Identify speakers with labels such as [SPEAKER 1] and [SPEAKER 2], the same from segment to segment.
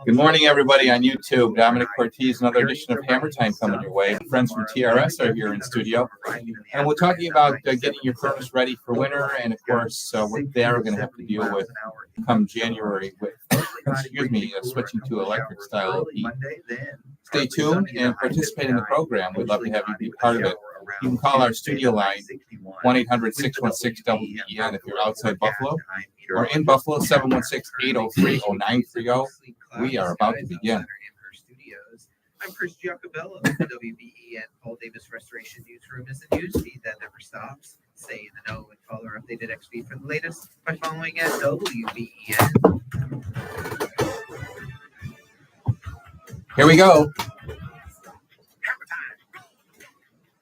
[SPEAKER 1] Good morning, everybody on YouTube. Dominic Cortez, another edition of Hammer Time coming your way. Friends from TRS are here in studio, and we're talking about getting your furnace ready for winter, and of course, what they're going to have to deal with come January with, switching to electric style heat. Stay tuned and participate in the program. We'd love to have you be part of it. You can call our studio line, 1-800-616-WBEN if you're outside Buffalo, or in Buffalo, 716-803-0930. We are about to begin.
[SPEAKER 2] I'm Chris Giacobello of the WBEN Paul Davis Restoration Newsroom is the news feed that never stops. Stay in the know and follow our updated XP for the latest by following at WBEN.
[SPEAKER 1] Here we go.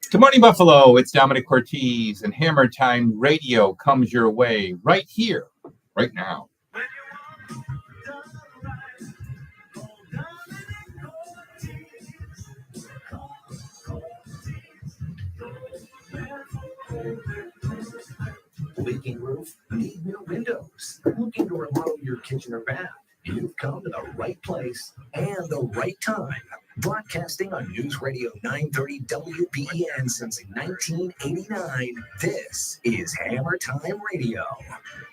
[SPEAKER 1] Good morning, Buffalo. It's Dominic Cortez, and Hammer Time Radio comes your way right here, right now.
[SPEAKER 3] Leaking roof? Need new windows? Looking to remodel your kitchen or bath? You've come to the right place and the right time. Broadcasting on News Radio 930 WBEN since 1989, this is Hammer Time Radio.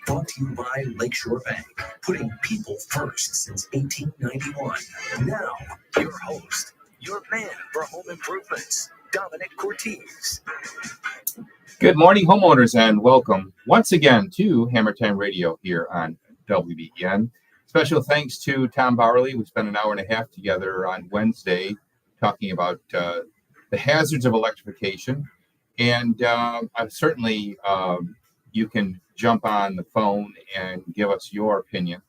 [SPEAKER 3] Brought to you by Lakeshore Bank, putting people first since 1891. Now, your host, your man for home improvements, Dominic Cortez.
[SPEAKER 1] Good morning, homeowners, and welcome once again to Hammer Time Radio here on WBEN. Special thanks to Tom Bowerly. We spent an hour and a half together on Wednesday talking about the hazards of electrification. And certainly you can jump on the phone and give us your opinion.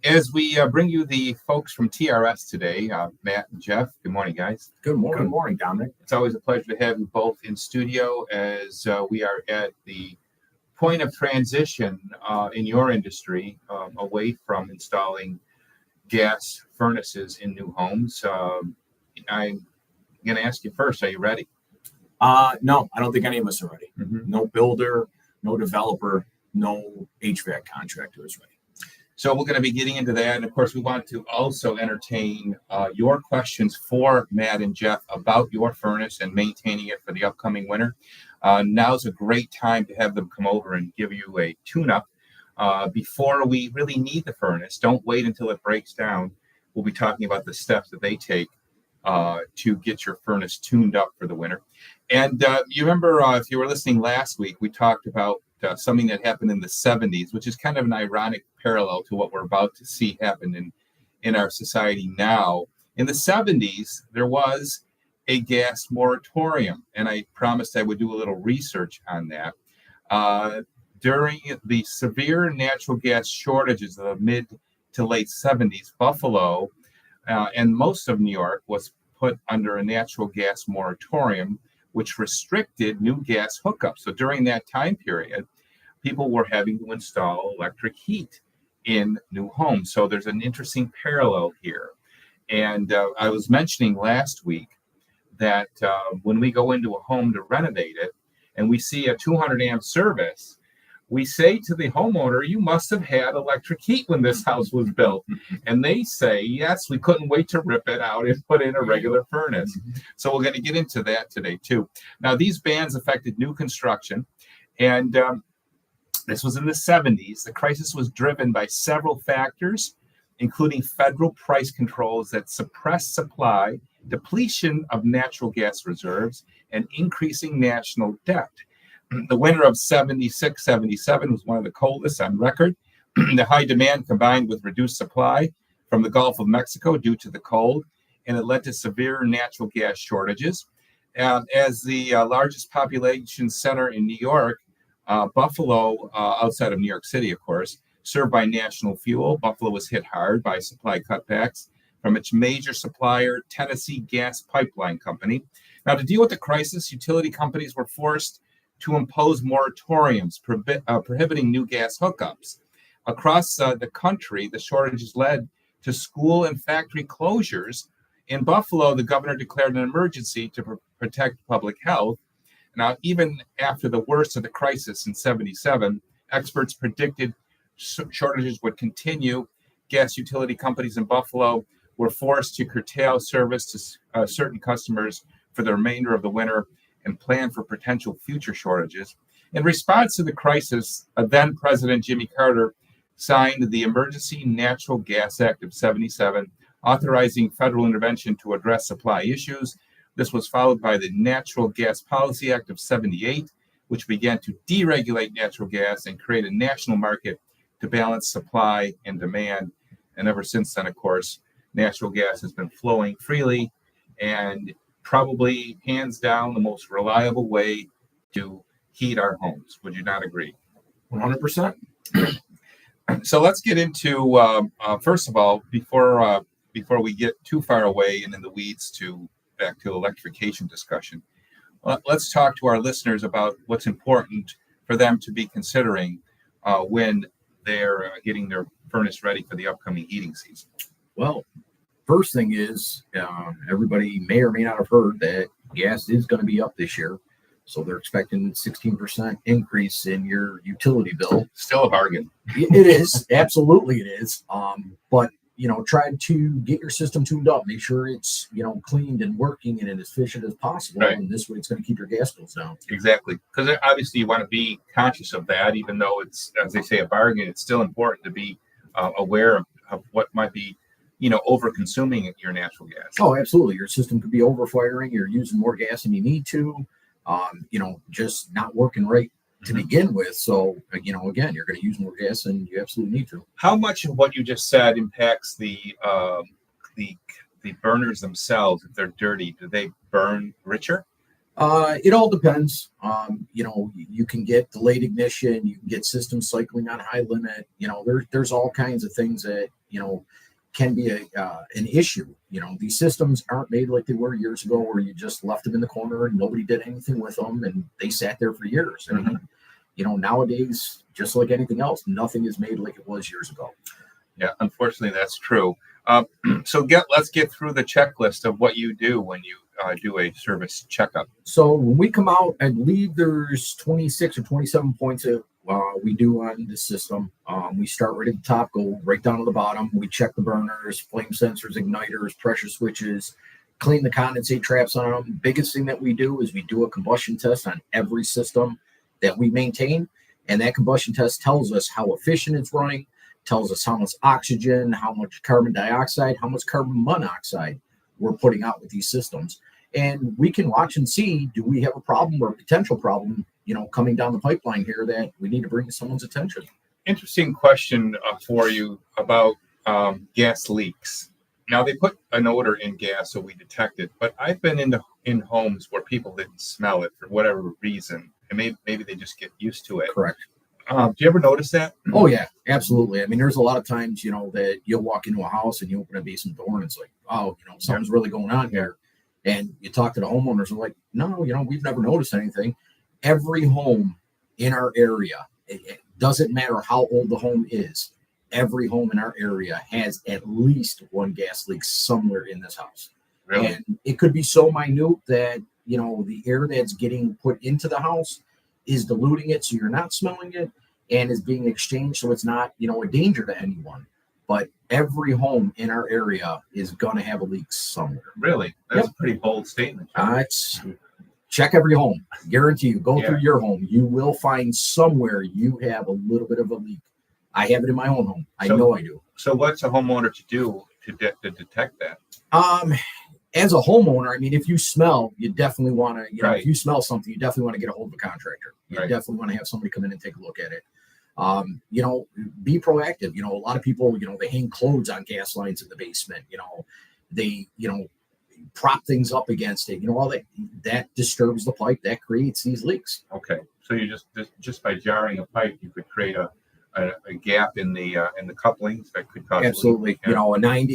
[SPEAKER 1] As we bring you the folks from TRS today, Matt and Jeff, good morning, guys.
[SPEAKER 4] Good morning. Good morning, Dominic.
[SPEAKER 1] It's always a pleasure to have you both in studio as we are at the point of transition in your industry away from installing gas furnaces in new homes. I'm going to ask you first, are you ready?
[SPEAKER 4] No, I don't think any of us are ready. Mm-hmm. No builder, no developer, no HVAC contractor is ready.
[SPEAKER 1] So we're going to be getting into that. And of course, we want to also entertain your questions for Matt and Jeff about your furnace and maintaining it for the upcoming winter. Now's a great time to have them come over and give you a tune-up before we really need the furnace. Don't wait until it breaks down. We'll be talking about the steps that they take to get your furnace tuned up for the winter. And you remember, if you were listening last week, we talked about something that happened in the 70s, which is kind of an ironic parallel to what we're about to see happen in our society now. In the 70s, there was a gas moratorium, and I promised I would do a little research on that. During the severe natural gas shortages of the mid to late 70s, Buffalo and most of New York was put under a natural gas moratorium, which restricted new gas hookups. So during that time period, people were having to install electric heat in new homes. So there's an interesting parallel here. And I was mentioning last week that when we go into a home to renovate it and we see a 200 amp service, we say to the homeowner, you must have had electric heat when this house was built. And they say, yes, we couldn't wait to rip it out and put in a regular furnace. So we're going to get into that today, too. Now, these bans affected new construction. And this was in the 70s. The crisis was driven by several factors, including federal price controls that suppressed supply, depletion of natural gas reserves, and increasing national debt. The winter of 76-77 was one of the coldest on record. The high demand combined with reduced supply from the Gulf of Mexico due to the cold, and it led to severe natural gas shortages. As the largest population center in New York, Buffalo, outside of New York City, of course, served by National Fuel, Buffalo was hit hard by supply cutbacks from its major supplier, Tennessee Gas Pipeline Company. Now, to deal with the crisis, utility companies were forced to impose moratoriums prohibiting new gas hookups. Across the country, the shortages led to school and factory closures. In Buffalo, the governor declared an emergency to protect public health. Now, even after the worst of the crisis in 77, experts predicted shortages would continue, gas utility companies in Buffalo were forced to curtail service to certain customers for the remainder of the winter and plan for potential future shortages. In response to the crisis, then President Jimmy Carter signed the Emergency Natural Gas Act of '77, authorizing federal intervention to address supply issues. This was followed by the Natural Gas Policy Act of '78, which began to deregulate natural gas and create a national market to balance supply and demand. And ever since then, of course, natural gas has been flowing freely and probably hands down the most reliable way to heat our homes. Would you not agree?
[SPEAKER 4] 100%.
[SPEAKER 1] So let's get into, first of all, before we get too far away and in the weeds back to electrification discussion, let's talk to our listeners about what's important for them to be considering when they're getting their furnace ready for the upcoming heating season.
[SPEAKER 4] Well, first thing is, everybody may or may not have heard that gas is going to be up this year. So they're expecting 16% increase in your utility bill.
[SPEAKER 1] Still a bargain.
[SPEAKER 4] It is. Absolutely it is. But, try to get your system tuned up. Make sure it's, cleaned and working and as efficient as possible.
[SPEAKER 1] Right.
[SPEAKER 4] And this way it's going to keep your gas bills down.
[SPEAKER 1] Exactly. Because obviously you want to be conscious of that, even though it's, as they say, a bargain. It's still important to be aware of what might be over consuming your natural gas.
[SPEAKER 4] Oh, absolutely. Your system could be overfiring. You're using more gas than you need to, just not working right to begin with. So, again, you're going to use more gas than you absolutely need to.
[SPEAKER 1] How much of what you just said impacts the burners themselves? If they're dirty, do they burn richer?
[SPEAKER 4] It all depends. You can get delayed ignition. You can get system cycling on high limit. There's all kinds of things that, can be an issue. These systems aren't made like they were years ago, where you just left them in the corner and nobody did anything with them and they sat there for years. I mean, nowadays, just like anything else, nothing is made like it was years ago.
[SPEAKER 1] Yeah, unfortunately, that's true. So let's get through the checklist of what you do when you do a service checkup.
[SPEAKER 4] So when we come out, I believe there's 26 or 27 points that we do on the system. We start right at the top, go right down to the bottom. We check the burners, flame sensors, igniters, pressure switches, clean the condensate traps on them. Biggest thing that we do is we do a combustion test on every system that we maintain. And that combustion test tells us how efficient it's running, tells us how much oxygen, how much carbon dioxide, how much carbon monoxide we're putting out with these systems. And we can watch and see, do we have a problem or a potential problem, coming down the pipeline here that we need to bring to someone's attention.
[SPEAKER 1] Interesting question for you about gas leaks. Now, they put an odor in gas so we detect it, but I've been in homes where people didn't smell it for whatever reason, and maybe they just get used to it.
[SPEAKER 4] Correct.
[SPEAKER 1] Do you ever notice that?
[SPEAKER 4] Oh, yeah, absolutely. I mean, there's a lot of times, that you'll walk into a house and you open a basement door and it's like, oh, something's really going on here. And you talk to the homeowners and like, no, we've never noticed anything. Every home in our area, it doesn't matter how old the home is, every home in our area has at least one gas leak somewhere in this house.
[SPEAKER 1] Really?
[SPEAKER 4] And it could be so minute that, the air that's getting put into the house is diluting it so you're not smelling it and is being exchanged so it's not, a danger to anyone. But every home in our area is going to have a leak somewhere.
[SPEAKER 1] Really? That's a pretty bold statement.
[SPEAKER 4] Check every home. Guarantee you, go
[SPEAKER 1] Yeah.
[SPEAKER 4] through your home. You will find somewhere you have a little bit of a leak. I have it in my own home. I know I do.
[SPEAKER 1] So what's a homeowner to do to detect that?
[SPEAKER 4] As a homeowner, I mean, if you smell, you definitely want to,
[SPEAKER 1] Right.
[SPEAKER 4] if you smell something, you definitely want to get a hold of a contractor. You
[SPEAKER 1] Right.
[SPEAKER 4] definitely want to have somebody come in and take a look at it. Be proactive. A lot of people, they hang clothes on gas lines in the basement. They, prop things up against it. All that disturbs the pipe. That creates these leaks.
[SPEAKER 1] Okay, so you just by jarring a pipe, you could create a gap in the couplings that could cause
[SPEAKER 4] Absolutely.
[SPEAKER 1] a leak. Yeah.
[SPEAKER 4] A 90,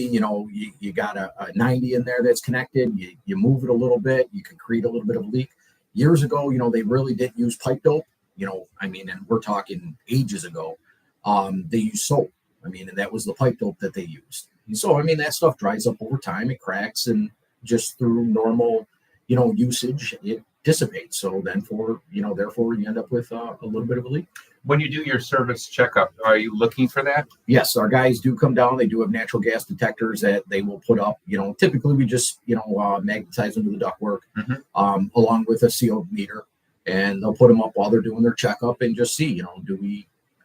[SPEAKER 4] you got a 90 in there that's connected. You move it a little bit, you can create a little bit of a leak. Years ago, they really didn't use pipe dope. And we're talking ages ago. They used soap. And that was the pipe dope that they used. So, that stuff dries up over time. It cracks, and just through normal, usage, it dissipates. So then therefore you end up with a little bit of a leak.
[SPEAKER 1] When you do your service checkup, are you looking for that?
[SPEAKER 4] Yes, our guys do come down. They do have natural gas detectors that they will put up. Typically we just, magnetize them to the ductwork, along with a CO meter, and they'll put them up while they're doing their checkup and just see,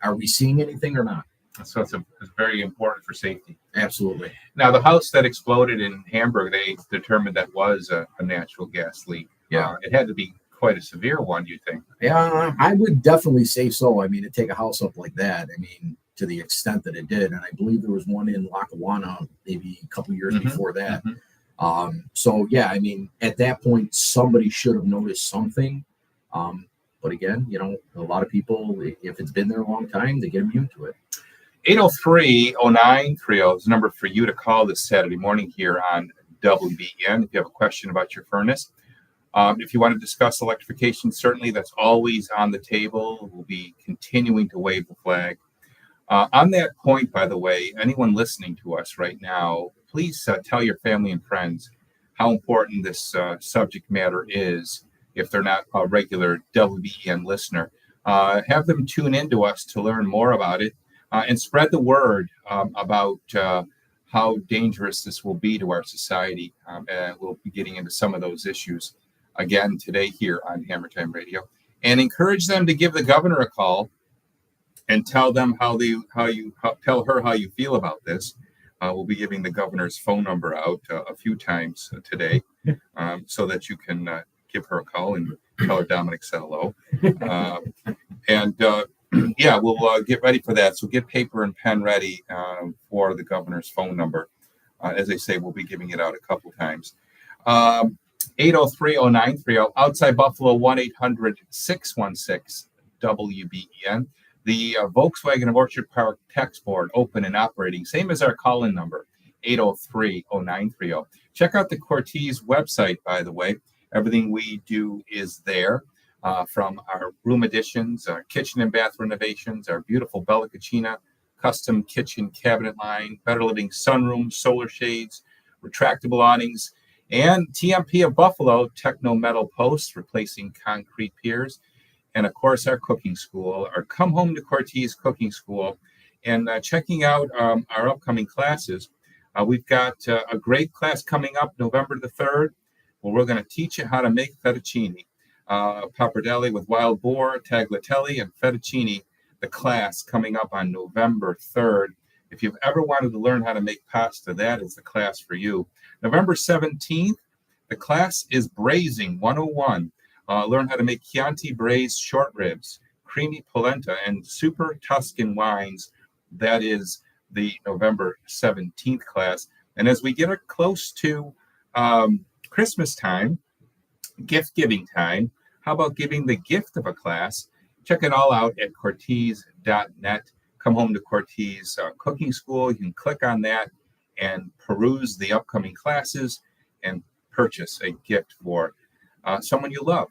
[SPEAKER 4] are we seeing anything or not?
[SPEAKER 1] So it's very important for safety.
[SPEAKER 4] Absolutely.
[SPEAKER 1] Now, the house that exploded in Hamburg, they determined that was a natural gas leak.
[SPEAKER 4] Yeah.
[SPEAKER 1] It had to be quite a severe one, you think?
[SPEAKER 4] Yeah, I would definitely say so. I mean, to take a house up like that, to the extent that it did, and I believe there was one in Lackawanna maybe a couple years before that. So yeah, at that point, somebody should have noticed something. But again, a lot of people, if it's been there a long time, they get immune to it.
[SPEAKER 1] 803-0930 is the number for you to call this Saturday morning here on WBEN if you have a question about your furnace. If you want to discuss electrification, certainly that's always on the table. We'll be continuing to wave the flag. On that point, by the way, anyone listening to us right now, please tell your family and friends how important this subject matter is if they're not a regular WBEN listener. Have them tune in to us to learn more about it and spread the word about how dangerous this will be to our society. And we'll be getting into some of those issues again today here on Hammer Time Radio, and encourage them to give the governor a call and tell them how you feel about this. We'll be giving the governor's phone number out a few times today, so that you can give her a call and tell her Dominic said hello. We'll get ready for that. So get paper and pen ready for the governor's phone number. As I say, we'll be giving it out a couple times. 803-0930, outside Buffalo, 1-800-616-WBEN. The Volkswagen of Orchard Park text board, open and operating, same as our call-in number, 803-0930. Check out the Cortez website, by the way. Everything we do is there, from our room additions, our kitchen and bath renovations, our beautiful Bella Cucina custom kitchen cabinet line, Better Living sunroom, solar shades, retractable awnings, and TMP of Buffalo, Techno Metal posts, replacing concrete piers. And of course, our cooking school, our Come Home to Cortez cooking school. And checking out our upcoming classes. We've got a great class coming up November the 3rd, where we're going to teach you how to make fettuccine. Pappardelle with wild boar, tagliatelle, and fettuccine, the class coming up on November 3rd. If you've ever wanted to learn how to make pasta, that is the class for you. November 17th, the class is Braising 101. Learn how to make Chianti braised short ribs, creamy polenta, and super Tuscan wines. That is the November 17th class. And as we get close to Christmas time, gift giving time, how about giving the gift of a class? Check it all out at Cortez.net. Come Home to Cortez Cooking School. You can click on that and peruse the upcoming classes and purchase a gift for someone you love.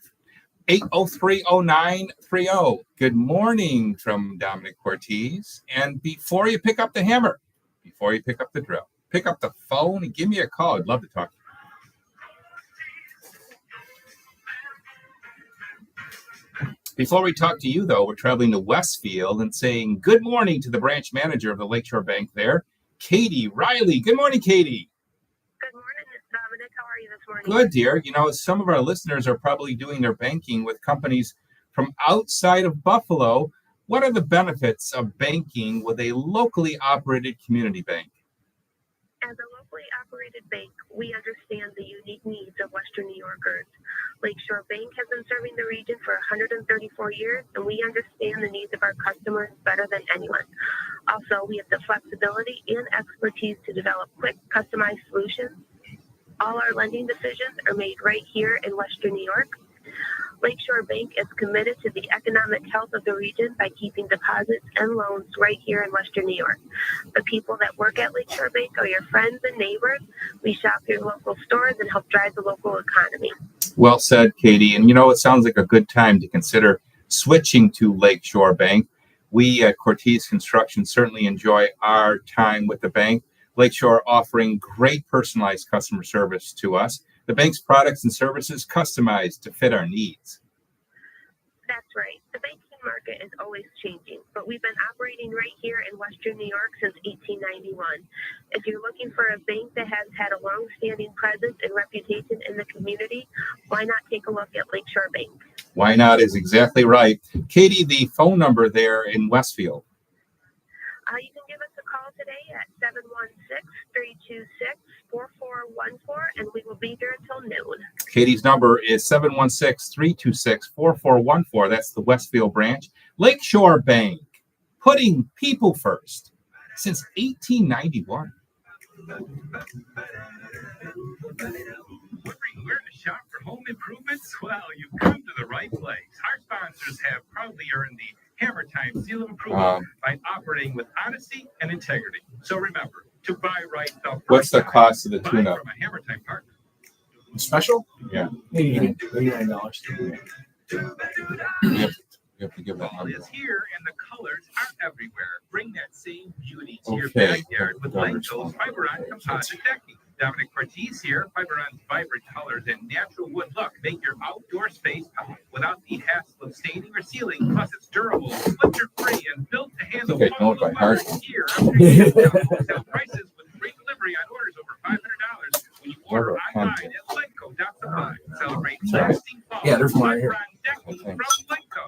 [SPEAKER 1] 803-0930. Good morning from Dominic Cortez. And before you pick up the hammer, before you pick up the drill, pick up the phone and give me a call. I'd love to talk to you. Before we talk to you, though, we're traveling to Westfield and saying good morning to the branch manager of the Lakeshore Bank there, Katie Riley. Good morning, Katie.
[SPEAKER 5] Good morning, Dominic. How are you this morning?
[SPEAKER 1] Good, dear. Some of our listeners are probably doing their banking with companies from outside of Buffalo. What are the benefits of banking with a locally operated community bank?
[SPEAKER 5] As a locally operated bank, we understand the unique needs of Western New Yorkers. Lakeshore Bank has been serving the region for 134 years, and we understand the needs of our customers better than anyone. Also, we have the flexibility and expertise to develop quick, customized solutions. All our lending decisions are made right here in Western New York. Lakeshore Bank is committed to the economic health of the region by keeping deposits and loans right here in Western New York. The people that work at Lakeshore Bank are your friends and neighbors. We shop your local stores and help drive the local economy.
[SPEAKER 1] Well said, Katie. And it sounds like a good time to consider switching to Lakeshore Bank. We at Cortez Construction certainly enjoy our time with the bank. Lakeshore offering great personalized customer service to us. The bank's products and services customized to fit our needs.
[SPEAKER 5] That's right. The banking market is always changing, but we've been operating right here in Western New York since 1891. If you're looking for a bank that has had a long-standing presence and reputation in the community, why not take a look at Lakeshore Bank?
[SPEAKER 1] Why not is exactly right. Katie, the phone number there in Westfield.
[SPEAKER 5] You can give us a call today at 716-326-4414, and we will be here until noon.
[SPEAKER 1] Katie's number is 716-326-4414. That's the Westfield branch. Lakeshore Bank, putting people first since 1891.
[SPEAKER 6] Where to shop for home improvements? Well, you've come to the right place. Our sponsors have proudly earned the Hammer Time seal of approval by operating with honesty and integrity. So remember, to buy right the first
[SPEAKER 1] What's the
[SPEAKER 6] time,
[SPEAKER 1] cost of the
[SPEAKER 6] buy
[SPEAKER 1] tune-up?
[SPEAKER 6] from a Hammer Time partner.
[SPEAKER 7] Special?
[SPEAKER 1] Yeah.
[SPEAKER 7] $89.
[SPEAKER 1] You have to give that
[SPEAKER 6] Fall
[SPEAKER 1] number.
[SPEAKER 6] is here and the colors are everywhere. Bring that same beauty to your
[SPEAKER 1] Okay.
[SPEAKER 6] backyard with Lenco's Fiberon composite decking. Dominic Ortiz here. Fiberon's vibrant colors and natural wood look make your outdoor space pop without the hassle of staining or sealing. Plus, it's durable, splinter-free, and built to handle
[SPEAKER 1] I think I know it by heart.
[SPEAKER 6] year after year. Wholesale prices with free delivery on orders over $500 when you order online at Lenco.supply. Celebrate lasting fall.
[SPEAKER 7] Yeah, there's mine here.
[SPEAKER 6] Fiberon decking from Lenco.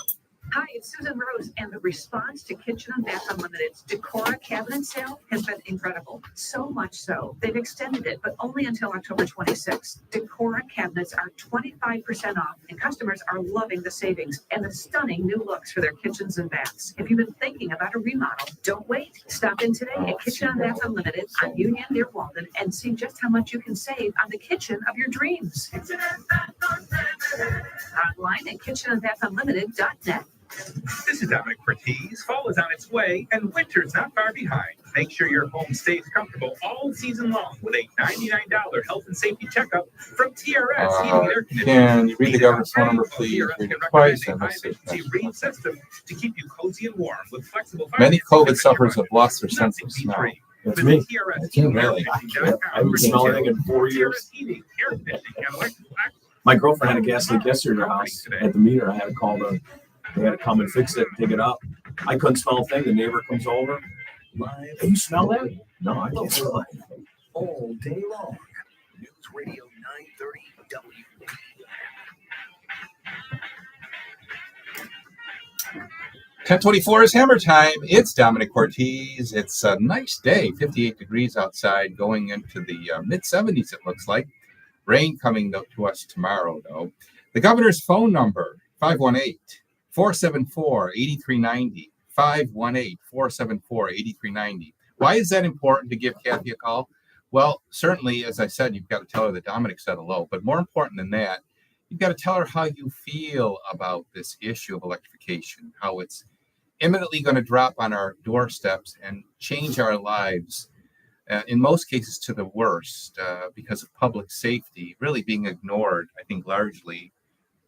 [SPEAKER 8] Hi, it's Susan Rose, and the response to Kitchen and Bath Unlimited's Decora cabinet sale has been incredible. So much so, they've extended it, but only until October 26th. Decora cabinets are 25% off, and customers are loving the savings and the stunning new looks for their kitchens and baths. If you've been thinking about a remodel, don't wait. Stop in today at Kitchen and Bath Unlimited on Union near Walden and see just how much you can save on the kitchen of your dreams. Online at kitchenandbathunlimited.net.
[SPEAKER 6] This is Dominic Ortiz. Fall is on its way, and winter's not far behind. Make sure your home stays comfortable all season long with a $99 health and safety checkup from TRS Heating and Air Conditioning.
[SPEAKER 1] Can you read the government's phone number, please? Read it twice. And let's see.
[SPEAKER 6] Read system to keep you cozy and warm with flexible.
[SPEAKER 1] Many COVID sufferers have lost their sense of smell.
[SPEAKER 7] That's me.
[SPEAKER 1] That's you, really.
[SPEAKER 7] I haven't smelled anything in 4 years. My girlfriend had a gas leak yesterday at her house. At the meter, I had to call them. They had to come and fix it, dig it up. I couldn't smell a thing. The neighbor comes over.
[SPEAKER 3] Live.
[SPEAKER 7] Hey, you smell that? No, I can't smell it.
[SPEAKER 3] All day long. News Radio 930 WB.
[SPEAKER 1] 10:24 is Hammer Time. It's Dominic Ortiz. It's a nice day, 58 degrees outside, going into the mid-70s, it looks like. Rain coming to us tomorrow, though. The governor's phone number, 518-474-8390. 518-474-8390. Why is that important to give Kathy a call? Well, certainly, as I said, you've got to tell her that Dominic said hello. But more important than that, you've got to tell her how you feel about this issue of electrification, how it's imminently going to drop on our doorsteps and change our lives, in most cases to the worst, because of public safety really being ignored, I think, largely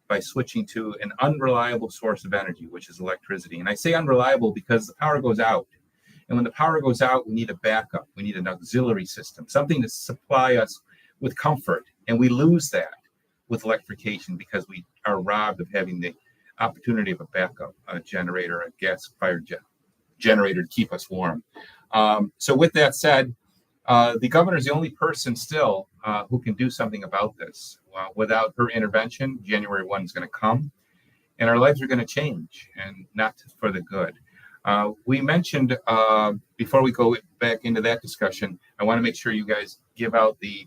[SPEAKER 1] by switching to an unreliable source of energy, which is electricity. And I say unreliable because the power goes out. And when the power goes out, we need a backup. We need an auxiliary system, something to supply us with comfort. And we lose that with electrification because we are robbed of having the opportunity of a backup, a generator, a gas-fired generator to keep us warm. So with that said, the governor is the only person still who can do something about this. Without her intervention, January 1 is going to come, and our lives are going to change, and not for the good. We mentioned, before we go back into that discussion, I want to make sure you guys give out the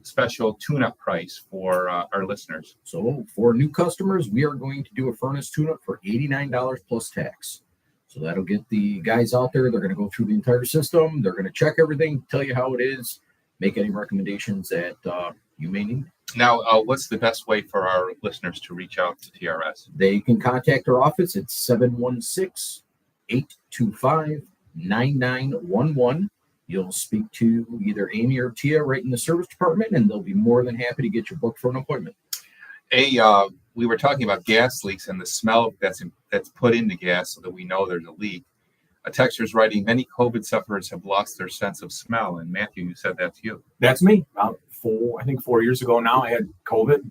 [SPEAKER 1] special tune-up price for our listeners.
[SPEAKER 4] So for new customers, we are going to do a furnace tune-up for $89 plus tax. So that'll get the guys out there. They're going to go through the entire system. They're going to check everything, tell you how it is, make any recommendations that you may need.
[SPEAKER 1] Now, what's the best way for our listeners to reach out to TRS?
[SPEAKER 4] They can contact our office at 716-825-9911. You'll speak to either Amy or Tia right in the service department, and they'll be more than happy to get you booked for an appointment.
[SPEAKER 1] We were talking about gas leaks and the smell that's put into gas so that we know there's a leak. A texter's writing, many COVID sufferers have lost their sense of smell. And Matthew, you said that's you.
[SPEAKER 7] That's me. About 4 years ago now, I had COVID.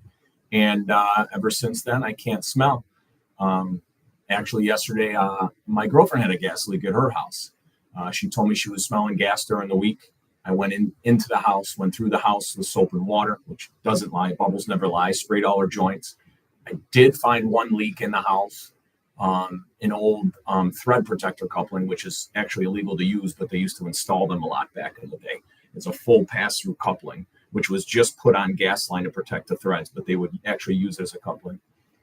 [SPEAKER 7] And ever since then, I can't smell. And Actually, yesterday, my girlfriend had a gas leak at her house. She told me she was smelling gas during the week. I went into the house, went through the house with soap and water, which doesn't lie. Bubbles never lie. Sprayed all her joints. I did find one leak in the house, an old thread protector coupling, which is actually illegal to use, but they used to install them a lot back in the day. It's a full pass-through coupling, which was just put on gas line to protect the threads, but they would actually use it as a coupling.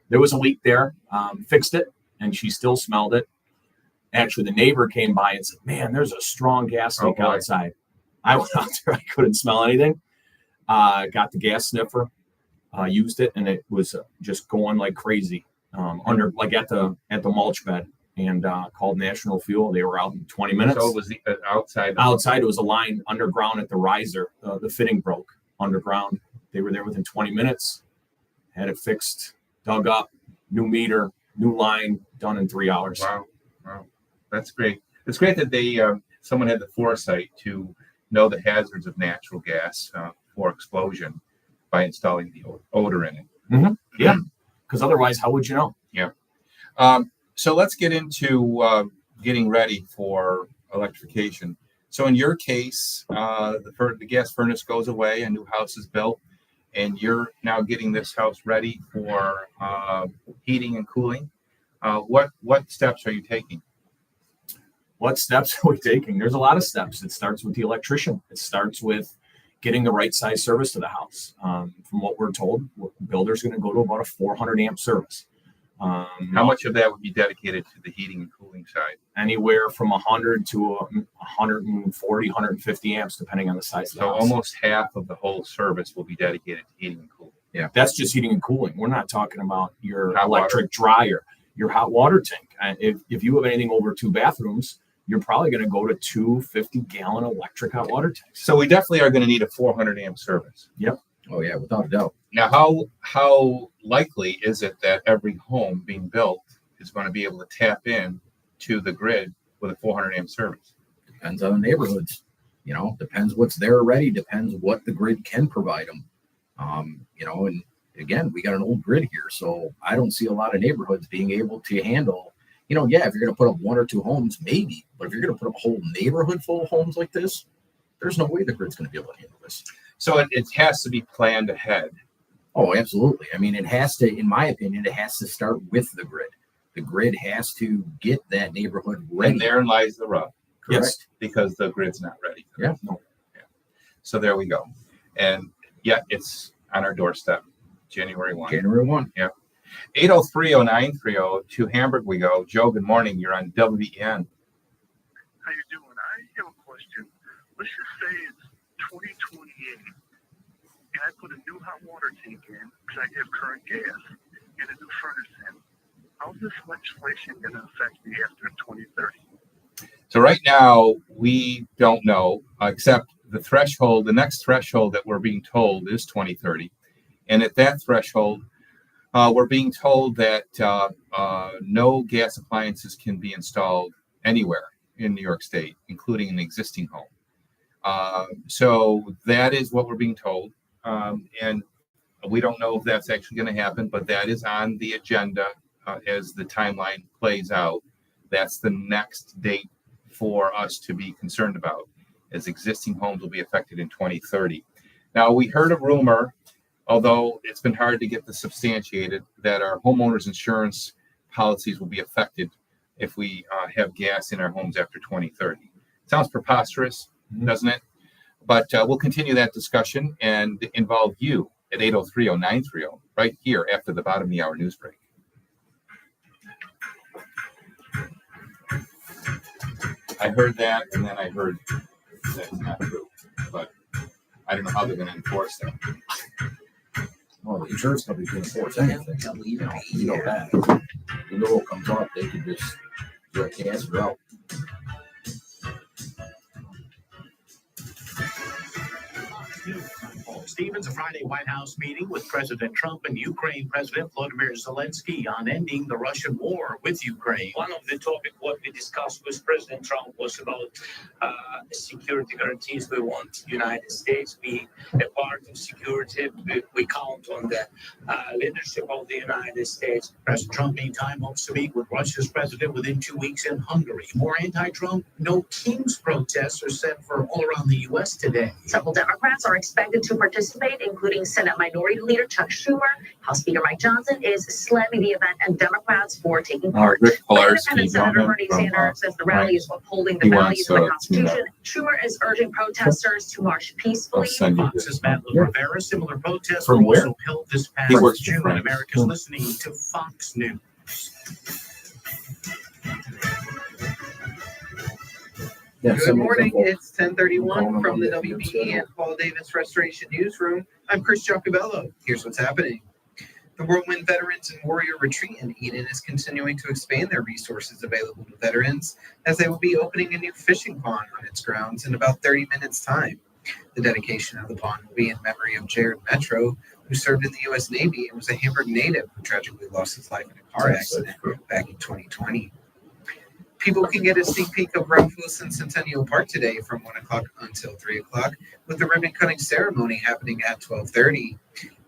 [SPEAKER 7] There was a leak there, fixed it, and she still smelled it. Actually, the neighbor came by and said, "Man, there's a strong gas leak outside." I went out there, I couldn't smell anything. Got the gas sniffer, used it, and it was just going like crazy under, like at the mulch bed, and called National Fuel. They were out in 20 minutes.
[SPEAKER 1] So it was the outside.
[SPEAKER 7] Outside, it was a line underground at the riser. The fitting broke underground. They were there within 20 minutes. Had it fixed, dug up, new meter, new line, done in 3 hours.
[SPEAKER 1] Wow, that's great. It's great that they someone had the foresight to know the hazards of natural gas for explosion by installing the odor in it.
[SPEAKER 7] Mm-hmm. Yeah, because otherwise, how would you know?
[SPEAKER 1] Yeah. So let's get into getting ready for electrification. So in your case, the gas furnace goes away, a new house is built, and you're now getting this house ready for heating and cooling. What steps are you taking?
[SPEAKER 7] What steps are we taking? There's a lot of steps. It starts with the electrician. It starts with getting the right size service to the house. From what we're told, builders are going to go to about a 400 amp service.
[SPEAKER 1] How much of that would be dedicated to the heating and cooling side?
[SPEAKER 7] Anywhere from 100 to 140, 150 amps, depending on the size of the
[SPEAKER 1] So
[SPEAKER 7] house.
[SPEAKER 1] almost half of the whole service will be dedicated to heating and cooling.
[SPEAKER 7] Yeah, that's just heating and cooling. We're not talking about your
[SPEAKER 1] Hot
[SPEAKER 7] electric dryer, your hot water tank. If you have anything over 2 bathrooms, you're probably going to go to 2 50-gallon electric hot water tanks.
[SPEAKER 1] So we definitely are going to need a 400 amp service.
[SPEAKER 7] Yep.
[SPEAKER 4] Oh yeah, without a doubt.
[SPEAKER 1] Now, how likely is it that every home being built is going to be able to tap in to the grid with a 400 amp service?
[SPEAKER 4] Depends on the neighborhoods. Depends what's there already. Depends what the grid can provide them. And again, we got an old grid here, so I don't see a lot of neighborhoods being able to handle. If you're going to put up 1 or 2 homes, maybe, but if you're going to put up a whole neighborhood full of homes like this, there's no way the grid's going to be able to handle this.
[SPEAKER 1] So it has to be planned ahead.
[SPEAKER 4] Oh, absolutely. I mean, it has to, in my opinion, it has to start with the grid. The grid has to get that neighborhood ready.
[SPEAKER 1] And therein lies the rub.
[SPEAKER 4] Correct.
[SPEAKER 1] Yes, because the grid's not ready.
[SPEAKER 4] Yeah.
[SPEAKER 1] No. Yeah. So there we go. And yeah, it's on our doorstep, January 1.
[SPEAKER 4] January 1.
[SPEAKER 1] Yeah. 8030930 to Hamburg we go. Joe, good morning. You're on WBN.
[SPEAKER 9] How you doing? I have a question. Let's just say it's 2028, and I put a new hot water tank in because I have current gas and a new furnace in. How's this legislation going to affect me after 2030?
[SPEAKER 1] So right now, we don't know, except the next threshold that we're being told is 2030. And at that threshold, we're being told that no gas appliances can be installed anywhere in New York State, including an existing home. So that is what we're being told. And we don't know if that's actually going to happen, but that is on the agenda as the timeline plays out. That's the next date for us to be concerned about, as existing homes will be affected in 2030. Now, we heard a rumor, although it's been hard to get this substantiated, that our homeowners insurance policies will be affected if we have gas in our homes after 2030. Sounds preposterous, doesn't it? But we'll continue that discussion and involve you at 8030930 right here after the bottom of the hour news break. I heard that, and then I heard that's not true. But I don't know how they're going to enforce that.
[SPEAKER 4] Well, the insurance company can enforce anything. You know that. The renewal comes up, they can just cancel it out.
[SPEAKER 3] Stevens, a Friday White House meeting with President Trump and Ukraine President Volodymyr Zelensky on ending the Russian war with Ukraine. One of the topics what we discussed with President Trump was about security guarantees. We want United States be a part of security. We count on the leadership of the United States. President Trump, meantime, hopes to meet with Russia's president within 2 weeks in Hungary. More anti-Trump, no King's protests are set for all around the U.S. today.
[SPEAKER 10] Several Democrats are expected to participate, including Senate Minority Leader Chuck Schumer. House Speaker Mike Johnson is slamming the event and Democrats for taking part.
[SPEAKER 1] Rick
[SPEAKER 10] Independent Senator Bernie Sanders says the rally is upholding the values of the Constitution. Schumer is urging protesters to march peacefully.
[SPEAKER 3] Fox's Matt Rivera, similar protests
[SPEAKER 7] From
[SPEAKER 3] were
[SPEAKER 7] where?
[SPEAKER 3] also held this
[SPEAKER 1] He
[SPEAKER 3] past
[SPEAKER 1] works for
[SPEAKER 3] June.
[SPEAKER 1] France.
[SPEAKER 3] America's listening to Fox News.
[SPEAKER 4] Yeah,
[SPEAKER 2] Good morning. It's 10:31 from the WBE and Paul Davis Restoration Newsroom. I'm Chris Giacobello. Here's what's happening. The Whirlwind Veterans and Warrior Retreat in Eden is continuing to expand their resources available to veterans, as they will be opening a new fishing pond on its grounds in about 30 minutes' time. The dedication of the pond will be in memory of Jared Metro, who served in the U.S. Navy and was a Hamburg native who tragically lost his life in a car accident back in 2020. People can get a sneak peek of Ralph Wilson Centennial Park today from 1 o'clock until 3 o'clock, with the ribbon cutting ceremony happening at 12:30.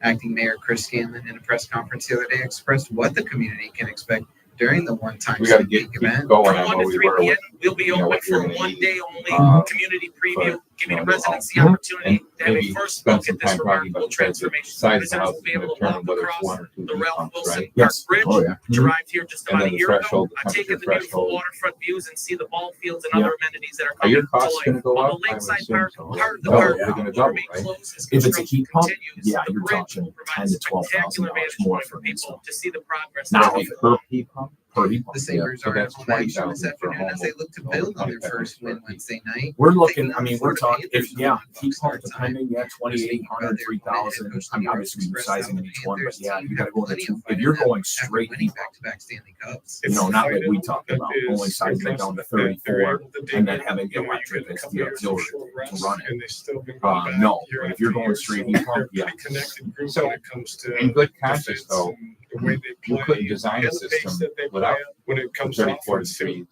[SPEAKER 2] Acting Mayor Chris Scanlon in a press conference the other day expressed what the community can expect during the one-time
[SPEAKER 1] We got to
[SPEAKER 2] sneak
[SPEAKER 1] keep
[SPEAKER 2] peek event.
[SPEAKER 1] going
[SPEAKER 11] From
[SPEAKER 1] on
[SPEAKER 11] 1
[SPEAKER 1] what
[SPEAKER 11] to
[SPEAKER 1] we
[SPEAKER 11] 3
[SPEAKER 1] were
[SPEAKER 11] p.m.
[SPEAKER 1] with.
[SPEAKER 11] We'll be
[SPEAKER 1] you know,
[SPEAKER 11] open
[SPEAKER 1] what you're
[SPEAKER 11] for
[SPEAKER 1] gonna
[SPEAKER 11] one
[SPEAKER 1] need.
[SPEAKER 11] day only community preview,
[SPEAKER 1] but,
[SPEAKER 11] giving
[SPEAKER 1] you know,
[SPEAKER 11] residents the
[SPEAKER 1] and
[SPEAKER 11] opportunity to have a
[SPEAKER 1] maybe
[SPEAKER 11] first
[SPEAKER 1] spend
[SPEAKER 11] look
[SPEAKER 1] some
[SPEAKER 11] at this
[SPEAKER 1] time talking
[SPEAKER 11] remarkable
[SPEAKER 1] about the
[SPEAKER 11] transformation.
[SPEAKER 1] size of the
[SPEAKER 11] Visitors
[SPEAKER 1] house
[SPEAKER 11] will be
[SPEAKER 1] to
[SPEAKER 11] able to
[SPEAKER 1] determine
[SPEAKER 11] walk
[SPEAKER 1] whether it's
[SPEAKER 11] across
[SPEAKER 1] one or two
[SPEAKER 11] the
[SPEAKER 1] heat
[SPEAKER 11] Ralph
[SPEAKER 1] pumps,
[SPEAKER 11] Wilson
[SPEAKER 1] right?
[SPEAKER 7] Yes.
[SPEAKER 11] Bridge.
[SPEAKER 4] Oh, yeah.
[SPEAKER 11] Arrived here just
[SPEAKER 1] And
[SPEAKER 11] about
[SPEAKER 1] then
[SPEAKER 11] a
[SPEAKER 1] the
[SPEAKER 11] year
[SPEAKER 1] threshold,
[SPEAKER 11] ago.
[SPEAKER 1] the
[SPEAKER 11] Taken
[SPEAKER 1] temperature
[SPEAKER 11] the beautiful
[SPEAKER 1] threshold.
[SPEAKER 11] waterfront views and see the ball fields and
[SPEAKER 7] Yeah.
[SPEAKER 11] other amenities that are
[SPEAKER 1] Are
[SPEAKER 11] coming
[SPEAKER 1] your
[SPEAKER 11] to
[SPEAKER 1] costs
[SPEAKER 11] life.
[SPEAKER 1] going to go
[SPEAKER 11] While
[SPEAKER 1] up?
[SPEAKER 11] the
[SPEAKER 1] I would
[SPEAKER 11] lakeside
[SPEAKER 1] assume
[SPEAKER 11] park,
[SPEAKER 1] so.
[SPEAKER 11] part of the
[SPEAKER 7] Oh,
[SPEAKER 11] park,
[SPEAKER 1] they're going to
[SPEAKER 11] will
[SPEAKER 1] double,
[SPEAKER 11] remain
[SPEAKER 1] right?
[SPEAKER 11] closed as
[SPEAKER 7] If it's a
[SPEAKER 11] construction
[SPEAKER 7] heat pump,
[SPEAKER 11] continues.
[SPEAKER 7] yeah,
[SPEAKER 11] The
[SPEAKER 7] you're
[SPEAKER 11] bridge
[SPEAKER 7] talking
[SPEAKER 11] will provide
[SPEAKER 7] 10 to 12,000
[SPEAKER 11] spectacular
[SPEAKER 7] dollars
[SPEAKER 11] vantage
[SPEAKER 7] more
[SPEAKER 11] point
[SPEAKER 7] for
[SPEAKER 11] for
[SPEAKER 7] an
[SPEAKER 11] people
[SPEAKER 7] install.
[SPEAKER 11] to see the progress.
[SPEAKER 7] Now,
[SPEAKER 11] that
[SPEAKER 1] That'd
[SPEAKER 11] we've
[SPEAKER 1] be
[SPEAKER 11] made.
[SPEAKER 1] per heat pump?
[SPEAKER 7] Per heat pump.
[SPEAKER 2] The Sabres
[SPEAKER 1] so
[SPEAKER 2] are at
[SPEAKER 1] that's
[SPEAKER 2] home action this
[SPEAKER 1] 20,000 for a
[SPEAKER 2] afternoon as they
[SPEAKER 1] home
[SPEAKER 2] look to
[SPEAKER 1] with
[SPEAKER 2] build on their
[SPEAKER 1] 25
[SPEAKER 2] first
[SPEAKER 1] square
[SPEAKER 2] win
[SPEAKER 1] feet.
[SPEAKER 2] Wednesday night.
[SPEAKER 7] We're looking, I mean, we're talking, if,
[SPEAKER 2] Panthers
[SPEAKER 7] yeah,
[SPEAKER 2] on the
[SPEAKER 7] heat pump
[SPEAKER 2] start time.
[SPEAKER 7] depending, yeah, 2,800, 3,000. I mean, obviously you're sizing in each one, but yeah, you gotta go into, if you're going straight heat pump,
[SPEAKER 2] back-to-back Stanley Cups.
[SPEAKER 7] you know, not like we talked about, only sizing it down to 34 and then having the electric as the auxiliary to run it. No, but if you're going straight heat pump, yeah.
[SPEAKER 1] So, in good conscience, though, you couldn't design a system without
[SPEAKER 9] when it comes to
[SPEAKER 1] 34
[SPEAKER 9] offense,
[SPEAKER 1] degrees.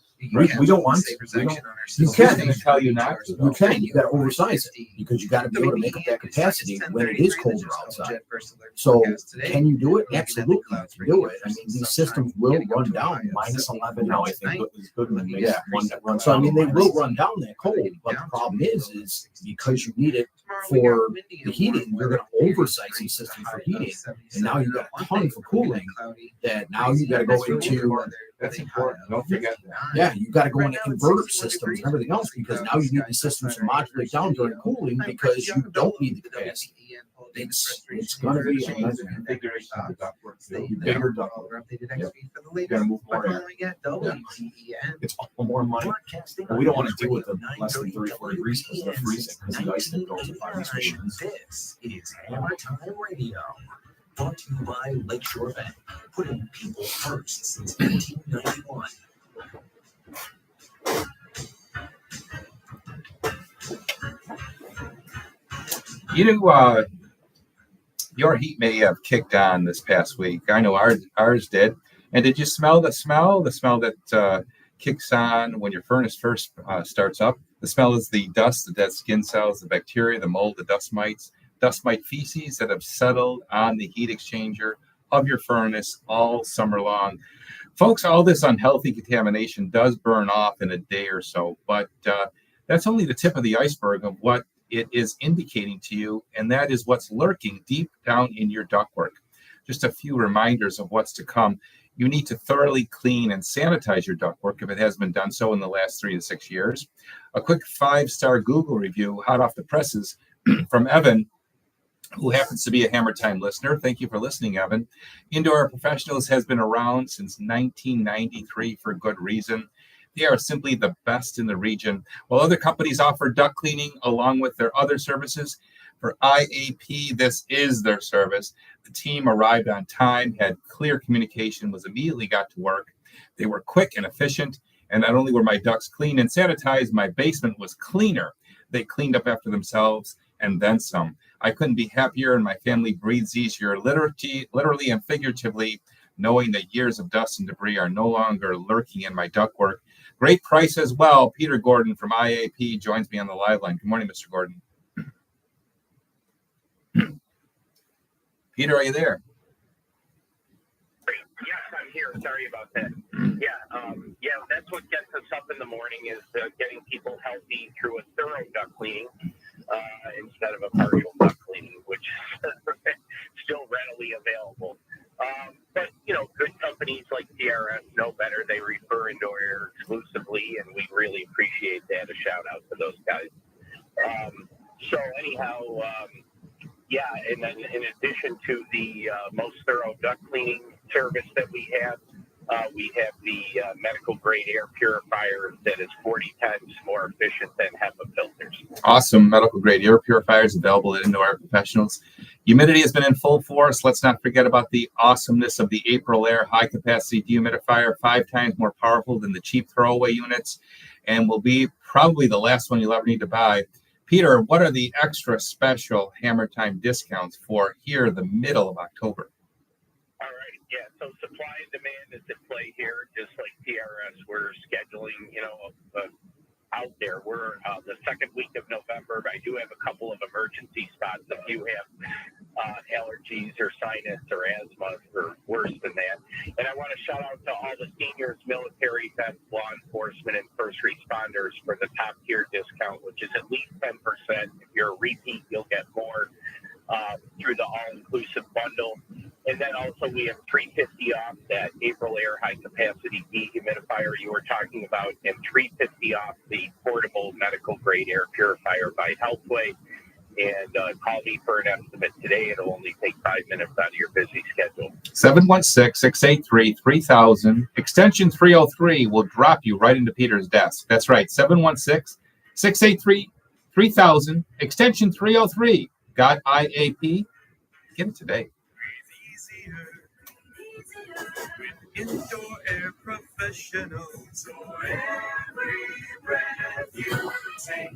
[SPEAKER 7] We don't want to. We don't-
[SPEAKER 4] You
[SPEAKER 1] Who's
[SPEAKER 4] can.
[SPEAKER 1] going to tell you not to,
[SPEAKER 4] You
[SPEAKER 1] though?
[SPEAKER 4] can. You got to oversize it because you got to be able to make up that capacity when it is colder outside. So, can you do it? Absolutely, you can do it. I mean, these systems will run down minus 11
[SPEAKER 7] No,
[SPEAKER 4] now.
[SPEAKER 7] I think Goodman makes
[SPEAKER 4] Yeah.
[SPEAKER 7] one that runs.
[SPEAKER 4] So, I mean, they
[SPEAKER 7] down
[SPEAKER 4] will run down that cold, but the problem is because you need it for the heating, you're going to oversize these systems for heating. And now you've got a ton for cooling that now you got to go into,
[SPEAKER 1] That's important. Don't forget that.
[SPEAKER 4] yeah, you got to go into inverter systems and everything else because now you need these systems to modulate down during cooling because you don't need the capacity. It's going to be a nightmare.
[SPEAKER 1] Configuration of the ductwork,
[SPEAKER 2] Stay
[SPEAKER 1] bigger
[SPEAKER 2] down.
[SPEAKER 1] ductwork.
[SPEAKER 2] Updated
[SPEAKER 1] Yep.
[SPEAKER 2] next week for the
[SPEAKER 1] Gotta move
[SPEAKER 2] latest by
[SPEAKER 1] more air.
[SPEAKER 2] following at WTEN.
[SPEAKER 7] It's all more money.
[SPEAKER 3] Broadcasting
[SPEAKER 7] But we don't want
[SPEAKER 3] on
[SPEAKER 7] to deal with the
[SPEAKER 3] News
[SPEAKER 7] less than
[SPEAKER 3] Radio
[SPEAKER 7] 34 degrees because they're freezing because the ice that goes by these
[SPEAKER 3] 1989.
[SPEAKER 7] machines.
[SPEAKER 3] This is Hammer Time Radio, brought to you by Lakeshore Bank, putting people first since 1991.
[SPEAKER 1] You know, your heat may have kicked on this past week. I know ours did. And did you smell the smell? The smell that kicks on when your furnace first starts up. The smell is the dust, the dead skin cells, the bacteria, the mold, the dust mite feces that have settled on the heat exchanger of your furnace all summer long. Folks, all this unhealthy contamination does burn off in a day or so, but that's only the tip of the iceberg of what it is indicating to you, and that is what's lurking deep down in your ductwork. Just a few reminders of what's to come. You need to thoroughly clean and sanitize your ductwork if it has been done so in the last 3 to 6 years. A quick 5-star Google review, hot off the presses, from Evan, who happens to be a Hammer Time listener. Thank you for listening, Evan. Indoor Professionals has been around since 1993 for good reason. They are simply the best in the region. While other companies offer duct cleaning along with their other services, for IAP, this is their service. The team arrived on time, had clear communication, was immediately got to work. They were quick and efficient, and not only were my ducts clean and sanitized, my basement was cleaner. They cleaned up after themselves and then some. I couldn't be happier, and my family breathes easier, literally and figuratively, knowing that years of dust and debris are no longer lurking in my ductwork. Great price as well. Peter Gordon from IAP joins me on the live line. Good morning, Mr. Gordon. Peter, are you there?
[SPEAKER 12] Yes, I'm here. Sorry about that. Yeah, that's what gets us up in the morning is getting people healthy through a thorough duct cleaning instead of a partial duct cleaning, which is still readily available. But, good companies like TRS know better. They refer Indoor Air exclusively, and we really appreciate that. A shout out to those guys. And then in addition to the most thorough duct cleaning service that we have the medical grade air purifier that is 40 times more efficient than HEPA filters.
[SPEAKER 1] Awesome medical grade air purifiers available at Indoor Air Professionals. Humidity has been in full force. Let's not forget about the awesomeness of the April Air high capacity dehumidifier, 5 times more powerful than the cheap throwaway units, and will be probably the last one you'll ever need to buy. Peter, what are the extra special Hammer Time discounts for here the middle of October?
[SPEAKER 12] All right, yeah. So supply and demand is at play here, just like TRS. We're scheduling, out there. We're the second week of November. I do have a couple of emergency spots if you have allergies or sinus or asthma or worse than that. And I want to shout out to all the seniors, military, vets, law enforcement, and first responders for the top tier discount, which is at least 10%. If you're a repeat, you'll get more through the all-inclusive bundle. And then also we have $350 off that April Air high capacity dehumidifier you were talking about, and $350 off the portable medical grade air purifier by Healthway. And call me for an estimate today. It'll only take 5 minutes out of your busy schedule.
[SPEAKER 1] 716-683-3000. Extension 303 will drop you right into Peter's desk. That's right, 716-683-3000. Extension 303. Got IAP? Get it today.
[SPEAKER 6] Indoor Air Professionals. So every breath you take.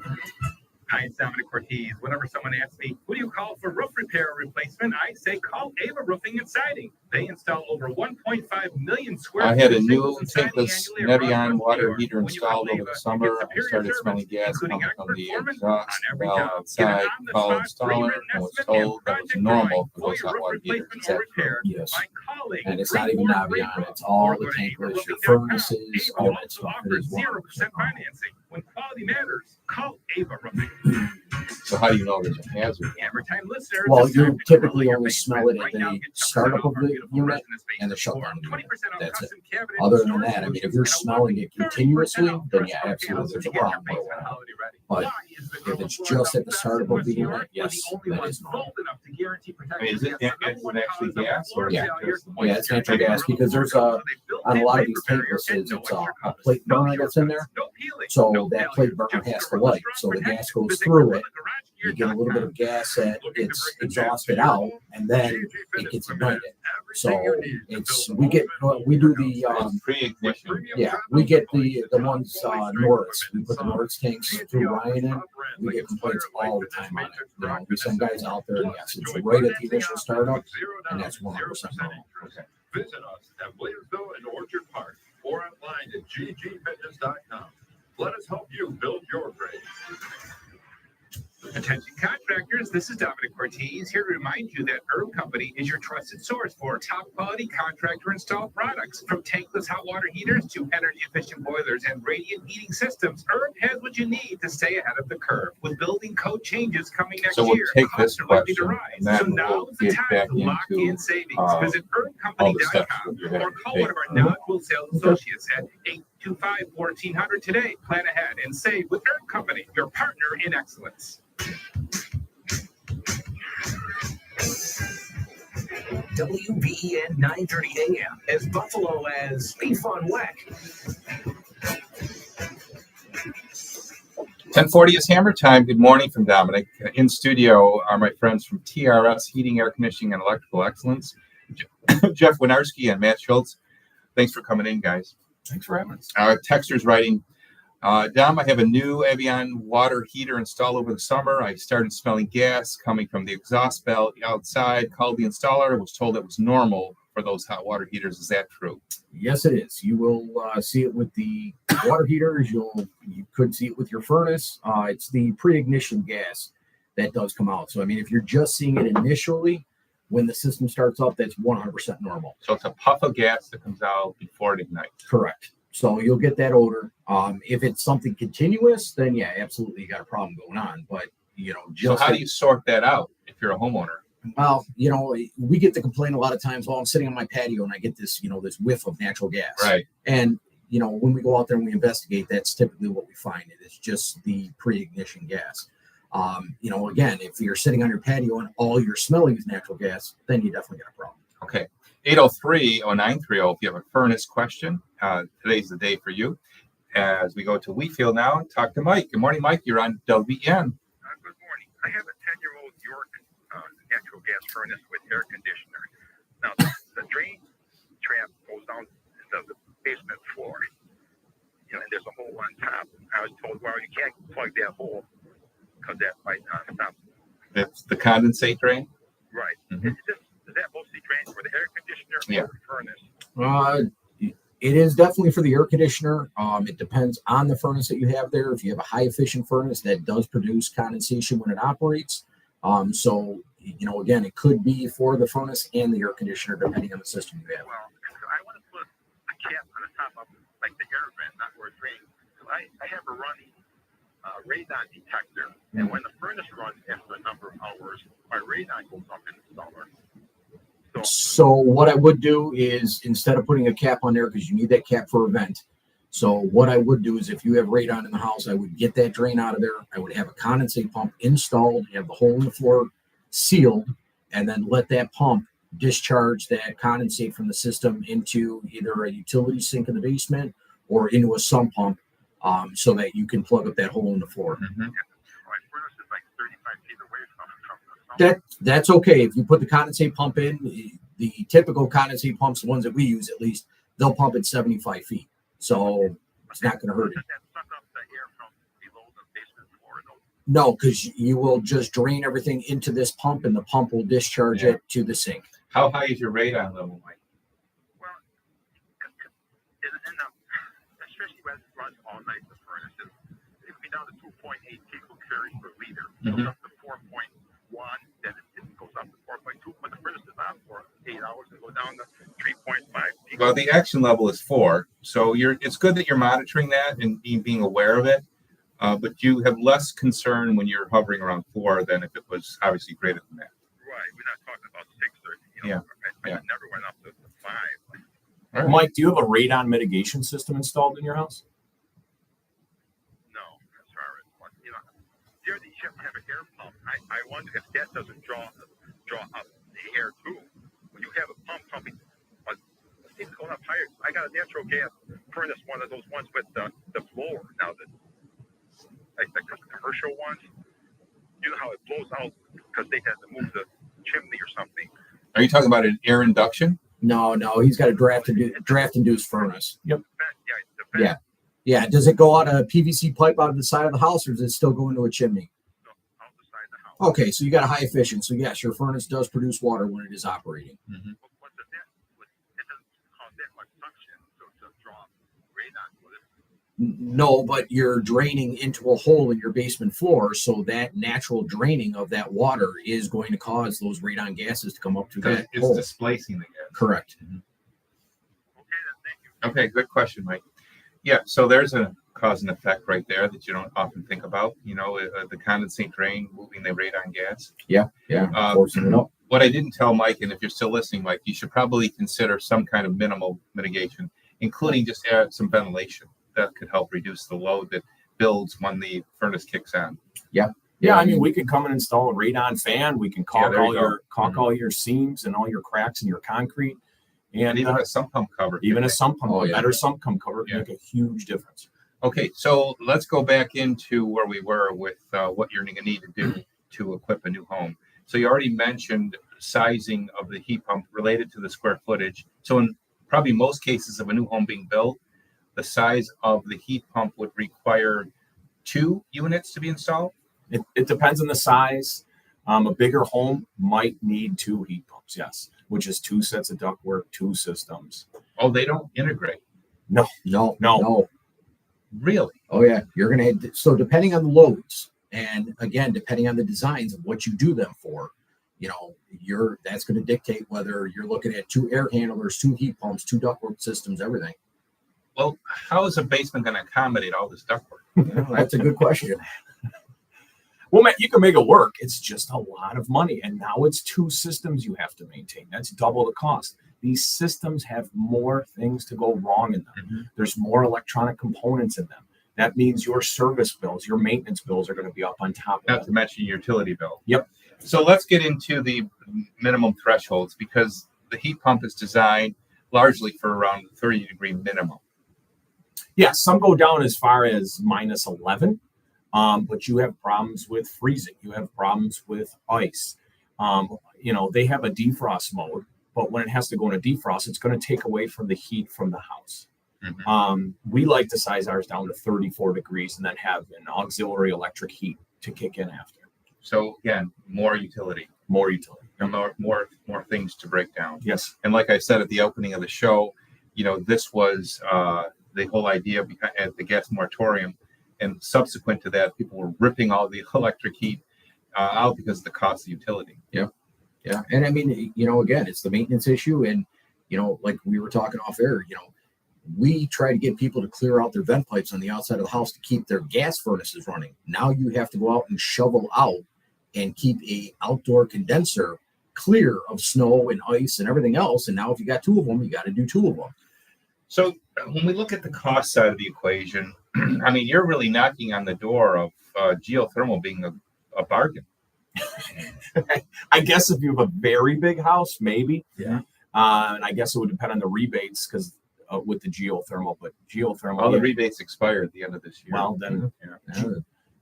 [SPEAKER 6] Hi, it's Dominic Ortiz. Whenever someone asks me, who do you call for roof repair or replacement? I say call Ava Roofing and Siding. They install over 1.5 million square
[SPEAKER 1] I
[SPEAKER 6] feet
[SPEAKER 1] had a
[SPEAKER 6] of
[SPEAKER 1] new
[SPEAKER 6] shingles and siding
[SPEAKER 1] tankless
[SPEAKER 6] annually across
[SPEAKER 1] Nevion
[SPEAKER 6] North
[SPEAKER 1] water
[SPEAKER 6] New York.
[SPEAKER 1] heater
[SPEAKER 6] When you
[SPEAKER 1] installed
[SPEAKER 6] call
[SPEAKER 1] over the
[SPEAKER 6] Ava,
[SPEAKER 1] summer.
[SPEAKER 6] you get
[SPEAKER 1] I
[SPEAKER 6] superior
[SPEAKER 1] started
[SPEAKER 6] service,
[SPEAKER 1] smelling gas
[SPEAKER 6] including
[SPEAKER 1] coming from
[SPEAKER 6] expert
[SPEAKER 1] the
[SPEAKER 6] foreman
[SPEAKER 1] exhaust
[SPEAKER 6] on every
[SPEAKER 1] valve
[SPEAKER 6] job. Get an
[SPEAKER 1] outside. Called
[SPEAKER 6] on-the-spot
[SPEAKER 1] installer
[SPEAKER 6] pre-written
[SPEAKER 1] and was
[SPEAKER 6] estimate
[SPEAKER 1] told
[SPEAKER 6] and
[SPEAKER 1] that was
[SPEAKER 6] project
[SPEAKER 1] normal
[SPEAKER 6] drawing
[SPEAKER 1] for
[SPEAKER 6] for
[SPEAKER 1] those
[SPEAKER 6] your
[SPEAKER 1] hot
[SPEAKER 6] roof
[SPEAKER 1] water heaters.
[SPEAKER 6] replacement
[SPEAKER 1] Is
[SPEAKER 6] or
[SPEAKER 1] that true?
[SPEAKER 6] repair.
[SPEAKER 4] Yes.
[SPEAKER 6] My colleague,
[SPEAKER 4] And it's not even Navion, it's all the tankless, your furnaces, all that stuff. It is
[SPEAKER 6] 0% financing. When quality matters, call Ava Roofing.
[SPEAKER 1] So how do you know there's a hazard?
[SPEAKER 6] Hammertime listeners,
[SPEAKER 4] Well,
[SPEAKER 6] it's
[SPEAKER 4] you
[SPEAKER 6] time to
[SPEAKER 4] typically
[SPEAKER 6] control
[SPEAKER 4] only
[SPEAKER 6] your
[SPEAKER 4] smell it
[SPEAKER 6] basement.
[SPEAKER 4] at
[SPEAKER 6] Right now,
[SPEAKER 4] the
[SPEAKER 6] get 10%
[SPEAKER 4] startup
[SPEAKER 6] off
[SPEAKER 4] of
[SPEAKER 6] our
[SPEAKER 4] the
[SPEAKER 6] beautiful
[SPEAKER 4] unit
[SPEAKER 6] resident space
[SPEAKER 4] and the
[SPEAKER 6] store.
[SPEAKER 4] shutdown unit.
[SPEAKER 6] 20% off
[SPEAKER 4] That's it.
[SPEAKER 6] custom cabinet
[SPEAKER 4] Other
[SPEAKER 6] and
[SPEAKER 4] than
[SPEAKER 6] storage
[SPEAKER 4] that, I mean, if
[SPEAKER 6] solutions,
[SPEAKER 4] you're
[SPEAKER 6] and a
[SPEAKER 4] smelling it continuously,
[SPEAKER 6] off
[SPEAKER 4] then
[SPEAKER 6] fresh
[SPEAKER 4] yeah,
[SPEAKER 6] door
[SPEAKER 4] absolutely,
[SPEAKER 6] panels
[SPEAKER 4] there's
[SPEAKER 6] to
[SPEAKER 4] a
[SPEAKER 6] get your
[SPEAKER 4] problem with
[SPEAKER 6] basement
[SPEAKER 4] that.
[SPEAKER 6] holiday ready.
[SPEAKER 4] But
[SPEAKER 6] Why is the
[SPEAKER 4] if
[SPEAKER 6] Global
[SPEAKER 4] it's
[SPEAKER 6] Floor
[SPEAKER 4] just at the
[SPEAKER 6] best
[SPEAKER 4] startup
[SPEAKER 6] in
[SPEAKER 4] of
[SPEAKER 6] West
[SPEAKER 4] the
[SPEAKER 6] New
[SPEAKER 4] unit,
[SPEAKER 6] York? We're
[SPEAKER 4] yes,
[SPEAKER 6] the only
[SPEAKER 4] that
[SPEAKER 6] ones
[SPEAKER 4] is normal.
[SPEAKER 6] bold enough to guarantee protection
[SPEAKER 1] Is it
[SPEAKER 6] against the
[SPEAKER 1] actually
[SPEAKER 6] number one cause of
[SPEAKER 1] gas or
[SPEAKER 6] floor
[SPEAKER 1] is it
[SPEAKER 6] failure,
[SPEAKER 1] just
[SPEAKER 4] Yeah, it's natural gas because there's on a lot of these tanklesses, it's a plate burner that's in there. So that plate burner has to light. So the gas goes through it. You get a little bit of gas that gets exhausted out, and then it gets ignited. So it's we do the
[SPEAKER 1] Pre-ignition.
[SPEAKER 4] yeah, we get the ones Norris. We put the Norris tanks through Ryan in. We get complaints all the time on it. You know, we send guys out there, and yes, it's right at the initial startup, and that's 100% normal.
[SPEAKER 1] Okay.
[SPEAKER 13] Visit us at Williamsville and Orchard Park or online at ggfitness.com. Let us help you build your dream.
[SPEAKER 6] Attention contractors, this is Dominic Ortiz here to remind you that Herb Company is your trusted source for top quality contractor installed products. From tankless hot water heaters to energy efficient boilers and radiant heating systems, Herb has what you need to stay ahead of the curve. With building code changes coming next
[SPEAKER 1] So we'll
[SPEAKER 6] year,
[SPEAKER 1] take
[SPEAKER 6] costs
[SPEAKER 1] this
[SPEAKER 6] are likely to
[SPEAKER 1] question,
[SPEAKER 6] rise.
[SPEAKER 1] and then
[SPEAKER 6] So now
[SPEAKER 1] we'll
[SPEAKER 6] is the
[SPEAKER 1] get
[SPEAKER 6] time
[SPEAKER 1] back
[SPEAKER 6] to lock
[SPEAKER 1] into,
[SPEAKER 6] in savings. Visit
[SPEAKER 1] all the steps
[SPEAKER 6] herbcompany.com
[SPEAKER 1] that you're gonna
[SPEAKER 6] or call
[SPEAKER 1] take.
[SPEAKER 6] one of our non-pool sales associates at 825-1400 today. Plan ahead and save with Herb Company, your partner in excellence.
[SPEAKER 3] WBEN 930 AM, as Buffalo as Beef on Weck.
[SPEAKER 1] 10:40 is Hammer Time. Good morning from Dominic. In studio are my friends from TRS Heating, Air Conditioning, and Electrical Excellence, Jeff Winarski and Matt Schultz. Thanks for coming in, guys.
[SPEAKER 4] Thanks for having us.
[SPEAKER 1] Texter's writing, Dom, I have a new Evian water heater installed over the summer. I started smelling gas coming from the exhaust belt outside. Called the installer. Was told it was normal for those hot water heaters. Is that true?
[SPEAKER 4] Yes, it is. You will see it with the water heaters. You could see it with your furnace. It's the pre-ignition gas that does come out. So, I mean, if you're just seeing it initially, when the system starts up, that's 100% normal.
[SPEAKER 1] So it's a puff of gas that comes out before it ignites.
[SPEAKER 4] Correct. So you'll get that odor. If it's something continuous, then yeah, absolutely, you got a problem going on. But
[SPEAKER 1] So how do you sort that out if you're a homeowner?
[SPEAKER 4] Well, we get the complaint a lot of times. Well, I'm sitting on my patio and I get this, this whiff of natural gas.
[SPEAKER 1] Right.
[SPEAKER 4] And when we go out there and we investigate, that's typically what we find. It is just the pre-ignition gas. Again, if you're sitting on your patio and all you're smelling is natural gas, then you definitely got a problem.
[SPEAKER 1] Okay. 803-0930 if you have a furnace question. Today's the day for you. As we go to Wheatfield now and talk to Mike. Good morning, Mike. You're on WBN.
[SPEAKER 9] Good morning. I have a 10-year-old York natural gas furnace with air conditioner. Now, the drain trap goes down to the basement floor. And there's a hole on top. I was told, well, you can't plug that hole because that might stop.
[SPEAKER 1] That's the condensate drain?
[SPEAKER 9] Right.
[SPEAKER 1] Mm-hmm.
[SPEAKER 9] Is that mostly drained for the air conditioner or the furnace?
[SPEAKER 4] It is definitely for the air conditioner. It depends on the furnace that you have there. If you have a high efficient furnace, that does produce condensation when it operates. Again, it could be for the furnace and the air conditioner, depending on the system you have.
[SPEAKER 9] Well, I want to put a cap on the top of like the air vent, not where it drains. So I have a running radon detector, and when the furnace runs after a number of hours, my radon goes up in the summer.
[SPEAKER 4] So what I would do is, instead of putting a cap on there, because you need that cap for a vent. So what I would do is, if you have radon in the house, I would get that drain out of there. I would have a condensate pump installed, have the hole in the floor sealed, and then let that pump discharge that condensate from the system into either a utility sink in the basement or into a sump pump, so that you can plug up that hole in the floor.
[SPEAKER 1] Mm-hmm.
[SPEAKER 9] My furnace is like 35 feet away from the sump.
[SPEAKER 4] That's okay. If you put the condensate pump in, the typical condensate pumps, the ones that we use at least, they'll pump at 75 feet. So it's not going to hurt you.
[SPEAKER 9] Does that suck up the air from below the basement floor?
[SPEAKER 4] No, because you will just drain everything into this pump, and the pump will discharge it to the sink.
[SPEAKER 1] How high is your radon level, Mike?
[SPEAKER 9] Well, especially when it runs all night, the furnace, it could be down to 2.8 picocalories per liter. It goes up to 4.1, then it goes up to 4.2, but the furnace is on for 8 hours and go down to 3.5.
[SPEAKER 1] Well, the action level is 4, so it's good that you're monitoring that and being aware of it. But you have less concern when you're hovering around 4 than if it was obviously greater than that.
[SPEAKER 9] Right, we're not talking about 6 or I never went up to 5.
[SPEAKER 1] Right.
[SPEAKER 7] Mike, do you have a radon mitigation system installed in your house?
[SPEAKER 9] No, as far as there you have to have an air pump. I wonder if that doesn't draw up the air too. When you have a pump pumping, it's going up higher. I got a natural gas furnace, one of those ones with the blower. Now like the commercial ones, you know how it blows out because they had to move the chimney or something.
[SPEAKER 1] Are you talking about an air induction?
[SPEAKER 4] No, he's got a draft induced furnace.
[SPEAKER 7] Yep.
[SPEAKER 4] Yeah. Does it go out a PVC pipe out of the side of the house, or does it still go into a chimney?
[SPEAKER 9] No, out the side of the house.
[SPEAKER 4] Okay, so you got a high efficient. So yes, your furnace does produce water when it is operating.
[SPEAKER 1] Mm-hmm.
[SPEAKER 9] But it doesn't cause that much suction to draw radon with it.
[SPEAKER 4] No, but you're draining into a hole in your basement floor, so that natural draining of that water is going to cause those radon gases to come up to that
[SPEAKER 1] It's
[SPEAKER 4] hole.
[SPEAKER 1] displacing the gas.
[SPEAKER 4] Correct.
[SPEAKER 1] Mm-hmm.
[SPEAKER 9] Okay, then thank you.
[SPEAKER 1] Okay, good question, Mike. Yeah, so there's a cause and effect right there that you don't often think about. The condensate drain moving the radon gas.
[SPEAKER 4] Yeah, forcing it up.
[SPEAKER 1] What I didn't tell Mike, and if you're still listening, Mike, you should probably consider some kind of minimal mitigation, including just some ventilation. That could help reduce the load that builds when the furnace kicks on.
[SPEAKER 7] Yeah, I mean, we could come and install a radon fan. We can caulk all your seams and all your cracks in your concrete, and
[SPEAKER 1] even a sump pump cover.
[SPEAKER 7] A sump pump, a better sump pump cover can make a huge difference.
[SPEAKER 1] Okay, so let's go back into where we were with what you're going to need to do to equip a new home. So you already mentioned sizing of the heat pump related to the square footage. So in probably most cases of a new home being built, the size of the heat pump would require 2 units to be installed?
[SPEAKER 7] It depends on the size. A bigger home might need 2 heat pumps, yes, which is 2 sets of ductwork, 2 systems.
[SPEAKER 1] Oh, they don't integrate.
[SPEAKER 7] No.
[SPEAKER 1] Really?
[SPEAKER 4] Oh yeah, you're gonna. So depending on the loads, and again, depending on the designs of what you do them for, that's going to dictate whether you're looking at 2 air handlers, 2 heat pumps, 2 ductwork systems, everything.
[SPEAKER 1] Well, how is a basement going to accommodate all this ductwork?
[SPEAKER 4] That's a good question.
[SPEAKER 7] Well, Matt, you can make it work. It's just a lot of money. And now it's 2 systems you have to maintain. That's double the cost. These systems have more things to go wrong in them.
[SPEAKER 1] Mm-hmm.
[SPEAKER 7] There's more electronic components in them. That means your service bills, your maintenance bills are going to be up on top of
[SPEAKER 1] Not
[SPEAKER 7] that.
[SPEAKER 1] to mention your utility bill.
[SPEAKER 7] Yep.
[SPEAKER 1] So let's get into the minimum thresholds, because the heat pump is designed largely for around 30-degree minimum.
[SPEAKER 7] Yeah, some go down as far as minus 11, but you have problems with freezing. You have problems with ice. They have a defrost mode, but when it has to go into defrost, it's going to take away from the heat from the house.
[SPEAKER 1] Mm-hmm.
[SPEAKER 7] We like to size ours down to 34 degrees and then have an auxiliary electric heat to kick in after.
[SPEAKER 1] So again, more utility. And more things to break down.
[SPEAKER 7] Yes.
[SPEAKER 1] And like I said at the opening of the show, this was the whole idea at the gas moratorium, and subsequent to that, people were ripping all the electric heat out because of the cost of utility.
[SPEAKER 4] Yeah. And I mean, again, it's the maintenance issue, and like we were talking off air, we try to get people to clear out their vent pipes on the outside of the house to keep their gas furnaces running. Now you have to go out and shovel out and keep a outdoor condenser clear of snow and ice and everything else. And now if you got 2 of them, you got to do 2 of them.
[SPEAKER 1] So when we look at the cost side of the equation, I mean, you're really knocking on the door of geothermal being a bargain.
[SPEAKER 7] I guess if you have a very big house, maybe.
[SPEAKER 4] Yeah.
[SPEAKER 7] And I guess it would depend on the rebates because with the geothermal, but geothermal.
[SPEAKER 1] All the rebates expire at the end of this year.
[SPEAKER 7] Well, then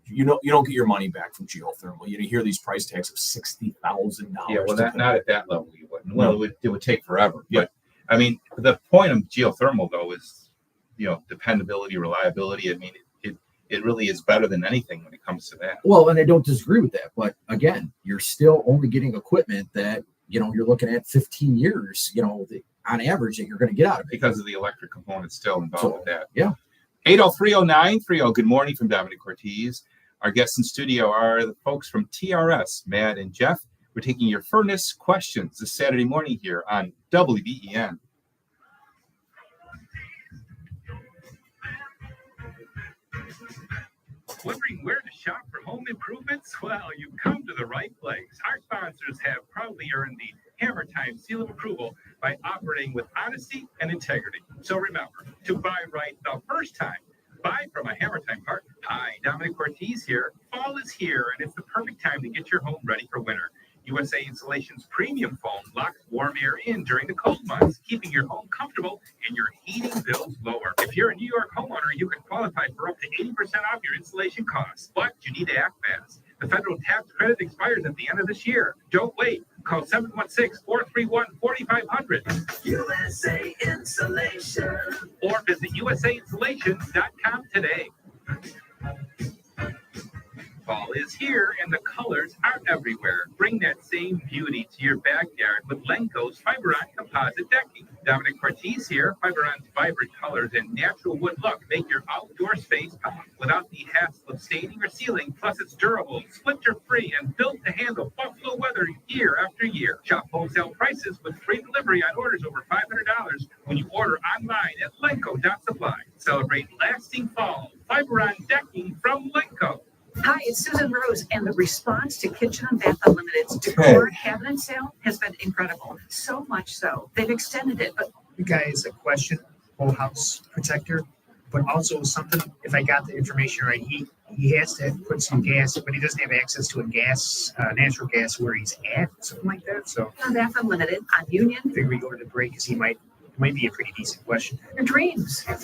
[SPEAKER 7] you don't get your money back from geothermal. You hear these price tags of $60,000.
[SPEAKER 1] Yeah, well, not at that level you wouldn't. Well, it would take forever. Yeah. But I mean, the point of geothermal though is, dependability, reliability. I mean, it really is better than anything when it comes to that.
[SPEAKER 4] Well, and I don't disagree with that, but again, you're still only getting equipment that you're looking at 15 years. On average, that you're going to get out of it
[SPEAKER 1] because of the electric component still involved with that.
[SPEAKER 4] Yeah.
[SPEAKER 1] 8030930. Good morning from Dominic Ortiz. Our guests in studio are the folks from TRS, Matt and Jeff. We're taking your furnace questions this Saturday morning here on WBEN.
[SPEAKER 6] Wondering where to shop for home improvements? Well, you've come to the right place. Our sponsors have proudly earned the Hammer Time seal of approval by operating with honesty and integrity. So remember, to buy right the first time, buy from a Hammer Time partner. Hi, Dominic Ortiz here. Fall is here, and it's the perfect time to get your home ready for winter. USA Insulation's premium foam locks warm air in during the cold months, keeping your home comfortable and your heating bills lower. If you're a New York homeowner, you can qualify for up to 80% off your insulation costs, but you need to act fast. The federal tax credit expires at the end of this year. Don't wait. Call 716-431-4500.
[SPEAKER 3] USA Insulation.
[SPEAKER 6] Or visit usainsulation.com today. Fall is here and the colors are everywhere. Bring that same beauty to your backyard with Lenco's Fiberon composite decking. Dominic Ortiz here. Fiberon's vibrant colors and natural wood look make your outdoor space pop without the hassle of staining or sealing. Plus, it's durable, splinter-free, and built to handle Buffalo weather year after year. Shop wholesale prices with free delivery on orders over $500 when you order online at lenco.supply. Celebrate lasting fall. Fiberon decking from Lenco.
[SPEAKER 8] Hi, it's Susan Rose, and the response to Kitchen and Bath Unlimited's decor cabinet sale has been incredible. So much so, they've extended it, but
[SPEAKER 2] The guy is a question, whole house protector, but also something, if I got the information right, he has to put some gas, but he doesn't have access to a natural gas where he's at, something like that. So
[SPEAKER 8] Bath Unlimited on Union.
[SPEAKER 2] I figure we go to the break because it might be a pretty decent question.
[SPEAKER 8] Your dreams. Online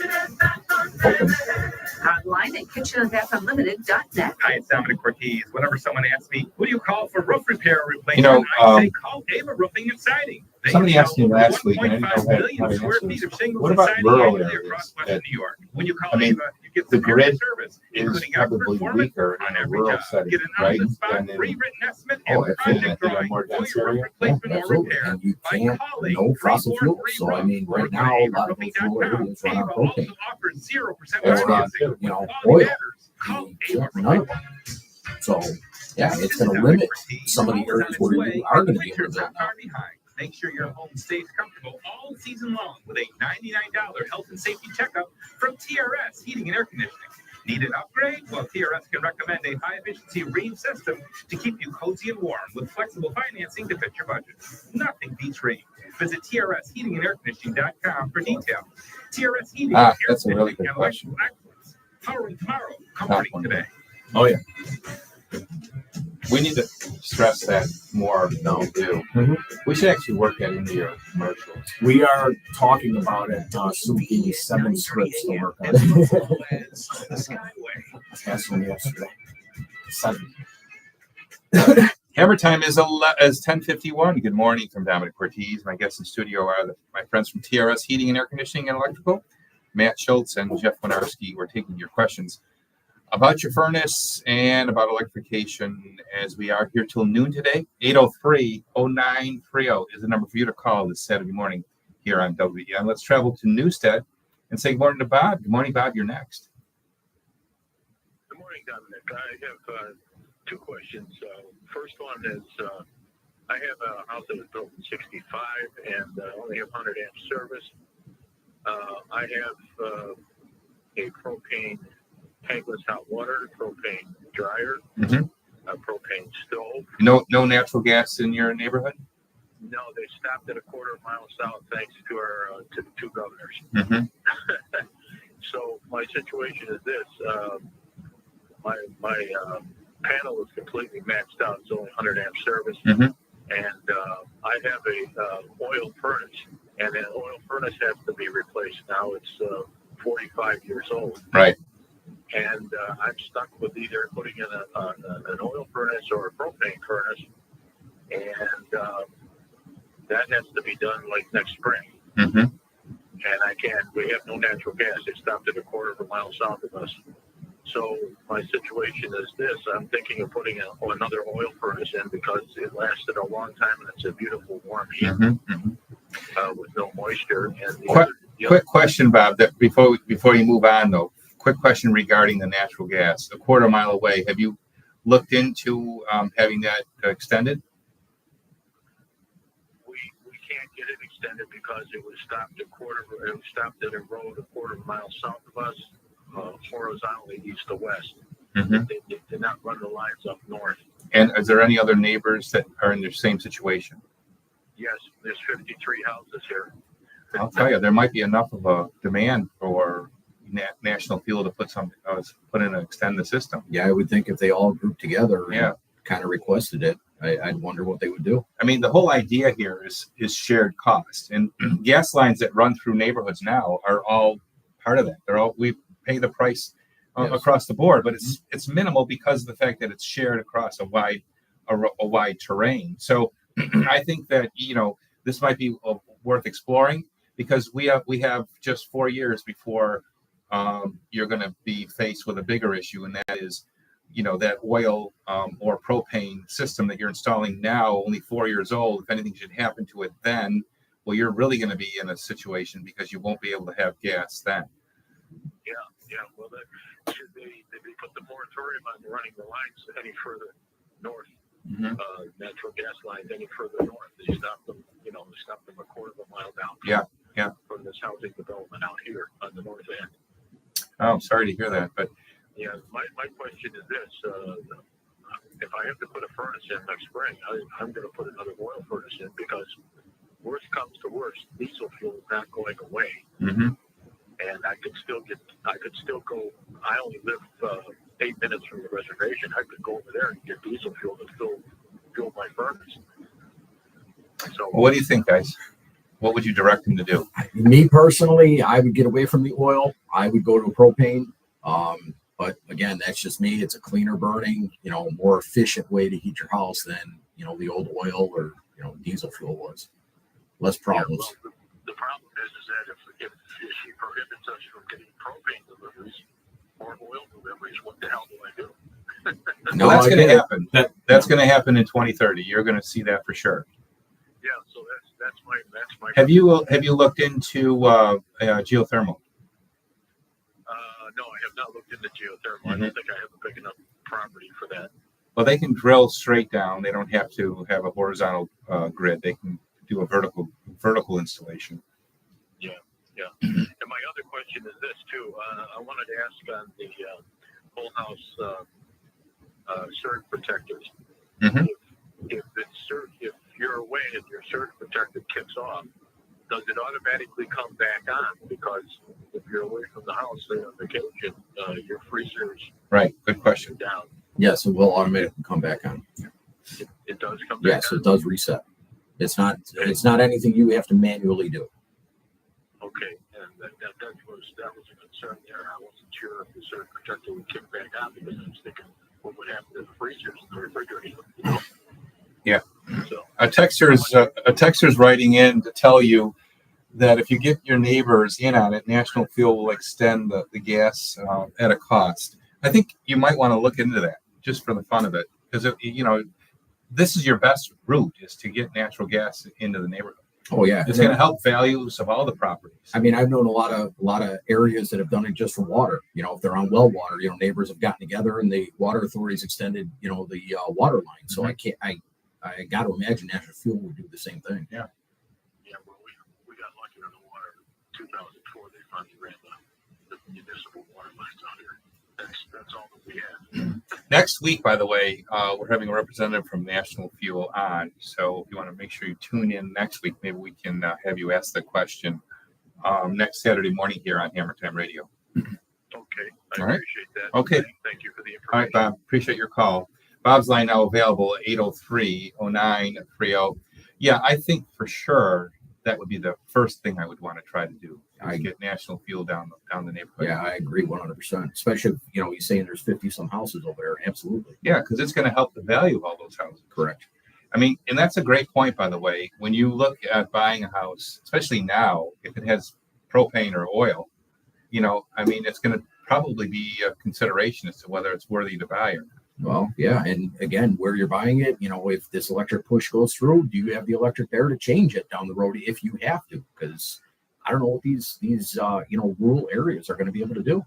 [SPEAKER 8] at kitchenandbathunlimited.net.
[SPEAKER 6] Hi, it's Dominic Ortiz. Whenever someone asks me, who do you call for roof repair or replacement, I say call Ava Roofing and Siding. They
[SPEAKER 1] Somebody
[SPEAKER 6] sell
[SPEAKER 1] asked me
[SPEAKER 6] over
[SPEAKER 1] last week, and I didn't know
[SPEAKER 6] 1.5
[SPEAKER 1] how
[SPEAKER 6] million
[SPEAKER 1] to
[SPEAKER 6] square
[SPEAKER 1] answer
[SPEAKER 6] feet
[SPEAKER 1] this.
[SPEAKER 6] of shingles
[SPEAKER 1] What
[SPEAKER 6] and
[SPEAKER 1] about
[SPEAKER 6] siding
[SPEAKER 1] rural
[SPEAKER 6] annually
[SPEAKER 1] areas
[SPEAKER 6] across
[SPEAKER 1] that-
[SPEAKER 6] Western New York. When you call
[SPEAKER 1] I mean,
[SPEAKER 6] Ava, you get
[SPEAKER 1] the
[SPEAKER 6] some
[SPEAKER 1] grid
[SPEAKER 6] area service,
[SPEAKER 1] is
[SPEAKER 6] including expert
[SPEAKER 1] probably
[SPEAKER 6] foreman
[SPEAKER 1] weaker
[SPEAKER 6] on
[SPEAKER 1] in a
[SPEAKER 6] every
[SPEAKER 1] rural
[SPEAKER 6] job.
[SPEAKER 1] setting,
[SPEAKER 6] Get an
[SPEAKER 1] right?
[SPEAKER 6] on-the-spot,
[SPEAKER 1] Than in-
[SPEAKER 6] pre-written estimate
[SPEAKER 4] Oh,
[SPEAKER 6] and
[SPEAKER 4] absolutely.
[SPEAKER 6] project
[SPEAKER 1] In a
[SPEAKER 6] drawing
[SPEAKER 1] more
[SPEAKER 6] for
[SPEAKER 1] dense
[SPEAKER 6] your roof
[SPEAKER 1] area?
[SPEAKER 6] replacement or
[SPEAKER 4] Absolutely.
[SPEAKER 6] repair.
[SPEAKER 4] And you
[SPEAKER 6] By
[SPEAKER 4] can't,
[SPEAKER 6] calling
[SPEAKER 4] no fossil fuel.
[SPEAKER 6] 343
[SPEAKER 4] So, I mean,
[SPEAKER 6] or
[SPEAKER 4] right
[SPEAKER 6] go
[SPEAKER 4] now,
[SPEAKER 6] to
[SPEAKER 4] a lot of those rural
[SPEAKER 6] AvaRoofing.com.
[SPEAKER 4] areas run on
[SPEAKER 6] Ava also
[SPEAKER 4] propane.
[SPEAKER 6] offers 0%
[SPEAKER 1] Or,
[SPEAKER 6] financing.
[SPEAKER 4] you know,
[SPEAKER 6] Quality
[SPEAKER 4] oil.
[SPEAKER 6] matters. Call
[SPEAKER 4] You
[SPEAKER 6] Ava
[SPEAKER 4] can't, none
[SPEAKER 6] Roofing.
[SPEAKER 4] of them. So, yeah, it's
[SPEAKER 6] This
[SPEAKER 4] going
[SPEAKER 6] is
[SPEAKER 4] to
[SPEAKER 6] our
[SPEAKER 4] limit
[SPEAKER 6] expertise.
[SPEAKER 4] some of the
[SPEAKER 6] Fall is on
[SPEAKER 4] areas
[SPEAKER 6] its
[SPEAKER 4] where
[SPEAKER 6] way,
[SPEAKER 4] you are
[SPEAKER 6] and
[SPEAKER 4] going to be able to
[SPEAKER 6] winter's
[SPEAKER 4] build
[SPEAKER 6] not
[SPEAKER 4] now.
[SPEAKER 6] far behind. Make sure your home stays comfortable all season long with a $99 health and safety checkup from TRS Heating and Air Conditioning. Need an upgrade? Well, TRS can recommend a high-efficiency Ream system to keep you cozy and warm with flexible financing to fit your budget. Nothing beats Ream. Visit TRSHeatingandAirConditioning.com for details. TRS Heating and Air
[SPEAKER 1] That's a really good
[SPEAKER 6] Conditioning and
[SPEAKER 1] question.
[SPEAKER 6] Electrical Excellence. Powering tomorrow, comforting
[SPEAKER 1] one.
[SPEAKER 6] today.
[SPEAKER 7] Oh yeah.
[SPEAKER 1] We need to stress that more than we do.
[SPEAKER 7] Mhm.
[SPEAKER 1] We should actually work that into your commercials.
[SPEAKER 7] We are talking about it. Sue gave me 7 scripts to work on. Asked me yesterday. 7.
[SPEAKER 1] Hammer time is 10:51. Good morning from Dominic Ortiz. My guests in studio are my friends from TRS Heating and Air Conditioning and Electrical, Matt Schultz and Jeff Winarski. We're taking your questions about your furnace and about electrification as we are here till noon today. 803-0930 is the number for you to call this Saturday morning here on WEN. Let's travel to Newstead and say good morning to Bob. Good morning, Bob. You're next.
[SPEAKER 9] Good morning, Dominic. I have 2 questions. First one is I have a house that was built in 65 and only have 100 amp service. I have a propane tankless hot water, propane dryer, a propane stove.
[SPEAKER 1] No natural gas in your neighborhood?
[SPEAKER 9] No, they stopped at a quarter mile south thanks to our to the 2 governors. So my situation is this: my panel is completely maxed out. It's only 100 amp service, and I have a oil furnace, and that oil furnace has to be replaced now. It's 45 years old.
[SPEAKER 1] Right.
[SPEAKER 9] And I'm stuck with either putting in an oil furnace or a propane furnace, and that has to be done like next spring. And I can't. We have no natural gas. They stopped at a quarter of a mile south of us. So my situation is this: I'm thinking of putting another oil furnace in because it lasted a long time and it's a beautiful warm heat with no moisture. And
[SPEAKER 1] Quick question, Bob. That before you move on, though. Quick question regarding the natural gas. A quarter mile away, have you looked into having that extended?
[SPEAKER 9] We can't get it extended because it was stopped at a road a quarter of a mile south of us, horizontally east to west. They did not run the lines up north.
[SPEAKER 1] And is there any other neighbors that are in the same situation?
[SPEAKER 9] Yes, there's 53 houses here.
[SPEAKER 1] I'll tell you, there might be enough of a demand for National Fuel to put in and extend the system.
[SPEAKER 4] Yeah, I would think if they all grouped together
[SPEAKER 1] Yeah.
[SPEAKER 4] kind of requested it, I'd wonder what they would do.
[SPEAKER 1] I mean, the whole idea here is shared cost, and gas lines that run through neighborhoods now are all part of that. We pay the price across the board, but it's minimal because of the fact that it's shared across a wide terrain. So I think that this might be worth exploring because we have just 4 years before you're going to be faced with a bigger issue, and that is that oil or propane system that you're installing now, only 4 years old. If anything should happen to it then, well, you're really going to be in a situation because you won't be able to have gas then.
[SPEAKER 9] Yeah. Well, they put the moratorium on running the lines any further north, natural gas lines any further north. They stopped them, stopped them a quarter of a mile down.
[SPEAKER 1] Yeah.
[SPEAKER 9] From this housing development out here on the north end.
[SPEAKER 1] Oh, I'm sorry to hear that, but
[SPEAKER 9] yeah, my question is this: if I have to put a furnace in next spring, I'm going to put another oil furnace in because worst comes to worst, diesel fuel is not going away, and I could still go. I only live 8 minutes from the reservation. I could go over there and get diesel fuel to fuel my furnace. So,
[SPEAKER 1] what do you think, guys? What would you direct them to do?
[SPEAKER 4] Me personally, I would get away from the oil. I would go to a propane. But again, that's just me. It's a cleaner burning, more efficient way to heat your house than, the old oil or, diesel fuel was. less problems.
[SPEAKER 9] Yeah, well, the problem is that if she prohibits us from getting propane deliveries or oil deliveries, what the hell do I do?
[SPEAKER 1] No, that's
[SPEAKER 4] I
[SPEAKER 1] going to
[SPEAKER 4] get it.
[SPEAKER 1] happen. That's going to happen in 2030. You're going to see that for sure.
[SPEAKER 9] Yeah, so that's my.
[SPEAKER 1] Have you looked into geothermal?
[SPEAKER 9] No, I have not looked into geothermal. I don't think I have a big enough property for that.
[SPEAKER 1] Well, they can drill straight down. They don't have to have a horizontal grid. They can do a vertical installation.
[SPEAKER 9] Yeah. And my other question is this too. I wanted to ask on the whole house surge protectors.
[SPEAKER 1] Mhm.
[SPEAKER 9] If you're away and your surge protector kicks off, does it automatically come back on? Because if you're away from the house, say on vacation, your freezer's
[SPEAKER 1] Right. Good question.
[SPEAKER 9] down.
[SPEAKER 4] Yes, it will automatically come back on.
[SPEAKER 9] It does come back
[SPEAKER 4] Yes,
[SPEAKER 9] on.
[SPEAKER 4] it does reset. It's not anything you have to manually do.
[SPEAKER 9] Okay, and that was a concern there. I wasn't sure if the surge protector would kick back on because I was thinking what would happen to the freezers and the refrigerator.
[SPEAKER 1] Yeah.
[SPEAKER 9] So
[SPEAKER 1] A texter's writing in to tell you that if you get your neighbors in on it, National Fuel will extend the gas at a cost. I think you might want to look into that just for the fun of it, because this is your best route is to get natural gas into the neighborhood.
[SPEAKER 4] Oh yeah,
[SPEAKER 1] It's going to help values of all the properties.
[SPEAKER 4] I mean, I've known a lot of areas that have done it just for water. If they're on well water, neighbors have gotten together and the water authorities extended, the water line. So I got to imagine National Fuel would do the same thing.
[SPEAKER 9] yeah, well, we got lucky on the water. In 2004, they finally ran the municipal water lines out here. That's all that we had.
[SPEAKER 1] Next week, by the way, we're having a representative from National Fuel on. So if you want to make sure you tune in next week, maybe we can have you ask the question next Saturday morning here on Hammer Time Radio.
[SPEAKER 9] Okay, I
[SPEAKER 1] All right.
[SPEAKER 9] appreciate that.
[SPEAKER 1] Okay.
[SPEAKER 9] Thank you for the information.
[SPEAKER 1] All right, Bob. Appreciate your call. Bob's line now available at 803-0930. Yeah, I think for sure that would be the first thing I would want to try to do. Get National Fuel down the neighborhood.
[SPEAKER 4] Yeah, I agree 100%. Especially if, he's saying there's 50 some houses over there. Absolutely.
[SPEAKER 1] Yeah, because it's going to help the value of all those houses.
[SPEAKER 4] Correct.
[SPEAKER 1] I mean, and that's a great point, by the way. When you look at buying a house, especially now, if it has propane or oil, it's going to probably be a consideration as to whether it's worthy to buy or not.
[SPEAKER 4] Well, yeah. And again, where you're buying it, if this electric push goes through, do you have the electric there to change it down the road if you have to? Because I don't know what these rural areas are going to be able to do.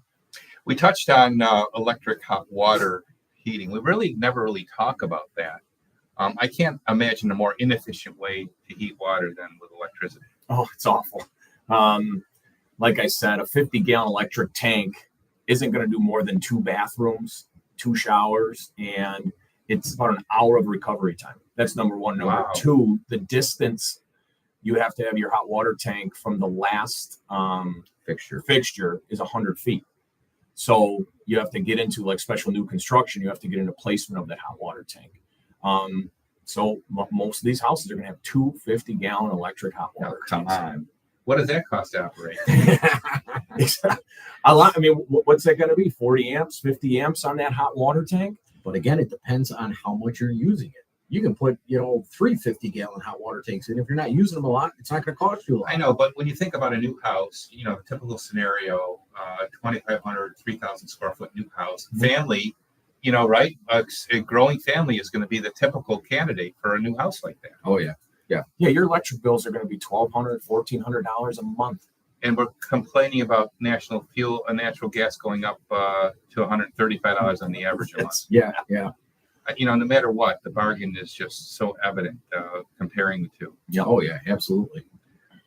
[SPEAKER 1] We touched on electric hot water heating. We never really talk about that. I can't imagine a more inefficient way to heat water than with electricity.
[SPEAKER 7] Oh, it's awful. Like I said, a 50-gallon electric tank isn't going to do more than 2 bathrooms, 2 showers, and it's about an hour of recovery time. That's number one. Number two, the distance you have to have your hot water tank from the last fixture is 100 feet. So you have to get into like special new construction. You have to get into placement of that hot water tank. So most of these houses are going to have 2 50-gallon electric hot water tanks.
[SPEAKER 1] Come on. What does that cost to operate?
[SPEAKER 7] A lot. I mean, what's that going to be? 40 amps, 50 amps on that hot water tank?
[SPEAKER 4] But again, it depends on how much you're using it. You can put, 3 50-gallon hot water tanks in. If you're not using them a lot, it's not going to cost you a lot.
[SPEAKER 1] I know, but when you think about a new house, the typical scenario, 2,500, 3,000 square foot new house, family, right? A growing family is going to be the typical candidate for a new house like that.
[SPEAKER 4] Oh, yeah.
[SPEAKER 7] Yeah, your electric bills are going to be $1,200, $1,400 a month.
[SPEAKER 1] And we're complaining about natural gas going up to $135 on the average a month.
[SPEAKER 4] Yeah.
[SPEAKER 1] No matter what, the bargain is just so evident comparing the two.
[SPEAKER 4] Yeah. Oh, yeah, absolutely.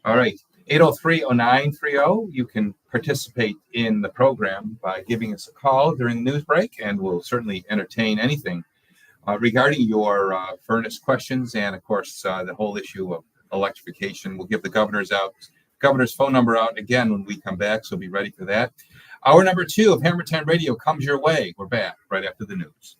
[SPEAKER 1] All right. 803-0930. You can participate in the program by giving us a call during the news break, and we'll certainly entertain anything regarding your furnace questions and, of course, the whole issue of electrification. We'll give the governor's phone number out again when we come back, so be ready for that. Hour number 2 of Hammer Time Radio comes your way. We're back right after the news.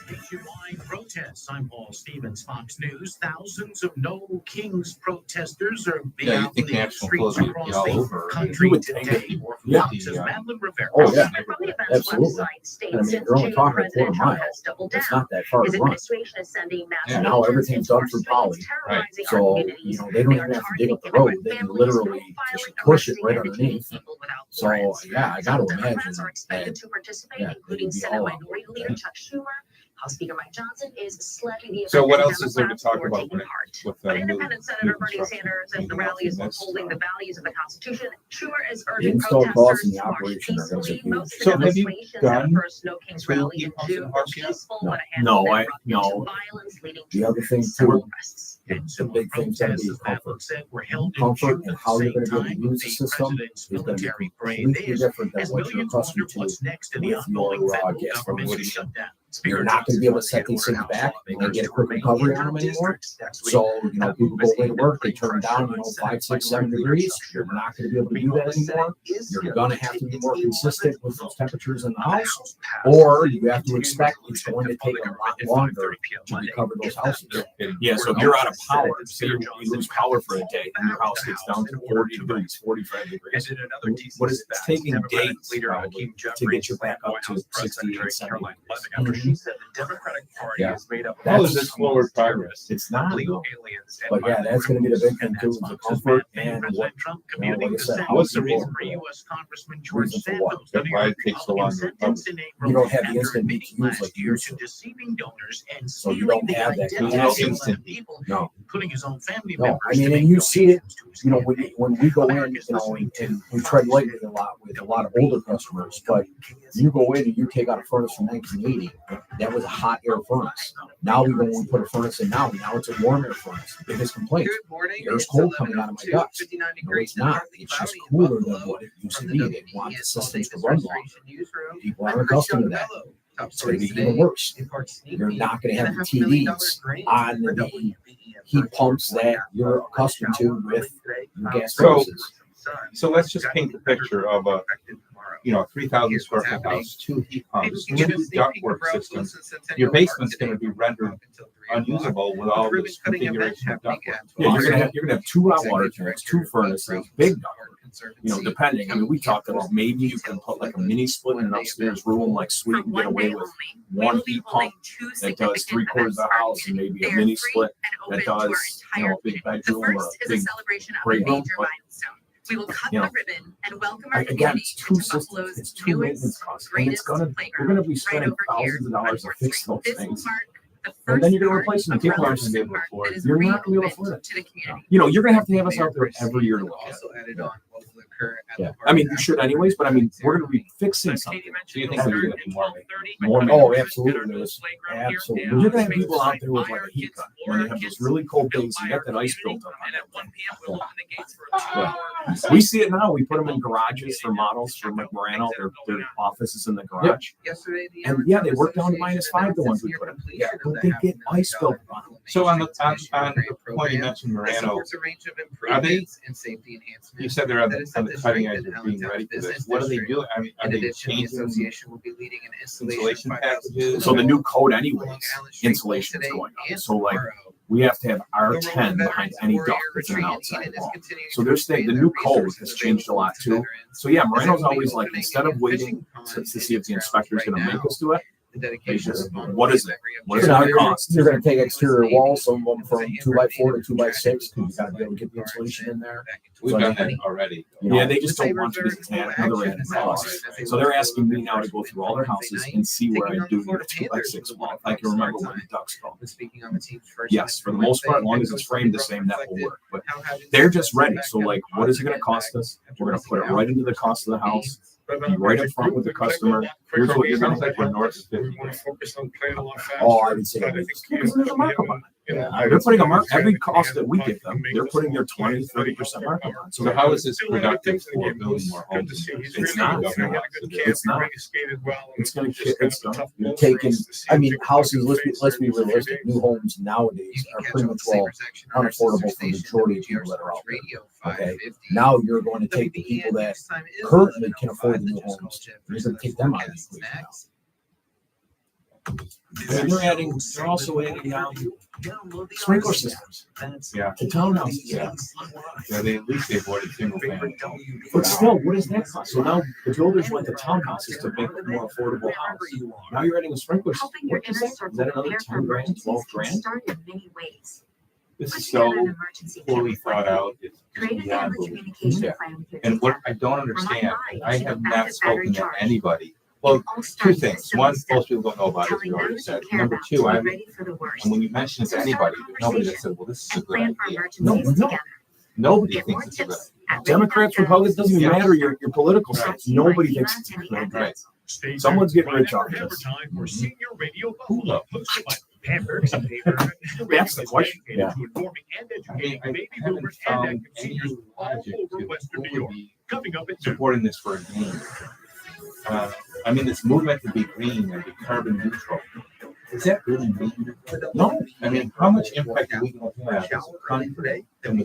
[SPEAKER 14] Nationwide Pro
[SPEAKER 3] protests. I'm Paul Stevens, Fox News. Thousands of No Kings protesters are being
[SPEAKER 1] Yeah, you
[SPEAKER 3] out
[SPEAKER 1] think
[SPEAKER 3] in the
[SPEAKER 1] national
[SPEAKER 3] streets
[SPEAKER 1] clothes would be
[SPEAKER 3] across
[SPEAKER 1] all
[SPEAKER 3] the
[SPEAKER 1] over.
[SPEAKER 3] country
[SPEAKER 7] You would
[SPEAKER 3] today.
[SPEAKER 7] think.
[SPEAKER 4] Yeah.
[SPEAKER 3] Fox's Madeline Rivera.
[SPEAKER 4] Oh, yeah.
[SPEAKER 10] From the event's
[SPEAKER 4] Absolutely.
[SPEAKER 10] website
[SPEAKER 4] I
[SPEAKER 10] states
[SPEAKER 4] mean,
[SPEAKER 10] since
[SPEAKER 4] you're only
[SPEAKER 10] June,
[SPEAKER 4] talking a
[SPEAKER 10] President
[SPEAKER 4] quarter
[SPEAKER 10] Trump
[SPEAKER 4] mile.
[SPEAKER 10] has doubled
[SPEAKER 4] It's
[SPEAKER 10] down.
[SPEAKER 4] not that far
[SPEAKER 10] His
[SPEAKER 4] to run.
[SPEAKER 10] administration is sending massive
[SPEAKER 1] Yeah,
[SPEAKER 4] now
[SPEAKER 10] agents
[SPEAKER 4] everything's
[SPEAKER 10] into
[SPEAKER 4] done
[SPEAKER 10] our
[SPEAKER 4] through
[SPEAKER 10] streets,
[SPEAKER 4] Poly.
[SPEAKER 10] terrorizing our
[SPEAKER 4] So,
[SPEAKER 10] communities.
[SPEAKER 4] you know, they don't
[SPEAKER 10] They are
[SPEAKER 4] even have to dig up the
[SPEAKER 10] targeting
[SPEAKER 4] road.
[SPEAKER 10] immigrant
[SPEAKER 4] They can
[SPEAKER 10] families,
[SPEAKER 4] literally
[SPEAKER 10] profiling,
[SPEAKER 4] just push it
[SPEAKER 10] arresting,
[SPEAKER 4] right
[SPEAKER 10] and detaining
[SPEAKER 4] underneath.
[SPEAKER 10] people without
[SPEAKER 4] So,
[SPEAKER 10] warrants.
[SPEAKER 4] yeah, I got to
[SPEAKER 10] Some
[SPEAKER 4] imagine
[SPEAKER 10] Democrats are expected
[SPEAKER 4] that,
[SPEAKER 10] to participate,
[SPEAKER 4] yeah,
[SPEAKER 10] including
[SPEAKER 4] they'd be
[SPEAKER 10] Senate
[SPEAKER 4] all on
[SPEAKER 10] Minority
[SPEAKER 4] board.
[SPEAKER 10] Leader Chuck Schumer. House Speaker Mike Johnson is slamming the event.
[SPEAKER 1] So what
[SPEAKER 10] and
[SPEAKER 1] else is there to
[SPEAKER 10] Democrats
[SPEAKER 1] talk
[SPEAKER 10] who are
[SPEAKER 1] about
[SPEAKER 10] taking
[SPEAKER 1] with
[SPEAKER 10] part.
[SPEAKER 1] with
[SPEAKER 10] But
[SPEAKER 1] new
[SPEAKER 10] Independent Senator Bernie
[SPEAKER 1] construction?
[SPEAKER 10] Sanders says the
[SPEAKER 1] Anything
[SPEAKER 10] rally
[SPEAKER 1] else
[SPEAKER 10] is
[SPEAKER 1] in this?
[SPEAKER 10] upholding the values of the Constitution. Schumer is
[SPEAKER 4] The
[SPEAKER 10] urging
[SPEAKER 4] install costs
[SPEAKER 10] protesters
[SPEAKER 4] and the
[SPEAKER 10] to march
[SPEAKER 4] operation are going to be
[SPEAKER 10] peacefully. Most
[SPEAKER 4] huge.
[SPEAKER 10] of
[SPEAKER 1] So
[SPEAKER 10] the
[SPEAKER 1] have you
[SPEAKER 10] demonstrations at
[SPEAKER 1] done
[SPEAKER 10] the first No Kings
[SPEAKER 1] two
[SPEAKER 10] rally
[SPEAKER 1] heat
[SPEAKER 10] in
[SPEAKER 1] pumps in
[SPEAKER 10] June
[SPEAKER 1] the
[SPEAKER 10] were
[SPEAKER 1] house yet?
[SPEAKER 10] peaceful,
[SPEAKER 4] No.
[SPEAKER 10] but a handful
[SPEAKER 7] No,
[SPEAKER 10] then erupted
[SPEAKER 7] no.
[SPEAKER 10] to violence, leading
[SPEAKER 4] The
[SPEAKER 10] to
[SPEAKER 4] other thing,
[SPEAKER 10] several
[SPEAKER 4] too,
[SPEAKER 10] arrests.
[SPEAKER 4] the big thing's going to be comfort.
[SPEAKER 3] Said were held in
[SPEAKER 4] Comfort
[SPEAKER 3] June
[SPEAKER 4] and
[SPEAKER 3] at
[SPEAKER 4] how
[SPEAKER 3] the
[SPEAKER 4] you're going
[SPEAKER 3] same
[SPEAKER 4] to be able
[SPEAKER 3] time
[SPEAKER 4] to use
[SPEAKER 3] of
[SPEAKER 4] the
[SPEAKER 3] the
[SPEAKER 4] system
[SPEAKER 3] president's
[SPEAKER 4] is going to be
[SPEAKER 3] military parade
[SPEAKER 4] completely
[SPEAKER 3] there.
[SPEAKER 4] different than
[SPEAKER 3] As
[SPEAKER 4] what you're
[SPEAKER 3] millions wonder
[SPEAKER 4] accustomed to
[SPEAKER 3] what's next in the
[SPEAKER 4] with
[SPEAKER 3] ongoing
[SPEAKER 4] your
[SPEAKER 3] federal
[SPEAKER 4] gas
[SPEAKER 3] government
[SPEAKER 4] furnaces.
[SPEAKER 3] shutdown.
[SPEAKER 4] You're not going to be able to set these things back and get a quick recovery on them anymore. So, you know, people go away to work, they turn down, you know, 5, 6, 7 degrees. You're not going to be able to do that anymore. You're going to have to be more consistent with those temperatures in the house, or you have to expect it's going to take a lot longer to recover those houses.
[SPEAKER 7] Yeah, so if you're out of power, say you lose power for a day, and your house gets down to 40 degrees, 45 degrees. What is it? It's taking days probably to get you back up to 68, 70 degrees.
[SPEAKER 6] She said the Democratic Party
[SPEAKER 4] Yeah.
[SPEAKER 6] is made up of
[SPEAKER 1] How is this forward progress?
[SPEAKER 7] It's not.
[SPEAKER 6] illegal aliens. and
[SPEAKER 4] But yeah,
[SPEAKER 6] violent
[SPEAKER 4] that's going to be the big thing
[SPEAKER 6] criminals.
[SPEAKER 4] too, is the comfort and what,
[SPEAKER 3] Trump
[SPEAKER 4] you know, like I said, how
[SPEAKER 1] What's the
[SPEAKER 4] people,
[SPEAKER 1] reason
[SPEAKER 3] for U.S. Congressman George
[SPEAKER 4] reason for what?
[SPEAKER 3] Santos,
[SPEAKER 1] Why it takes so long to recover?
[SPEAKER 4] You don't have the instant BTUs like you used to.
[SPEAKER 3] Deceiving donors and
[SPEAKER 4] So you
[SPEAKER 3] stealing
[SPEAKER 4] don't
[SPEAKER 3] the
[SPEAKER 4] have that
[SPEAKER 3] identities
[SPEAKER 1] capacity.
[SPEAKER 3] of other people,
[SPEAKER 4] No.
[SPEAKER 3] including his own family
[SPEAKER 4] No,
[SPEAKER 3] members.
[SPEAKER 4] I mean,
[SPEAKER 3] to
[SPEAKER 4] and
[SPEAKER 3] make
[SPEAKER 4] you see it,
[SPEAKER 3] donations to his
[SPEAKER 4] you know,
[SPEAKER 3] campaign.
[SPEAKER 4] when we go in, you know, and we tread lightly a lot with a lot of older customers, but you go in and you take out a furnace from 1980, that was a hot air furnace. Now we go and we put a furnace in now it's a warm air furnace. The biggest complaint,
[SPEAKER 2] Good morning.
[SPEAKER 4] air's
[SPEAKER 2] It's
[SPEAKER 4] cold coming out of my
[SPEAKER 2] 11:02,
[SPEAKER 4] guts.
[SPEAKER 2] 59
[SPEAKER 4] No,
[SPEAKER 2] degrees
[SPEAKER 4] it's not.
[SPEAKER 2] in
[SPEAKER 4] It's just
[SPEAKER 2] Buffalo,
[SPEAKER 4] cooler than
[SPEAKER 2] Buffalo.
[SPEAKER 4] what it used to
[SPEAKER 2] From
[SPEAKER 4] be.
[SPEAKER 2] the
[SPEAKER 4] They want the
[SPEAKER 2] WBEN
[SPEAKER 4] systems to
[SPEAKER 2] Davis
[SPEAKER 4] run longer.
[SPEAKER 2] Restoration Newsroom,
[SPEAKER 4] People
[SPEAKER 2] I'm
[SPEAKER 4] aren't
[SPEAKER 2] Chris
[SPEAKER 4] accustomed to that.
[SPEAKER 2] Giacobello. Top
[SPEAKER 4] It's going to
[SPEAKER 2] stories
[SPEAKER 4] be even
[SPEAKER 2] today.
[SPEAKER 4] worse.
[SPEAKER 2] Newport sneak
[SPEAKER 4] You're
[SPEAKER 2] peek
[SPEAKER 4] not going to
[SPEAKER 2] and
[SPEAKER 4] have
[SPEAKER 2] a
[SPEAKER 4] the
[SPEAKER 2] $500,000
[SPEAKER 4] TVs
[SPEAKER 2] grant
[SPEAKER 4] on
[SPEAKER 2] for
[SPEAKER 4] the
[SPEAKER 2] WBEN
[SPEAKER 4] heat pumps that you're accustomed to with your gas
[SPEAKER 1] So-
[SPEAKER 4] furnaces.
[SPEAKER 1] So let's just paint the picture of a, you know, 3,000 square foot house, 2 heat pumps, 2 ductwork systems. Your basement's going to be rendered unusable with all this configuration of ductwork.
[SPEAKER 7] Yeah, you're gonna have 2 hot water tanks, 2 furnaces, big ductwork. You know, depending. I mean, we talked about maybe you can put like a mini split in an upstairs room, like Sweet, and get away with one heat pump that does 3/4 of the house, and maybe a mini split that does, you know, a big bedroom or a big great room. But
[SPEAKER 10] We will cut
[SPEAKER 7] you know,
[SPEAKER 10] the ribbon and welcome our
[SPEAKER 7] again,
[SPEAKER 10] community
[SPEAKER 7] it's 2
[SPEAKER 10] into
[SPEAKER 7] systems,
[SPEAKER 10] Buffalo's
[SPEAKER 7] it's 2 maintenance
[SPEAKER 10] newest,
[SPEAKER 7] costs, and it's
[SPEAKER 10] greatest
[SPEAKER 7] we're gonna be
[SPEAKER 10] playground
[SPEAKER 7] spending
[SPEAKER 10] right over here
[SPEAKER 7] thousands of dollars to
[SPEAKER 10] on
[SPEAKER 7] fix
[SPEAKER 10] Fourth
[SPEAKER 7] those
[SPEAKER 10] Street. This will
[SPEAKER 7] things.
[SPEAKER 10] mark the
[SPEAKER 7] And then you're gonna
[SPEAKER 10] first
[SPEAKER 7] replace them.
[SPEAKER 10] part
[SPEAKER 7] People
[SPEAKER 10] of
[SPEAKER 7] aren't gonna be able to
[SPEAKER 10] Relevant
[SPEAKER 7] afford it.
[SPEAKER 10] that is
[SPEAKER 7] You're not gonna be able to
[SPEAKER 10] reopened
[SPEAKER 7] afford it.
[SPEAKER 10] to the community.
[SPEAKER 7] You know, you're gonna have to have us out there every year to look at it.
[SPEAKER 2] Also added on what will occur at
[SPEAKER 4] Yeah.
[SPEAKER 2] the
[SPEAKER 7] I mean, you
[SPEAKER 2] park
[SPEAKER 7] should anyways, but I mean, we're gonna be fixing something.
[SPEAKER 1] So you think there's going to be more?
[SPEAKER 4] Oh, absolutely. There's absolutely.
[SPEAKER 7] You're gonna have people out there with like a heat gun when they have those really cold days. You got that ice built up on
[SPEAKER 11] And
[SPEAKER 7] it.
[SPEAKER 11] at 1 p.m. we'll open the gates for a 2-hour.
[SPEAKER 7] We see it now. We put them in garages for models from like Morano. Their offices in the garage.
[SPEAKER 2] yesterday. The
[SPEAKER 7] And yeah, they work down to -5, the ones we put in. Yeah, but they get ice built on them.
[SPEAKER 1] So on the point you mentioned, Morano, are they? You said they're on the cutting edge of being ready for this. What do they do? I mean, are
[SPEAKER 2] In
[SPEAKER 1] they
[SPEAKER 2] addition, the
[SPEAKER 1] changing
[SPEAKER 2] association will be leading an
[SPEAKER 1] insulation packages?
[SPEAKER 7] So the new code anyways, insulation is going on. So like we have to have R10 behind any duct that's in an outside wall. So there's the new code has changed a lot too. So yeah, Morano's always like, instead of waiting to see if the inspector's gonna make us do it, they just, what is it? What is it gonna cost?
[SPEAKER 4] You're going to take exterior walls, some of them from 2x4 to 2x6, because you got to be able to get the insulation in there.
[SPEAKER 1] We've done that already.
[SPEAKER 4] You know,
[SPEAKER 7] Yeah, they just don't want you to add another added cost. So they're asking me now to go through all their houses and see where I do your 2x6 wall. If I can remember what the ducts go. Yes, for the most part, as long as it's framed the same, that will work. But they're just ready. So like, what is it gonna cost us? We're gonna put it right into the cost of the house, be right up front with the customer. Here's what you're gonna
[SPEAKER 1] Sounds like we're north of 50.
[SPEAKER 4] Oh, I would say that.
[SPEAKER 7] Because there's a markup on it. They're putting a mark, every cost that we give them, they're putting their 20, 30% markup on.
[SPEAKER 1] So how is this productive for building more homes?
[SPEAKER 7] It's not. It's not. It's gonna,
[SPEAKER 4] You're taking, I mean, houses, let's be realistic, new homes nowadays are pretty much well unaffordable for the majority of people that are out there. Okay, now you're going to take the people that currently can afford the new homes, you're going to take them out of the equation now.
[SPEAKER 7] I mean, they're also adding sprinkler systems.
[SPEAKER 1] Yeah.
[SPEAKER 7] To townhouses.
[SPEAKER 1] Yeah. They at least they avoided single family.
[SPEAKER 7] But still, what does that cost? So now the builders went to townhouses to make a more affordable house. Now you're adding a sprinkler system.
[SPEAKER 10] Helping your
[SPEAKER 7] What is
[SPEAKER 10] inner
[SPEAKER 7] that?
[SPEAKER 10] circle
[SPEAKER 7] Is that another
[SPEAKER 10] prepare for
[SPEAKER 7] 10 grand,
[SPEAKER 10] emergencies
[SPEAKER 7] 12
[SPEAKER 10] can
[SPEAKER 7] grand?
[SPEAKER 10] start in many ways.
[SPEAKER 1] This
[SPEAKER 10] Put
[SPEAKER 1] is
[SPEAKER 10] together
[SPEAKER 1] so
[SPEAKER 10] an emergency care
[SPEAKER 1] fully thought
[SPEAKER 10] plan.
[SPEAKER 1] out. It's
[SPEAKER 10] Create a
[SPEAKER 1] beyond
[SPEAKER 10] family
[SPEAKER 1] belief.
[SPEAKER 10] communication
[SPEAKER 1] Yeah.
[SPEAKER 10] plan with your
[SPEAKER 1] And what
[SPEAKER 10] team.
[SPEAKER 1] I don't understand, I have not spoken to
[SPEAKER 10] charge.
[SPEAKER 1] anybody. Well,
[SPEAKER 10] It all
[SPEAKER 1] two
[SPEAKER 10] starts with a
[SPEAKER 1] things.
[SPEAKER 10] simple
[SPEAKER 1] One,
[SPEAKER 10] step,
[SPEAKER 1] most people don't know about it,
[SPEAKER 10] telling
[SPEAKER 1] you already
[SPEAKER 10] those
[SPEAKER 1] said.
[SPEAKER 10] you care
[SPEAKER 1] Number
[SPEAKER 10] about
[SPEAKER 1] two,
[SPEAKER 10] to be
[SPEAKER 1] I'm,
[SPEAKER 10] ready for the worst.
[SPEAKER 1] and when you mention it to
[SPEAKER 10] So start a
[SPEAKER 1] anybody, there's nobody that
[SPEAKER 10] conversation
[SPEAKER 1] said, well, this is a
[SPEAKER 10] and
[SPEAKER 1] good
[SPEAKER 10] plan for
[SPEAKER 1] idea.
[SPEAKER 10] emergencies
[SPEAKER 7] No.
[SPEAKER 10] together.
[SPEAKER 1] Nobody
[SPEAKER 10] Get more
[SPEAKER 1] thinks it's a good
[SPEAKER 10] tips
[SPEAKER 1] idea.
[SPEAKER 10] at
[SPEAKER 7] Democrats, Republicans, doesn't even
[SPEAKER 1] Yeah.
[SPEAKER 7] matter your political
[SPEAKER 1] Right.
[SPEAKER 7] side. Nobody thinks it's a good idea.
[SPEAKER 1] Right.
[SPEAKER 13] Stay
[SPEAKER 7] Someone's
[SPEAKER 13] tuned.
[SPEAKER 7] getting rich off
[SPEAKER 13] Hammer
[SPEAKER 7] this.
[SPEAKER 13] Time for
[SPEAKER 1] Mhm.
[SPEAKER 13] Senior Radio Hula, hosted by
[SPEAKER 6] Hamburgers and paper.
[SPEAKER 7] That's the question.
[SPEAKER 6] To informing and
[SPEAKER 1] I mean,
[SPEAKER 6] educating
[SPEAKER 1] I
[SPEAKER 6] baby
[SPEAKER 1] haven't
[SPEAKER 6] boomers and
[SPEAKER 1] found
[SPEAKER 6] active
[SPEAKER 1] any
[SPEAKER 6] seniors all
[SPEAKER 1] logic
[SPEAKER 6] over
[SPEAKER 1] to
[SPEAKER 6] Western New
[SPEAKER 1] who would
[SPEAKER 6] York.
[SPEAKER 1] be
[SPEAKER 6] Coming up at noon.
[SPEAKER 1] supporting this for a game. I mean, this movement to be green and be carbon neutral. Does that really mean? No. I mean, how much impact are we going to have as a country and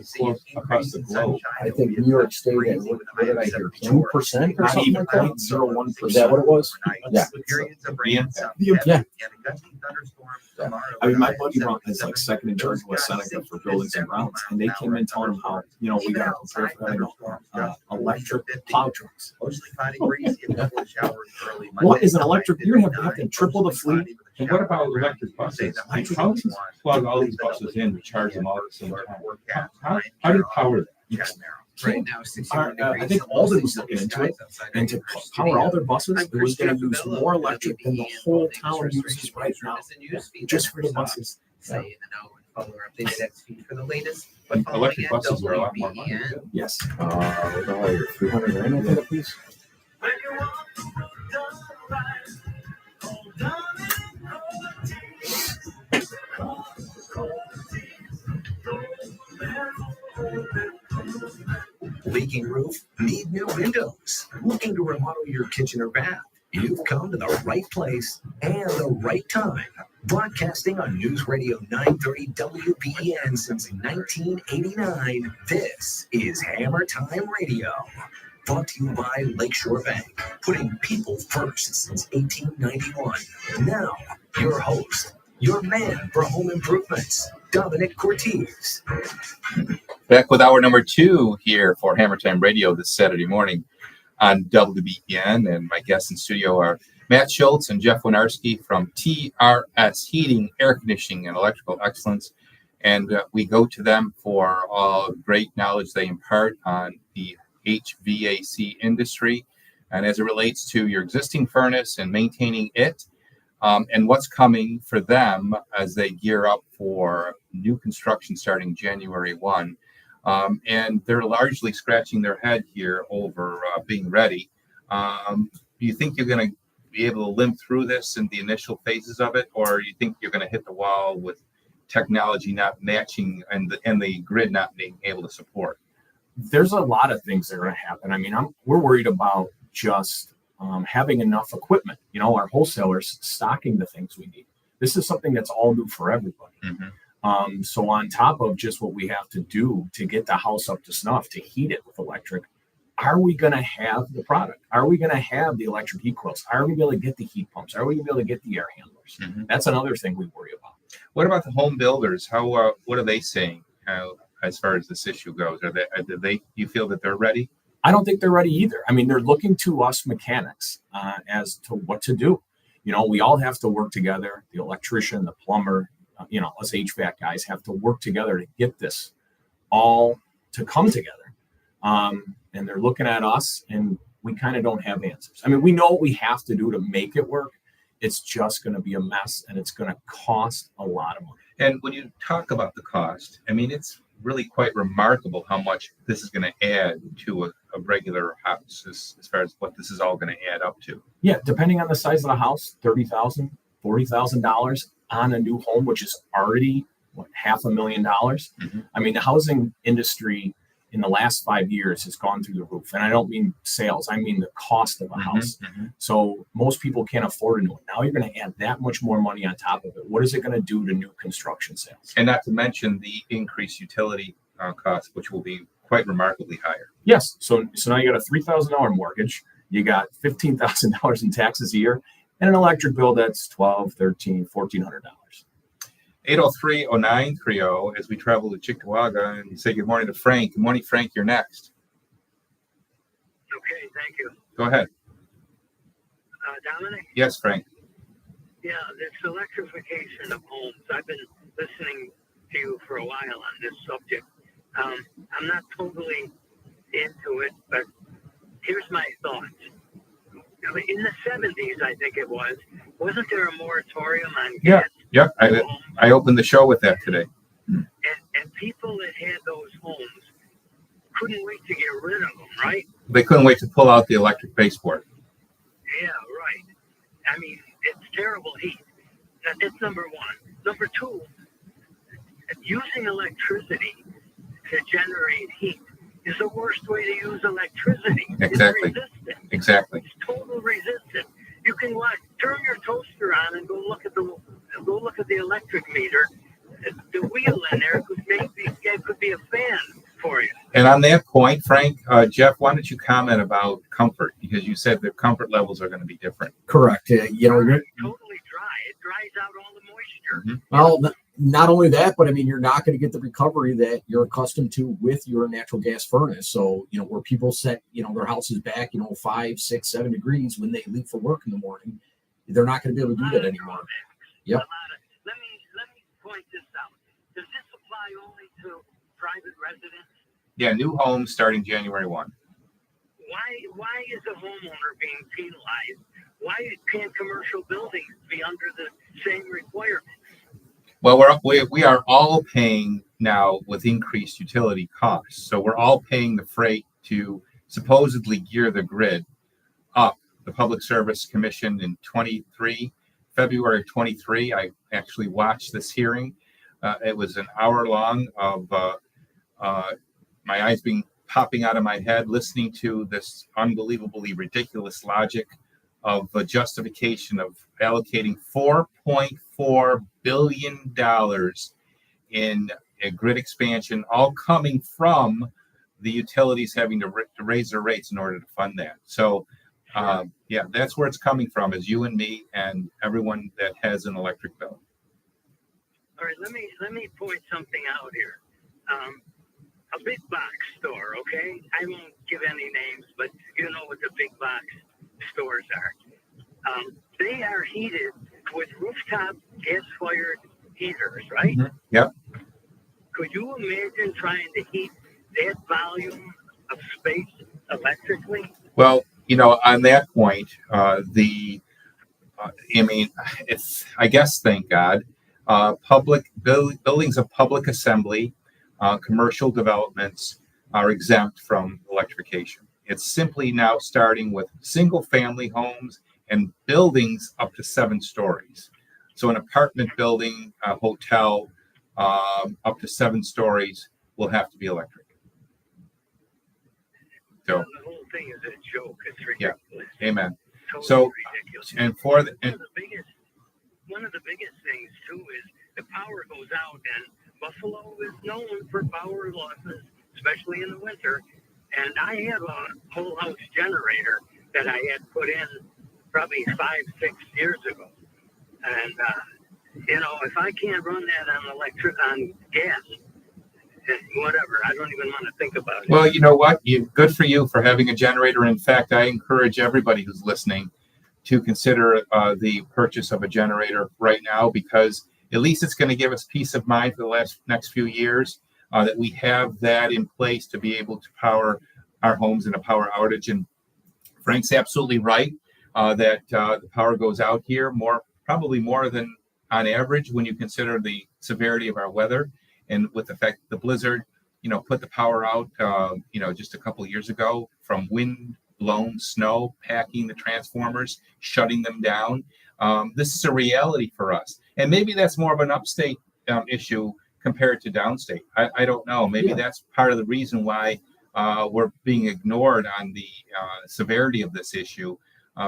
[SPEAKER 1] across the globe?
[SPEAKER 4] I think New York State had, what did I hear, 2% or
[SPEAKER 7] Not
[SPEAKER 4] something
[SPEAKER 7] even
[SPEAKER 4] like that?
[SPEAKER 7] 0.01%.
[SPEAKER 4] Is that what it was? Yeah.
[SPEAKER 1] The impact.
[SPEAKER 4] Yeah.
[SPEAKER 7] I mean, my buddy is like second in charge with Seneca for buildings and grounds, and they came in telling him how, we got to prepare for having electric plow trucks. What is an electric? You're going to have to triple the fleet.
[SPEAKER 1] And what about electric buses? How do you plug all these buses in to charge them all at the same time? How do you power them?
[SPEAKER 2] Right now, 61
[SPEAKER 7] I
[SPEAKER 2] degrees.
[SPEAKER 7] think Alden was looking into it, and to power all their buses, it was going to use more electric than the whole town uses right now, just for the buses.
[SPEAKER 2] Say in the know and follow our updated X feed for the latest. But following
[SPEAKER 1] Electric
[SPEAKER 2] at
[SPEAKER 1] buses are a lot more money.
[SPEAKER 2] WBEN.
[SPEAKER 1] too.
[SPEAKER 7] Yes.
[SPEAKER 4] What the hell, 300 grand I think a piece?
[SPEAKER 3] Leaking roof? Need new windows? Looking to remodel your kitchen or bath? You've come to the right place and the right time. Broadcasting on News Radio 930 WBEN since 1989, this is Hammer Time Radio. Brought to you by Lakeshore Bank, putting people first since 1891. Now, your host, your man for home improvements, Dominic Cortez.
[SPEAKER 1] Back with hour number 2 here for Hammer Time Radio this Saturday morning on WBEN. And my guests in studio are Matt Schultz and Jeff Winarski from TRS Heating, Air Conditioning, and Electrical Excellence. And we go to them for all great knowledge they impart on the HVAC industry and as it relates to your existing furnace and maintaining it, and what's coming for them as they gear up for new construction starting January 1. And they're largely scratching their head here over being ready. Do you think you're going to be able to limp through this in the initial phases of it, or you think you're going to hit the wall with technology not matching and the grid not being able to support?
[SPEAKER 7] There's a lot of things that are going to happen. I mean, we're worried about just having enough equipment, our wholesalers stocking the things we need. This is something that's all new for everybody.
[SPEAKER 1] Mm-hmm.
[SPEAKER 7] So on top of just what we have to do to get the house up to snuff, to heat it with electric, are we going to have the product? Are we going to have the electric heat coils? Are we going to be able to get the heat pumps? Are we going to be able to get the air handlers?
[SPEAKER 1] Mm-hmm.
[SPEAKER 7] That's another thing we worry about.
[SPEAKER 1] What about the home builders? What are they saying as far as this issue goes? You feel that they're ready?
[SPEAKER 7] I don't think they're ready either. I mean, they're looking to us mechanics as to what to do. We all have to work together. The electrician, the plumber, us HVAC guys have to work together to get this all to come together. And they're looking at us, and we kind of don't have answers. I mean, we know what we have to do to make it work. It's just going to be a mess, and it's going to cost a lot of money.
[SPEAKER 1] And when you talk about the cost, I mean, it's really quite remarkable how much this is going to add to a regular house as far as what this is all going to add up to.
[SPEAKER 7] Yeah, depending on the size of the house, $30,000, $40,000 on a new home, which is already $500,000.
[SPEAKER 1] Mm-hmm.
[SPEAKER 7] I mean, the housing industry in the last 5 years has gone through the roof. And I don't mean sales, I mean the cost of a house.
[SPEAKER 1] Mm-hmm.
[SPEAKER 7] So most people can't afford a new one. Now you're going to add that much more money on top of it. What is it going to do to new construction sales?
[SPEAKER 1] And not to mention the increased utility costs, which will be quite remarkably higher.
[SPEAKER 7] Yes. So now you got a $3,000 mortgage. You got $15,000 in taxes a year. and an electric bill that's $1,200, $1,300, $1,400.
[SPEAKER 1] 803-0930 as we travel to Cheektowaga and say good morning to Frank. Good morning, Frank. You're next.
[SPEAKER 14] Okay, thank you.
[SPEAKER 1] Go ahead.
[SPEAKER 14] Dominic?
[SPEAKER 1] Yes, Frank.
[SPEAKER 14] Yeah, this electrification of homes, I've been listening to you for a while on this subject. I'm not totally into it, but here's my thoughts. In the 70s, I think it was, wasn't there a moratorium on gas?
[SPEAKER 1] Yeah. I opened the show with that today.
[SPEAKER 14] And people that had those homes couldn't wait to get rid of them, right?
[SPEAKER 1] They couldn't wait to pull out the electric baseboard.
[SPEAKER 14] Yeah, right. I mean, it's terrible heat. That's number one. Number two, using electricity to generate heat is the worst way to use electricity.
[SPEAKER 1] Exactly.
[SPEAKER 14] It's resistant.
[SPEAKER 1] Exactly.
[SPEAKER 14] It's total resistant. You can turn your toaster on and go look at the electric meter. The wheel in there could be a fan for you.
[SPEAKER 1] And on that point, Frank, Jeff, why don't you comment about comfort? Because you said the comfort levels are going to be different.
[SPEAKER 4] Correct.
[SPEAKER 14] Totally dry. It dries out all the moisture.
[SPEAKER 4] Well, not only that, but I mean, you're not going to get the recovery that you're accustomed to with your natural gas furnace. So, where people set, their houses back, 5, 6, 7 degrees when they leave for work in the morning, they're not going to be able to do that anymore. Yep.
[SPEAKER 14] Let me point this out. Does this apply only to private residents?
[SPEAKER 1] Yeah, new homes starting January 1.
[SPEAKER 14] Why is a homeowner being penalized? Why can't commercial buildings be under the same requirements?
[SPEAKER 1] Well, we are all paying now with increased utility costs. So we're all paying the freight to supposedly gear the grid up. The Public Service Commission in February 23, I actually watched this hearing. It was an hour long of my eyes being popping out of my head, listening to this unbelievably ridiculous logic of the justification of allocating $4.4 billion in a grid expansion, all coming from the utilities having to raise their rates in order to fund that. So, that's where it's coming from, is you and me and everyone that has an electric bill.
[SPEAKER 14] All right, let me point something out here. A big box store, okay? I won't give any names, but you know what the big box stores are. They are heated with rooftop gas-fired heaters, right?
[SPEAKER 1] Mm-hmm. Yep.
[SPEAKER 14] Could you imagine trying to heat that volume of space electrically?
[SPEAKER 1] Well, on that point, I guess, thank God, public buildings of public assembly, commercial developments are exempt from electrification. It's simply now starting with single-family homes and buildings up to 7 stories. So an apartment building, a hotel, up to 7 stories will have to be electric. So,
[SPEAKER 14] the whole thing is a joke. It's ridiculous.
[SPEAKER 1] Yeah. Amen.
[SPEAKER 14] Totally
[SPEAKER 1] So,
[SPEAKER 14] ridiculous.
[SPEAKER 1] and
[SPEAKER 14] one of the biggest things too is the power goes out, and Buffalo is known for power losses, especially in the winter. And I have a whole house generator that I had put in probably 5-6 years ago. And if I can't run that on gas, whatever, I don't even want to think about it.
[SPEAKER 1] Well, you know what? Good for you for having a generator. In fact, I encourage everybody who's listening to consider the purchase of a generator right now, because at least it's going to give us peace of mind for the next few years that we have that in place to be able to power our homes in a power outage. And Frank's absolutely right that the power goes out here probably more than on average when you consider the severity of our weather. And with the fact that the blizzard, put the power out, just a couple of years ago from wind-blown snow, packing the transformers, shutting them down. This is a reality for us. And maybe that's more of an upstate issue compared to downstate. I don't know. Maybe that's part of the reason why we're being ignored on the severity of this issue,